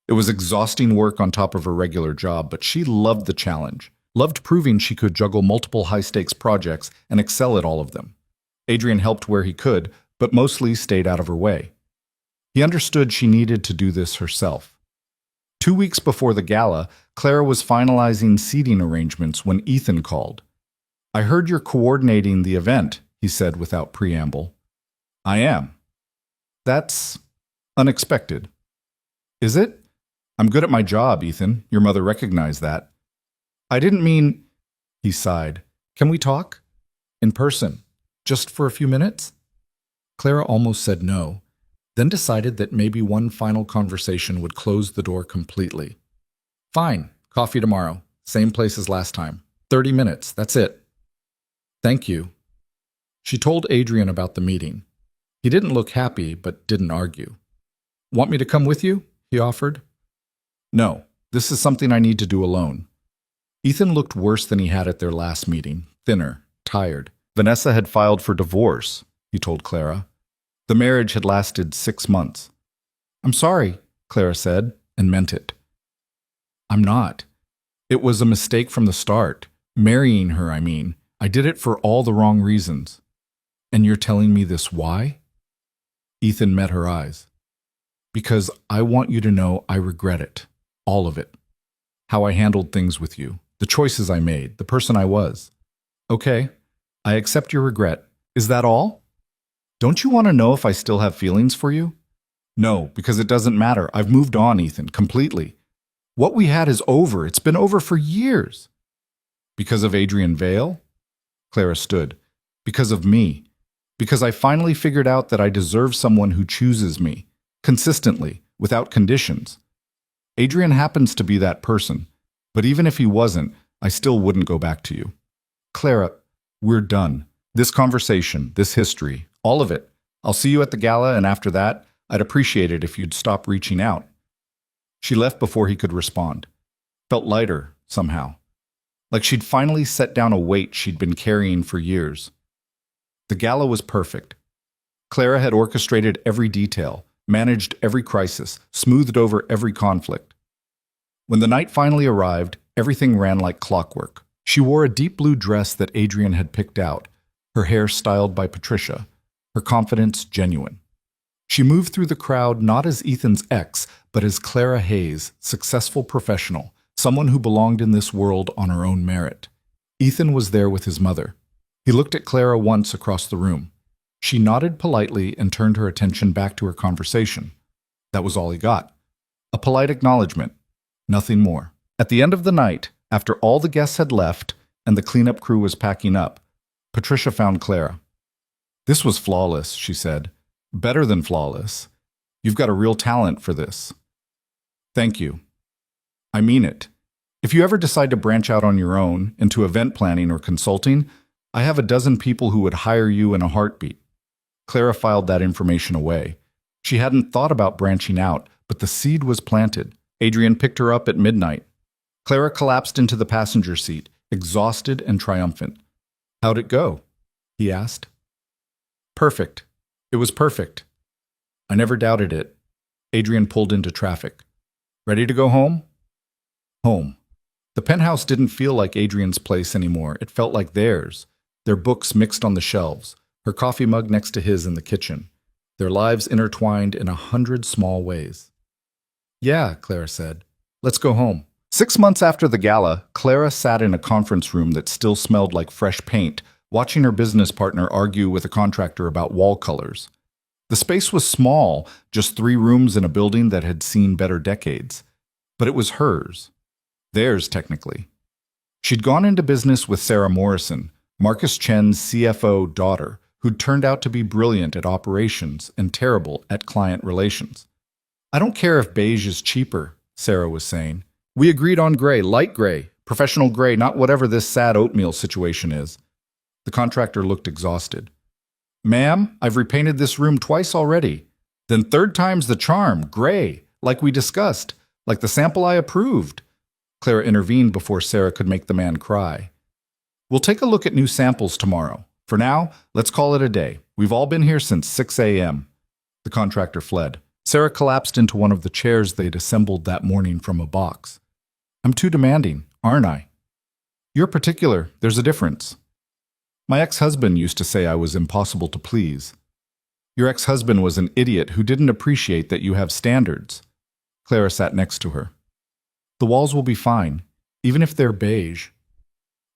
It was exhausting work on top of her regular job, but she loved the challenge, loved proving she could juggle multiple high-stakes projects and excel at all of them. Adrian helped where he could, but mostly stayed out of her way. He understood she needed to do this herself. 2 weeks before the gala, Clara was finalizing seating arrangements when Ethan called. I heard you're coordinating the event, he said without preamble. I am. That's unexpected. Is it? I'm good at my job, Ethan. Your mother recognized that. I didn't mean... He sighed. Can we talk? In person. Just for a few minutes? Clara almost said no, then decided that maybe one final conversation would close the door completely. Fine. Coffee tomorrow. Same place as last time. 30 minutes. That's it. Thank you. She told Adrian about the meeting. He didn't look happy, but didn't argue. Want me to come with you? He offered. No, this is something I need to do alone. Ethan looked worse than he had at their last meeting, thinner, tired. Vanessa had filed for divorce, he told Clara. The marriage had lasted 6 months. I'm sorry, Clara said, and meant it. I'm not. It was a mistake from the start. Marrying her, I mean. I did it for all the wrong reasons. And you're telling me this why? Ethan met her eyes. Because I want you to know I regret it. All of it. How I handled things with you. The choices I made. The person I was. Okay, I accept your regret. Is that all? Don't you want to know if I still have feelings for you? No, because it doesn't matter. I've moved on, Ethan, completely. What we had is over. It's been over for years. Because of Adrian Vale? Clara stood. Because of me. Because I finally figured out that I deserve someone who chooses me. Consistently, without conditions. Adrian happens to be that person. But even if he wasn't, I still wouldn't go back to you. Clara, we're done. This conversation, this history, all of it. I'll see you at the gala, and after that, I'd appreciate it if you'd stop reaching out. She left before he could respond. Felt lighter, somehow. Like she'd finally set down a weight she'd been carrying for years. The gala was perfect. Clara had orchestrated every detail, managed every crisis, smoothed over every conflict. When the night finally arrived, everything ran like clockwork. She wore a deep blue dress that Adrian had picked out, her hair styled by Patricia, her confidence genuine. She moved through the crowd not as Ethan's ex, but as Clara Hayes, successful professional, someone who belonged in this world on her own merit. Ethan was there with his mother. He looked at Clara once across the room. She nodded politely and turned her attention back to her conversation. That was all he got. A polite acknowledgement. Nothing more. At the end of the night, after all the guests had left and the cleanup crew was packing up, Patricia found Clara. This was flawless, she said. Better than flawless. You've got a real talent for this. Thank you. I mean it. If you ever decide to branch out on your own into event planning or consulting, I have a dozen people who would hire you in a heartbeat. Clara filed that information away. She hadn't thought about branching out, but the seed was planted. Adrian picked her up at midnight. Clara collapsed into the passenger seat, exhausted and triumphant. How'd it go? He asked. Perfect. It was perfect. I never doubted it. Adrian pulled into traffic. Ready to go home? Home. The penthouse didn't feel like Adrian's place anymore. It felt like theirs. Their books mixed on the shelves, her coffee mug next to his in the kitchen. Their lives intertwined in 100 small ways. Yeah, Clara said. Let's go home. 6 months after the gala, Clara sat in a conference room that still smelled like fresh paint, watching her business partner argue with a contractor about wall colors. The space was small, just 3 rooms in a building that had seen better decades. But it was hers. Theirs, technically. She'd gone into business with Sarah Morrison, Marcus Chen's CFO daughter, who'd turned out to be brilliant at operations and terrible at client relations. I don't care if beige is cheaper, Sarah was saying. We agreed on gray, light gray, professional gray, not whatever this sad oatmeal situation is. The contractor looked exhausted. Ma'am, I've repainted this room twice already. Then 3rd time's the charm, gray, like we discussed, like the sample I approved. Clara intervened before Sarah could make the man cry. We'll take a look at new samples tomorrow. For now, let's call it a day. We've all been here since 6 a.m. The contractor fled. Sarah collapsed into one of the chairs they'd assembled that morning from a box. I'm too demanding, aren't I? You're particular. There's a difference. My ex-husband used to say I was impossible to please. Your ex-husband was an idiot who didn't appreciate that you have standards. Clara sat next to her. The walls will be fine, even if they're beige.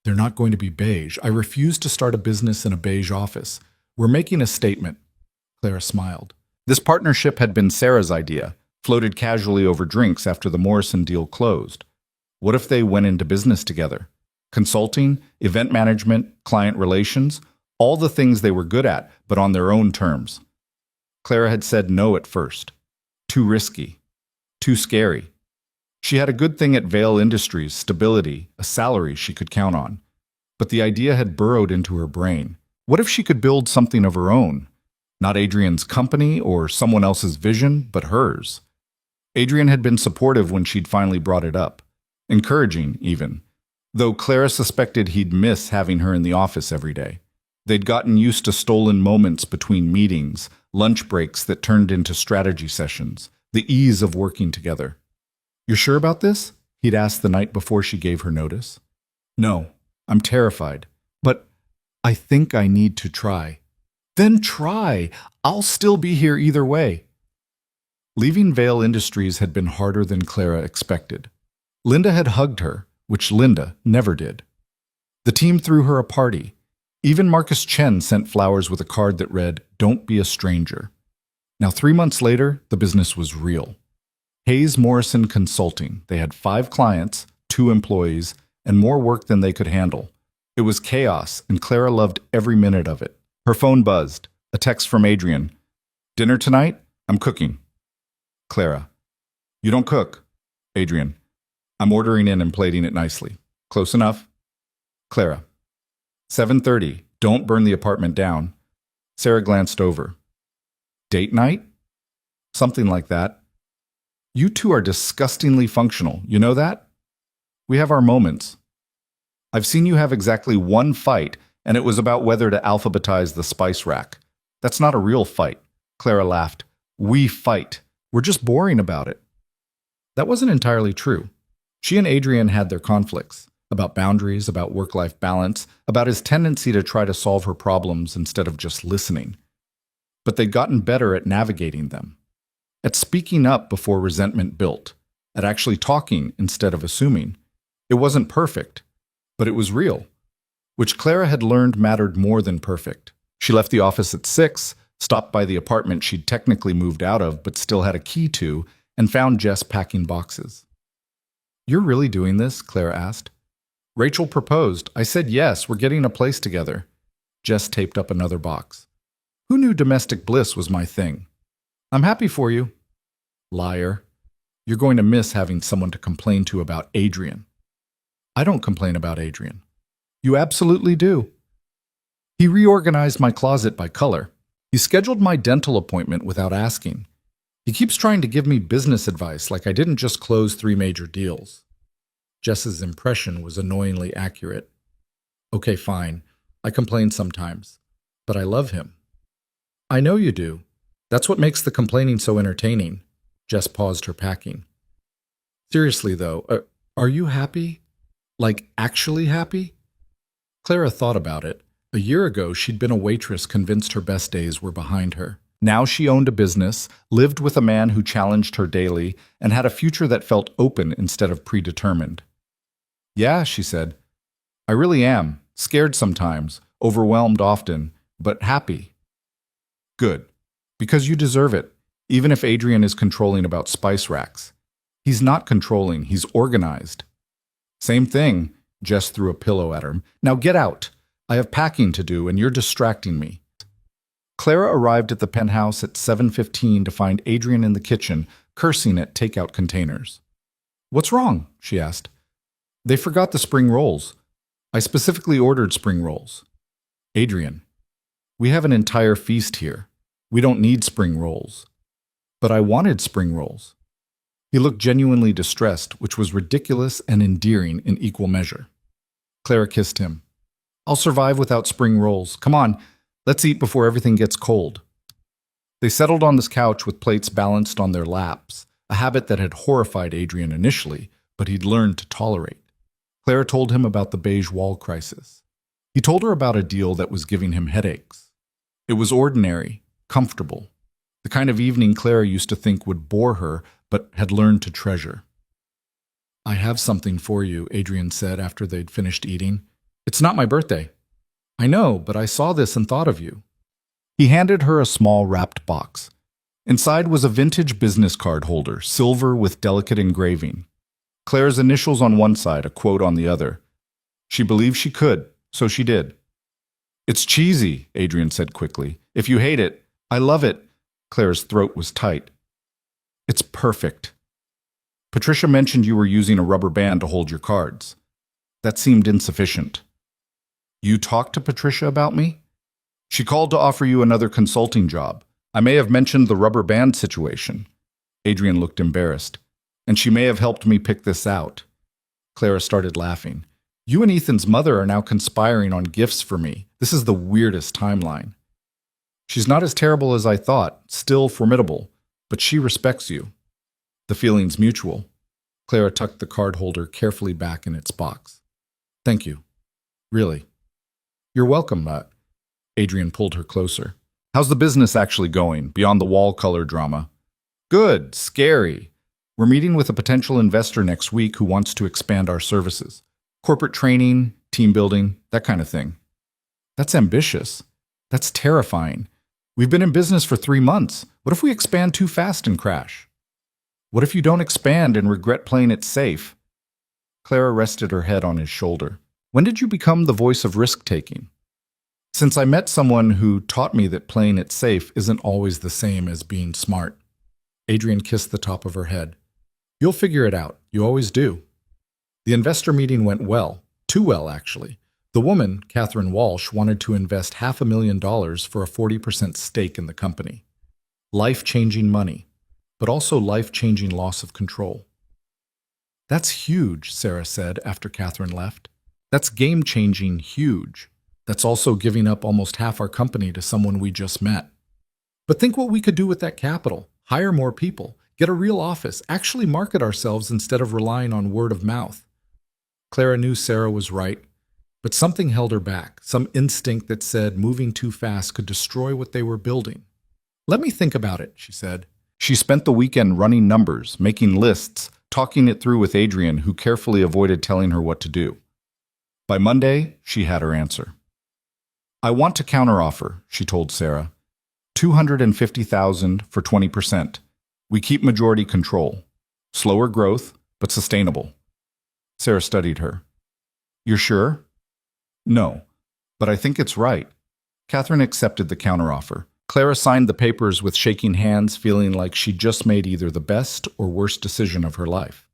They're not going to be beige. I refuse to start a business in a beige office. We're making a statement. Clara smiled. This partnership had been Sarah's idea, floated casually over drinks after the Morrison deal closed. What if they went into business together? Consulting, event management, client relations, all the things they were good at, but on their own terms. Clara had said no at first. Too risky. Too scary. She had a good thing at Vale Industries, stability, a salary she could count on. But the idea had burrowed into her brain. What if she could build something of her own? Not Adrian's company or someone else's vision, but hers. Adrian had been supportive when she'd finally brought it up. Encouraging, even. Though Clara suspected he'd miss having her in the office every day. They'd gotten used to stolen moments between meetings, lunch breaks that turned into strategy sessions, the ease of working together. "You're sure about this?" he'd asked the night before she gave her notice. "No, I'm terrified, but I think I need to try." "Then try. I'll still be here either way." Leaving Vale Industries had been harder than Clara expected. Linda had hugged her, which Linda never did. The team threw her a party. Even Marcus Chen sent flowers with a card that read, "Don't be a stranger." Now, 3 months later, the business was real. Hayes Morrison Consulting. They had 5 clients, 2 employees, and more work than they could handle. It was chaos, and Clara loved every minute of it. Her phone buzzed. A text from Adrian. "Dinner tonight? I'm cooking." Clara. "You don't cook." Adrian. "I'm ordering in and plating it nicely." "Close enough." Clara. 7:30. "Don't burn the apartment down." Sarah glanced over. "Date night?" "Something like that." "You two are disgustingly functional. You know that?" "We have our moments." "I've seen you have exactly one fight, and it was about whether to alphabetize the spice rack. That's not a real fight." Clara laughed. "We fight. We're just boring about it." That wasn't entirely true. She and Adrian had their conflicts, about boundaries, about work-life balance, about his tendency to try to solve her problems instead of just listening. But they'd gotten better at navigating them, at speaking up before resentment built, at actually talking instead of assuming. It wasn't perfect, but it was real, which Clara had learned mattered more than perfect. She left the office at 6, stopped by the apartment she'd technically moved out of but still had a key to, and found Jess packing boxes. "You're really doing this?" Clara asked. "Rachel proposed. I said yes, we're getting a place together." Jess taped up another box. "Who knew domestic bliss was my thing?" "I'm happy for you." "Liar. You're going to miss having someone to complain to about Adrian." "I don't complain about Adrian." "You absolutely do." "He reorganized my closet by color. He scheduled my dental appointment without asking. He keeps trying to give me business advice like I didn't just close 3 major deals." Jess's impression was annoyingly accurate. "Okay, fine. I complain sometimes. But I love him." "I know you do. That's what makes the complaining so entertaining." Jess paused her packing. "Seriously, though, are you happy? Like, actually happy?" Clara thought about it. A year ago, she'd been a waitress convinced her best days were behind her. Now she owned a business, lived with a man who challenged her daily, and had a future that felt open instead of predetermined. "Yeah," she said. "I really am. Scared sometimes, overwhelmed often, but happy." "Good. Because you deserve it, even if Adrian is controlling about spice racks. He's not controlling, he's organized." "Same thing." Jess threw a pillow at her. "Now get out. I have packing to do, and you're distracting me." Clara arrived at the penthouse at 7:15 to find Adrian in the kitchen, cursing at takeout containers. "What's wrong?" she asked. "They forgot the spring rolls. I specifically ordered spring rolls." "Adrian, we have an entire feast here. We don't need spring rolls." "But I wanted spring rolls." He looked genuinely distressed, which was ridiculous and endearing in equal measure. Clara kissed him. "I'll survive without spring rolls. Come on, let's eat before everything gets cold." They settled on this couch with plates balanced on their laps, a habit that had horrified Adrian initially, but he'd learned to tolerate. Clara told him about the beige wall crisis. He told her about a deal that was giving him headaches. It was ordinary, comfortable, the kind of evening Clara used to think would bore her, but had learned to treasure. "I have something for you," Adrian said after they'd finished eating. "It's not my birthday." "I know, but I saw this and thought of you." He handed her a small wrapped box. Inside was a vintage business card holder, silver with delicate engraving. Claire's initials on one side, a quote on the other. She believed she could, so she did. "It's cheesy," Adrian said quickly. "If you hate it, I love it." Claire's throat was tight. "It's perfect. Patricia mentioned you were using a rubber band to hold your cards. That seemed insufficient." "You talked to Patricia about me?" "She called to offer you another consulting job. I may have mentioned the rubber band situation." Adrian looked embarrassed. "And she may have helped me pick this out." Clara started laughing. "You and Ethan's mother are now conspiring on gifts for me. This is the weirdest timeline." "She's not as terrible as I thought, still formidable, but she respects you." The feeling's mutual. Clara tucked the card holder carefully back in its box. Thank you. Really. You're welcome, Adrian pulled her closer. How's the business actually going, beyond the wall color drama? Good. Scary. We're meeting with a potential investor next week who wants to expand our services. Corporate training, team building, that kind of thing. That's ambitious. That's terrifying. We've been in business for 3 months. What if we expand too fast and crash? What if you don't expand and regret playing it safe? Clara rested her head on his shoulder. When did you become the voice of risk-taking? Since I met someone who taught me that playing it safe isn't always the same as being smart. Adrian kissed the top of her head. You'll figure it out. You always do. The investor meeting went well. Too well, actually. The woman, Catherine Walsh, wanted to invest $500,000 for a 40% stake in the company. Life-changing money, but also life-changing loss of control. That's huge, Sarah said after Catherine left. That's game-changing huge. That's also giving up almost half our company to someone we just met. But think what we could do with that capital. Hire more people, get a real office, actually market ourselves instead of relying on word of mouth. Clara knew Sarah was right, but something held her back, some instinct that said moving too fast could destroy what they were building. Let me think about it, she said. She spent the weekend running numbers, making lists, talking it through with Adrian, who carefully avoided telling her what to do. By Monday, she had her answer. I want to counteroffer, she told Sarah. $250,000 for 20%. We keep majority control. Slower growth, but sustainable. Sarah studied her. You're sure? No, but I think it's right. Catherine accepted the counteroffer. Clara signed the papers with shaking hands, feeling like she'd just made either the best or worst decision of her life.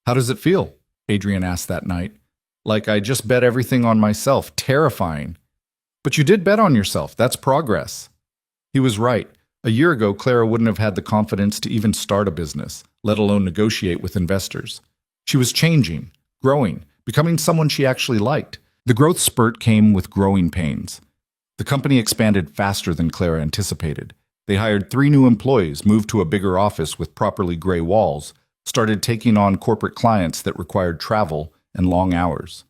How does it feel? Adrian asked that night. Like I just bet everything on myself. Terrifying. But you did bet on yourself. That's progress. He was right. A year ago, Clara wouldn't have had the confidence to even start a business, let alone negotiate with investors. She was changing, growing, becoming someone she actually liked. The growth spurt came with growing pains. The company expanded faster than Clara anticipated. They hired 3 new employees, moved to a bigger office with properly gray walls, started taking on corporate clients that required travel and long hours.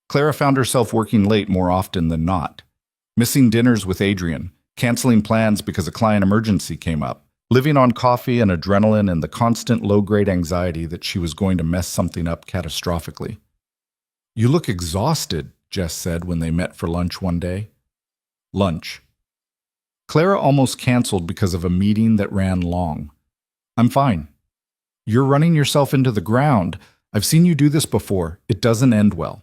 Clara found herself working late more often than not, missing dinners with Adrian, canceling plans because a client emergency came up, living on coffee and adrenaline and the constant low-grade anxiety that she was going to mess something up catastrophically. You look exhausted, Jess said when they met for lunch one day. Lunch. Clara almost canceled because of a meeting that ran long. I'm fine. You're running yourself into the ground. I've seen you do this before. It doesn't end well.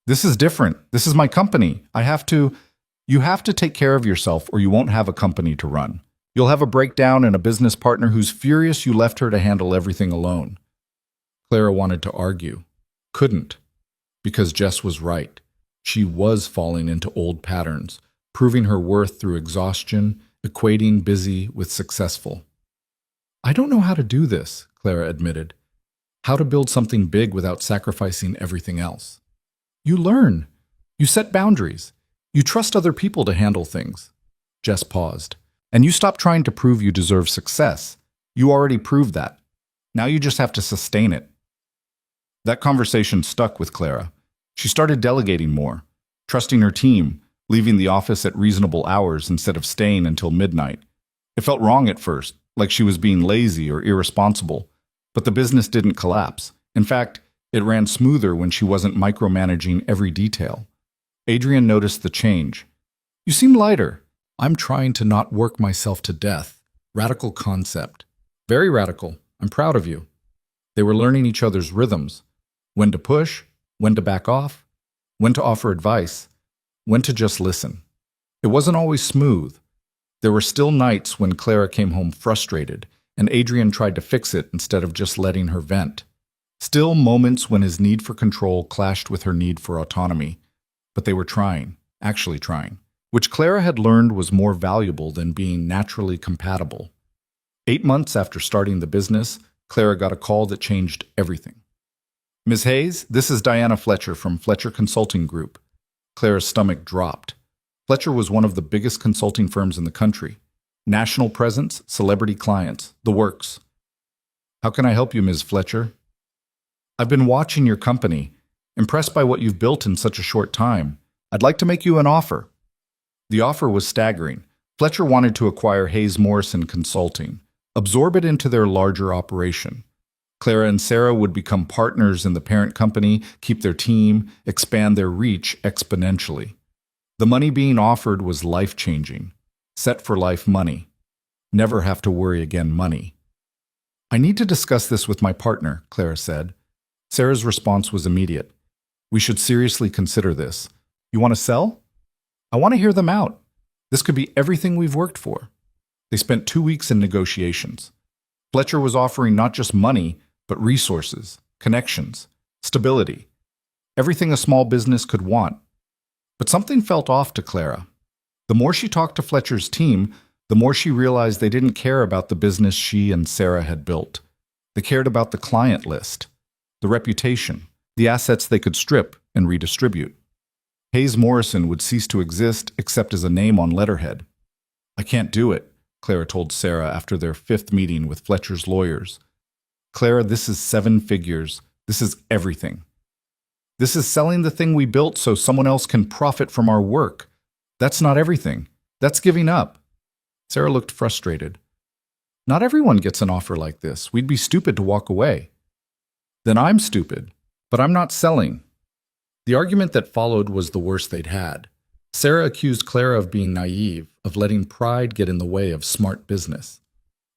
This is different. This is my company. You have to take care of yourself or you won't have a company to run. You'll have a breakdown and a business partner who's furious you left her to handle everything alone. Clara wanted to argue. Couldn't. Because Jess was right. She was falling into old patterns, proving her worth through exhaustion, equating busy with successful. I don't know how to do this, Clara admitted. How to build something big without sacrificing everything else. You learn. You set boundaries. You trust other people to handle things. Jess paused. And you stop trying to prove you deserve success. You already proved that. Now you just have to sustain it. That conversation stuck with Clara. She started delegating more, trusting her team, leaving the office at reasonable hours instead of staying until midnight. It felt wrong at first, like she was being lazy or irresponsible, but the business didn't collapse. In fact, it ran smoother when she wasn't micromanaging every detail. Adrian noticed the change. You seem lighter. I'm trying to not work myself to death. Radical concept. Very radical. I'm proud of you. They were learning each other's rhythms. When to push, when to back off, when to offer advice, when to just listen. It wasn't always smooth. There were still nights when Clara came home frustrated, and Adrian tried to fix it instead of just letting her vent. Still moments when his need for control clashed with her need for autonomy. But they were trying, actually trying, which Clara had learned was more valuable than being naturally compatible. 8 months after starting the business, Clara got a call that changed everything. Ms. Hayes, this is Diana Fletcher from Fletcher Consulting Group. Clara's stomach dropped. Fletcher was one of the biggest consulting firms in the country. National presence, celebrity clients, the works. How can I help you, Ms. Fletcher? I've been watching your company, impressed by what you've built in such a short time. I'd like to make you an offer. The offer was staggering. Fletcher wanted to acquire Hayes Morrison Consulting, absorb it into their larger operation. Clara and Sarah would become partners in the parent company, keep their team, expand their reach exponentially. The money being offered was life-changing. Set for life money. Never have to worry again money. I need to discuss this with my partner, Clara said. Sarah's response was immediate. We should seriously consider this. You want to sell? I want to hear them out. This could be everything we've worked for. They spent 2 weeks in negotiations. Fletcher was offering not just money, but resources, connections, stability, everything a small business could want. But something felt off to Clara. The more she talked to Fletcher's team, the more she realized they didn't care about the business she and Sarah had built. They cared about the client list, the reputation, the assets they could strip and redistribute. Hayes Morrison would cease to exist except as a name on letterhead. I can't do it, Clara told Sarah after their 5th meeting with Fletcher's lawyers. Clara, this is 7 figures. This is everything. This is selling the thing we built so someone else can profit from our work. That's not everything. That's giving up. Sarah looked frustrated. Not everyone gets an offer like this. We'd be stupid to walk away. Then I'm stupid, but I'm not selling. The argument that followed was the worst they'd had. Sarah accused Clara of being naive, of letting pride get in the way of smart business.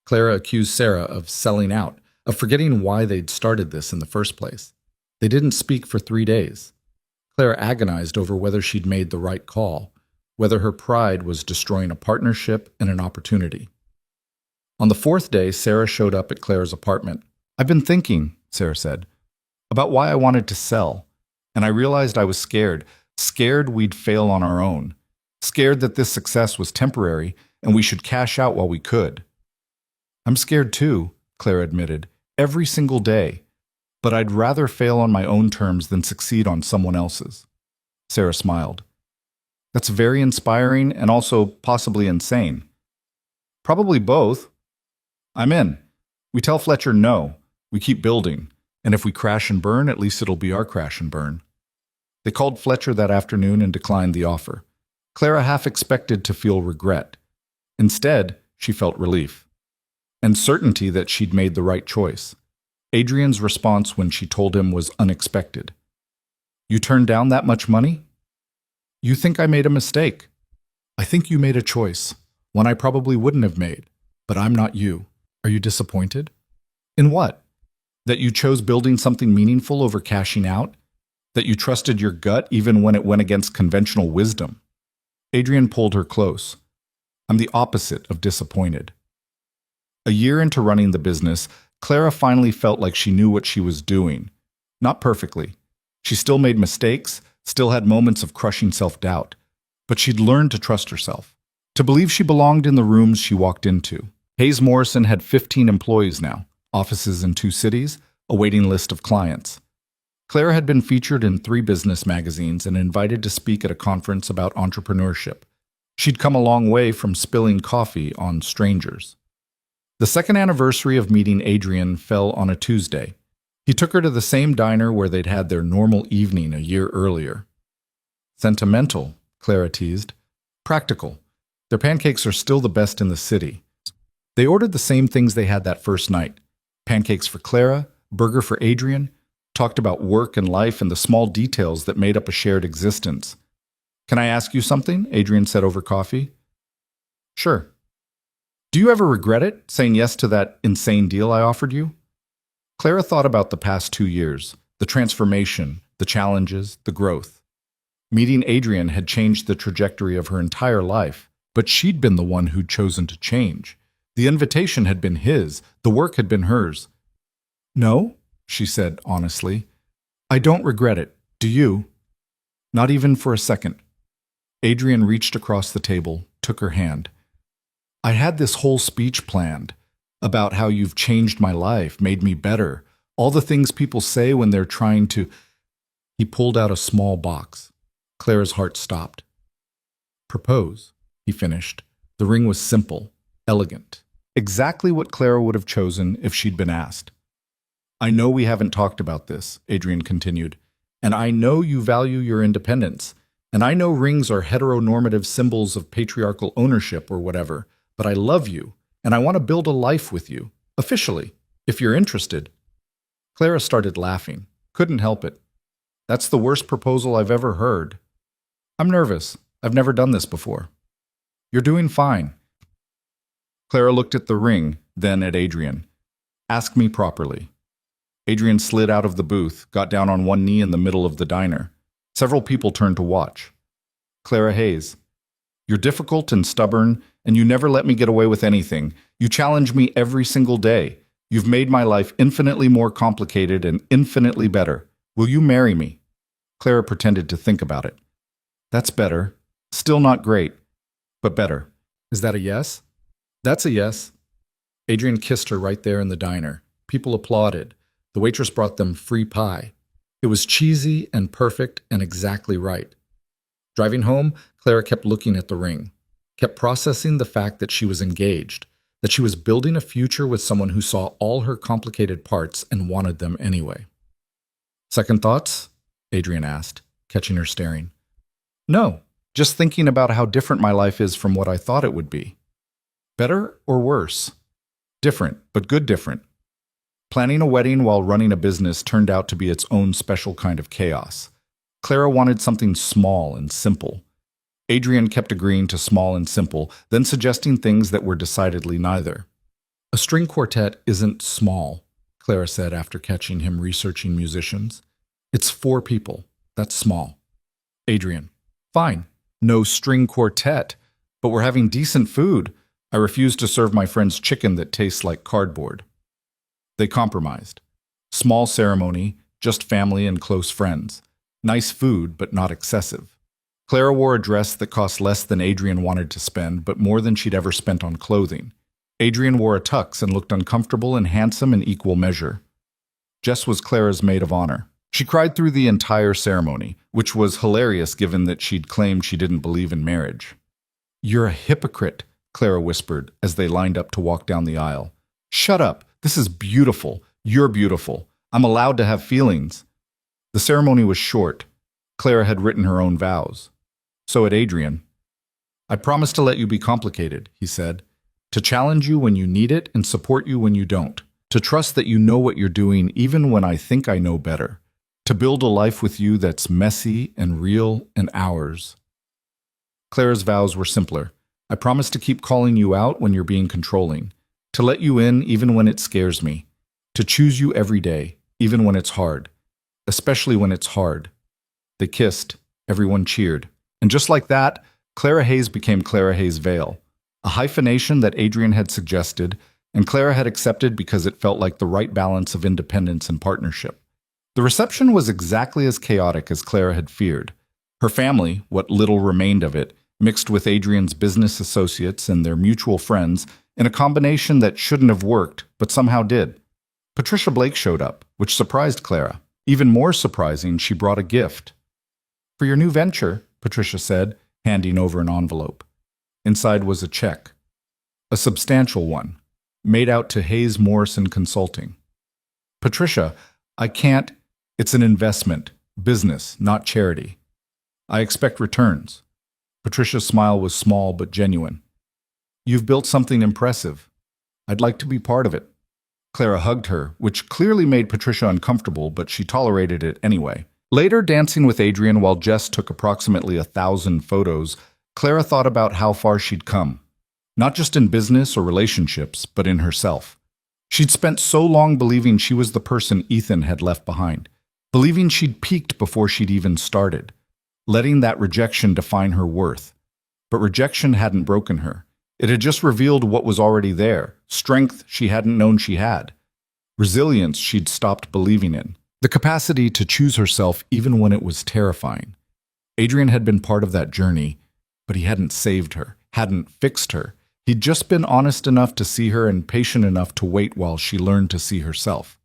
Clara accused Sarah of selling out, of forgetting why they'd started this in the first place. They didn't speak for 3 days. Clara agonized over whether she'd made the right call, whether her pride was destroying a partnership and an opportunity. On the 4th day, Sarah showed up at Clara's apartment. I've been thinking, Sarah said, about why I wanted to sell, and I realized I was scared we'd fail on our own, scared that this success was temporary and we should cash out while we could. I'm scared too, Clara admitted, every single day, but I'd rather fail on my own terms than succeed on someone else's. Sarah smiled. That's very inspiring and also possibly insane. Probably both. I'm in. We tell Fletcher no. We keep building. And if we crash and burn, at least it'll be our crash and burn. They called Fletcher that afternoon and declined the offer. Clara half expected to feel regret. Instead, she felt relief. And certainty that she'd made the right choice. Adrian's response when she told him was unexpected. You turned down that much money? You think I made a mistake. I think you made a choice, one I probably wouldn't have made, but I'm not you. Are you disappointed? In what? That you chose building something meaningful over cashing out? That you trusted your gut even when it went against conventional wisdom? Adrian pulled her close. I'm the opposite of disappointed. A year into running the business, Clara finally felt like she knew what she was doing. Not perfectly. She still made mistakes, still had moments of crushing self-doubt. But she'd learned to trust herself, to believe she belonged in the rooms she walked into. Hayes Morrison had 15 employees now, offices in 2 cities, a waiting list of clients. Clara had been featured in 3 business magazines and invited to speak at a conference about entrepreneurship. She'd come a long way from spilling coffee on strangers. The 2nd anniversary of meeting Adrian fell on a Tuesday. He took her to the same diner where they'd had their normal evening a year earlier. Sentimental, Clara teased. Practical. Their pancakes are still the best in the city. They ordered the same things they had that first night. Pancakes for Clara, burger for Adrian, talked about work and life and the small details that made up a shared existence. Can I ask you something? Adrian said over coffee. Sure. Do you ever regret it, saying yes to that insane deal I offered you? Clara thought about the past 2 years, the transformation, the challenges, the growth. Meeting Adrian had changed the trajectory of her entire life, but she'd been the one who'd chosen to change. The invitation had been his, the work had been hers. No, she said honestly. I don't regret it. Do you? Not even for a second. Adrian reached across the table, took her hand. I had this whole speech planned about how you've changed my life, made me better, all the things people say when they're trying to... He pulled out a small box. Clara's heart stopped. Propose, he finished. The ring was simple, elegant. Exactly what Clara would have chosen if she'd been asked. I know we haven't talked about this, Adrian continued, and I know you value your independence, and I know rings are heteronormative symbols of patriarchal ownership or whatever, but I love you, and I want to build a life with you, officially, if you're interested. Clara started laughing. Couldn't help it. That's the worst proposal I've ever heard. I'm nervous. I've never done this before. You're doing fine. Clara looked at the ring, then at Adrian. Ask me properly. Adrian slid out of the booth, got down on one knee in the middle of the diner. Several people turned to watch. Clara Hayes. You're difficult and stubborn, and you never let me get away with anything. You challenge me every single day. You've made my life infinitely more complicated and infinitely better. Will you marry me? Clara pretended to think about it. That's better. Still not great, but better. Is that a yes? That's a yes. Adrian kissed her right there in the diner. People applauded. The waitress brought them free pie. It was cheesy and perfect and exactly right. Driving home, Clara kept looking at the ring, kept processing the fact that she was engaged, that she was building a future with someone who saw all her complicated parts and wanted them anyway. Second thoughts? Adrian asked, catching her staring. No, just thinking about how different my life is from what I thought it would be. Better or worse? Different, but good different. Planning a wedding while running a business turned out to be its own special kind of chaos. Clara wanted something small and simple. Adrian kept agreeing to small and simple, then suggesting things that were decidedly neither. A string quartet isn't small, Clara said after catching him researching musicians. It's 4 people. That's small. Adrian. Fine. No string quartet. But we're having decent food. I refuse to serve my friends chicken that tastes like cardboard. They compromised. Small ceremony, just family and close friends. Nice food, but not excessive. Clara wore a dress that cost less than Adrian wanted to spend, but more than she'd ever spent on clothing. Adrian wore a tux and looked uncomfortable and handsome in equal measure. Jess was Clara's maid of honor. She cried through the entire ceremony, which was hilarious given that she'd claimed she didn't believe in marriage. You're a hypocrite, Clara whispered as they lined up to walk down the aisle. Shut up. This is beautiful. You're beautiful. I'm allowed to have feelings. The ceremony was short. Clara had written her own vows. So had Adrian. I promise to let you be complicated, he said. To challenge you when you need it and support you when you don't. To trust that you know what you're doing even when I think I know better. To build a life with you that's messy and real and ours. Clara's vows were simpler. I promise to keep calling you out when you're being controlling. To let you in even when it scares me. To choose you every day, even when it's hard. Especially when it's hard. They kissed. Everyone cheered. And just like that, Clara Hayes became Clara Hayes Vale. A hyphenation that Adrian had suggested, and Clara had accepted because it felt like the right balance of independence and partnership. The reception was exactly as chaotic as Clara had feared. Her family, what little remained of it, mixed with Adrian's business associates and their mutual friends in a combination that shouldn't have worked, but somehow did. Patricia Blake showed up, which surprised Clara. Even more surprising, she brought a gift. For your new venture, Patricia said, handing over an envelope. Inside was a check. A substantial one, made out to Hayes Morrison Consulting. Patricia, I can't. It's an investment, business, not charity. I expect returns. Patricia's smile was small but genuine. You've built something impressive. I'd like to be part of it. Clara hugged her, which clearly made Patricia uncomfortable, but she tolerated it anyway. Later, dancing with Adrian while Jess took approximately 1,000 photos, Clara thought about how far she'd come. Not just in business or relationships, but in herself. She'd spent so long believing she was the person Ethan had left behind, believing she'd peaked before she'd even started, letting that rejection define her worth. But rejection hadn't broken her. It had just revealed what was already there, strength she hadn't known she had, resilience she'd stopped believing in, the capacity to choose herself even when it was terrifying. Adrian had been part of that journey, but he hadn't saved her, hadn't fixed her. He'd just been honest enough to see her and patient enough to wait while she learned to see herself.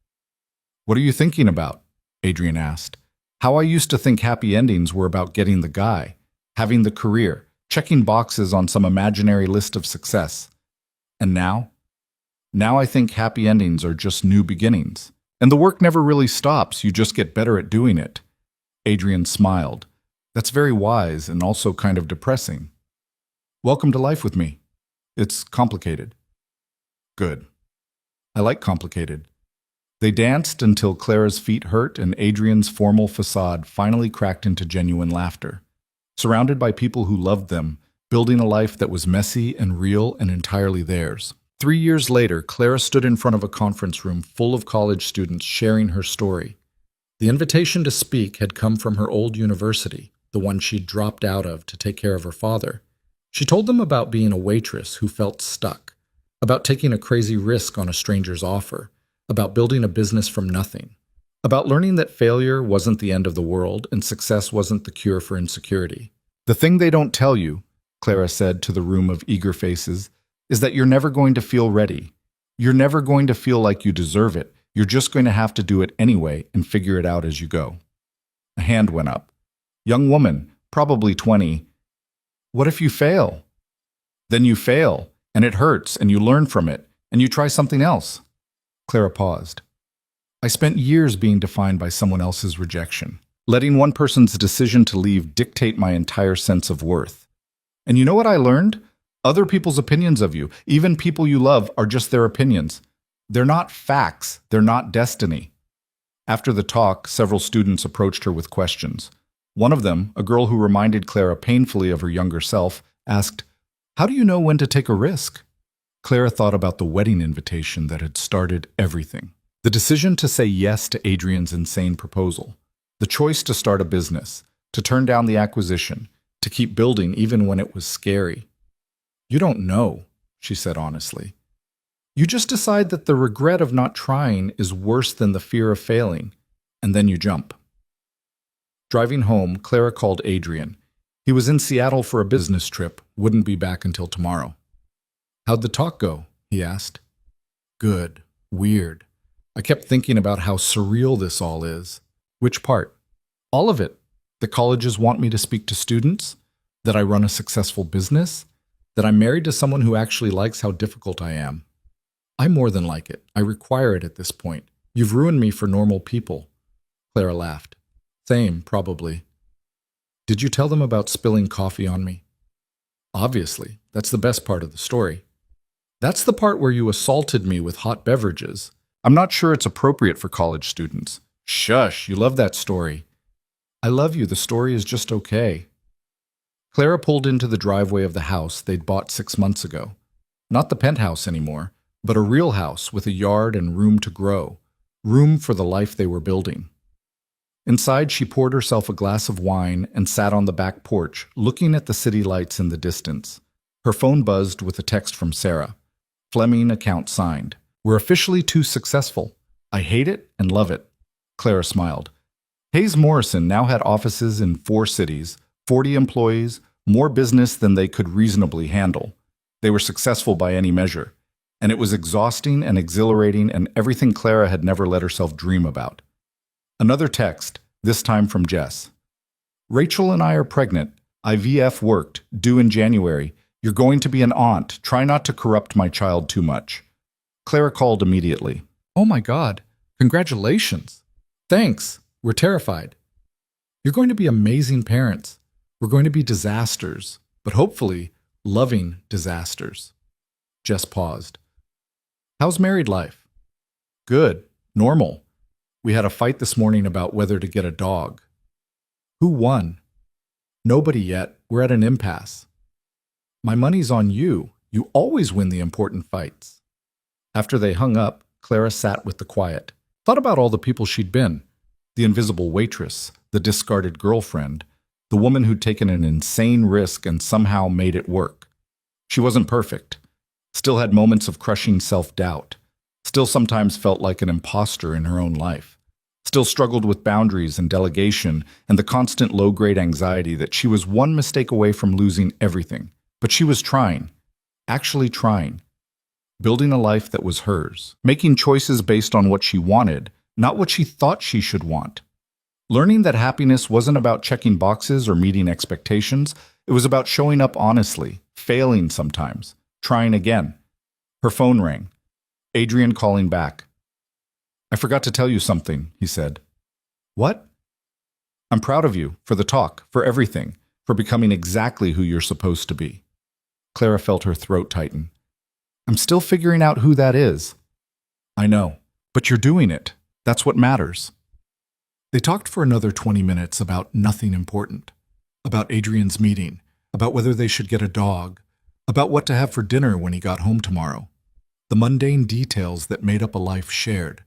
What are you thinking about? Adrian asked. How I used to think happy endings were about getting the guy, having the career, checking boxes on some imaginary list of success. And now, Now I think happy endings are just new beginnings. And the work never really stops, you just get better at doing it. Adrian smiled. That's very wise and also kind of depressing. Welcome to life with me. It's complicated. Good. I like complicated. They danced until Clara's feet hurt and Adrian's formal facade finally cracked into genuine laughter. Surrounded by people who loved them, building a life that was messy and real and entirely theirs. 3 years later, Clara stood in front of a conference room full of college students sharing her story. The invitation to speak had come from her old university, the one she'd dropped out of to take care of her father. She told them about being a waitress who felt stuck, about taking a crazy risk on a stranger's offer, about building a business from nothing, about learning that failure wasn't the end of the world and success wasn't the cure for insecurity. The thing they don't tell you, Clara said to the room of eager faces, is that you're never going to feel ready. You're never going to feel like you deserve it. You're just going to have to do it anyway and figure it out as you go. A hand went up. Young woman, probably 20. What if you fail? Then you fail, and it hurts, and you learn from it, and you try something else. Clara paused. I spent years being defined by someone else's rejection, letting one person's decision to leave dictate my entire sense of worth. And you know what I learned? Other people's opinions of you, even people you love, are just their opinions. They're not facts. They're not destiny. After the talk, several students approached her with questions. One of them, a girl who reminded Clara painfully of her younger self, asked, "How do you know when to take a risk?" Clara thought about the wedding invitation that had started everything. The decision to say yes to Adrian's insane proposal. The choice to start a business, to turn down the acquisition, to keep building even when it was scary. You don't know, she said honestly. You just decide that the regret of not trying is worse than the fear of failing, and then you jump. Driving home, Clara called Adrian. He was in Seattle for a business trip, wouldn't be back until tomorrow. How'd the talk go? He asked. Good. Weird. I kept thinking about how surreal this all is. Which part? All of it. The colleges want me to speak to students, that I run a successful business, that I'm married to someone who actually likes how difficult I am. I more than like it. I require it at this point. You've ruined me for normal people. Clara laughed. Same, probably. Did you tell them about spilling coffee on me? Obviously. That's the best part of the story. That's the part where you assaulted me with hot beverages. I'm not sure it's appropriate for college students. Shush, you love that story. I love you. The story is just okay. Clara pulled into the driveway of the house they'd bought 6 months ago. Not the penthouse anymore, but a real house with a yard and room to grow. Room for the life they were building. Inside, she poured herself a glass of wine and sat on the back porch, looking at the city lights in the distance. Her phone buzzed with a text from Sarah. Fleming, account signed. We're officially too successful. I hate it and love it. Clara smiled. Hayes Morrison now had offices in 4 cities, 40 employees, more business than they could reasonably handle. They were successful by any measure, and it was exhausting and exhilarating and everything Clara had never let herself dream about. Another text, this time from Jess. Rachel and I are pregnant. IVF worked, due in January. You're going to be an aunt. Try not to corrupt my child too much. Clara called immediately. Oh my God, congratulations. Thanks, we're terrified. You're going to be amazing parents. We're going to be disasters, but hopefully loving disasters. Jess paused. How's married life? Good, normal. We had a fight this morning about whether to get a dog. Who won? Nobody yet. We're at an impasse. My money's on you. You always win the important fights. After they hung up, Clara sat with the quiet. Thought about all the people she'd been. The invisible waitress, the discarded girlfriend, the woman who'd taken an insane risk and somehow made it work. She wasn't perfect. Still had moments of crushing self-doubt. Still sometimes felt like an imposter in her own life. Still struggled with boundaries and delegation and the constant low-grade anxiety that she was one mistake away from losing everything. But she was trying. Actually trying. Building a life that was hers. Making choices based on what she wanted, not what she thought she should want. Learning that happiness wasn't about checking boxes or meeting expectations. It was about showing up honestly, failing sometimes, trying again. Her phone rang. Adrian calling back. I forgot to tell you something, he said. What? I'm proud of you, for the talk, for everything, for becoming exactly who you're supposed to be. Clara felt her throat tighten. I'm still figuring out who that is. I know, but you're doing it. That's what matters. They talked for another 20 minutes about nothing important. About Adrian's meeting, about whether they should get a dog, about what to have for dinner when he got home tomorrow. The mundane details that made up a life shared.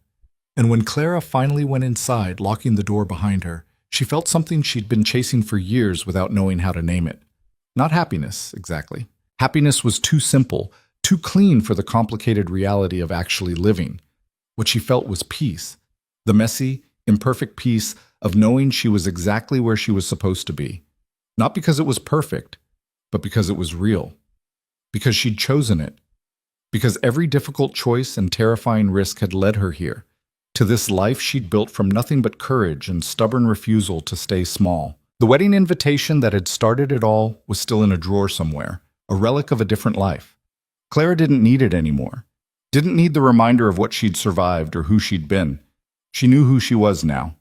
And when Clara finally went inside, locking the door behind her, she felt something she'd been chasing for years without knowing how to name it. Not happiness, exactly. Happiness was too simple, too clean for the complicated reality of actually living. What she felt was peace. The messy, imperfect peace of knowing she was exactly where she was supposed to be. Not because it was perfect, but because it was real. Because she'd chosen it. Because every difficult choice and terrifying risk had led her here, to this life she'd built from nothing but courage and stubborn refusal to stay small. The wedding invitation that had started it all was still in a drawer somewhere, a relic of a different life. Clara didn't need it anymore. Didn't need the reminder of what she'd survived or who she'd been. She knew who she was now.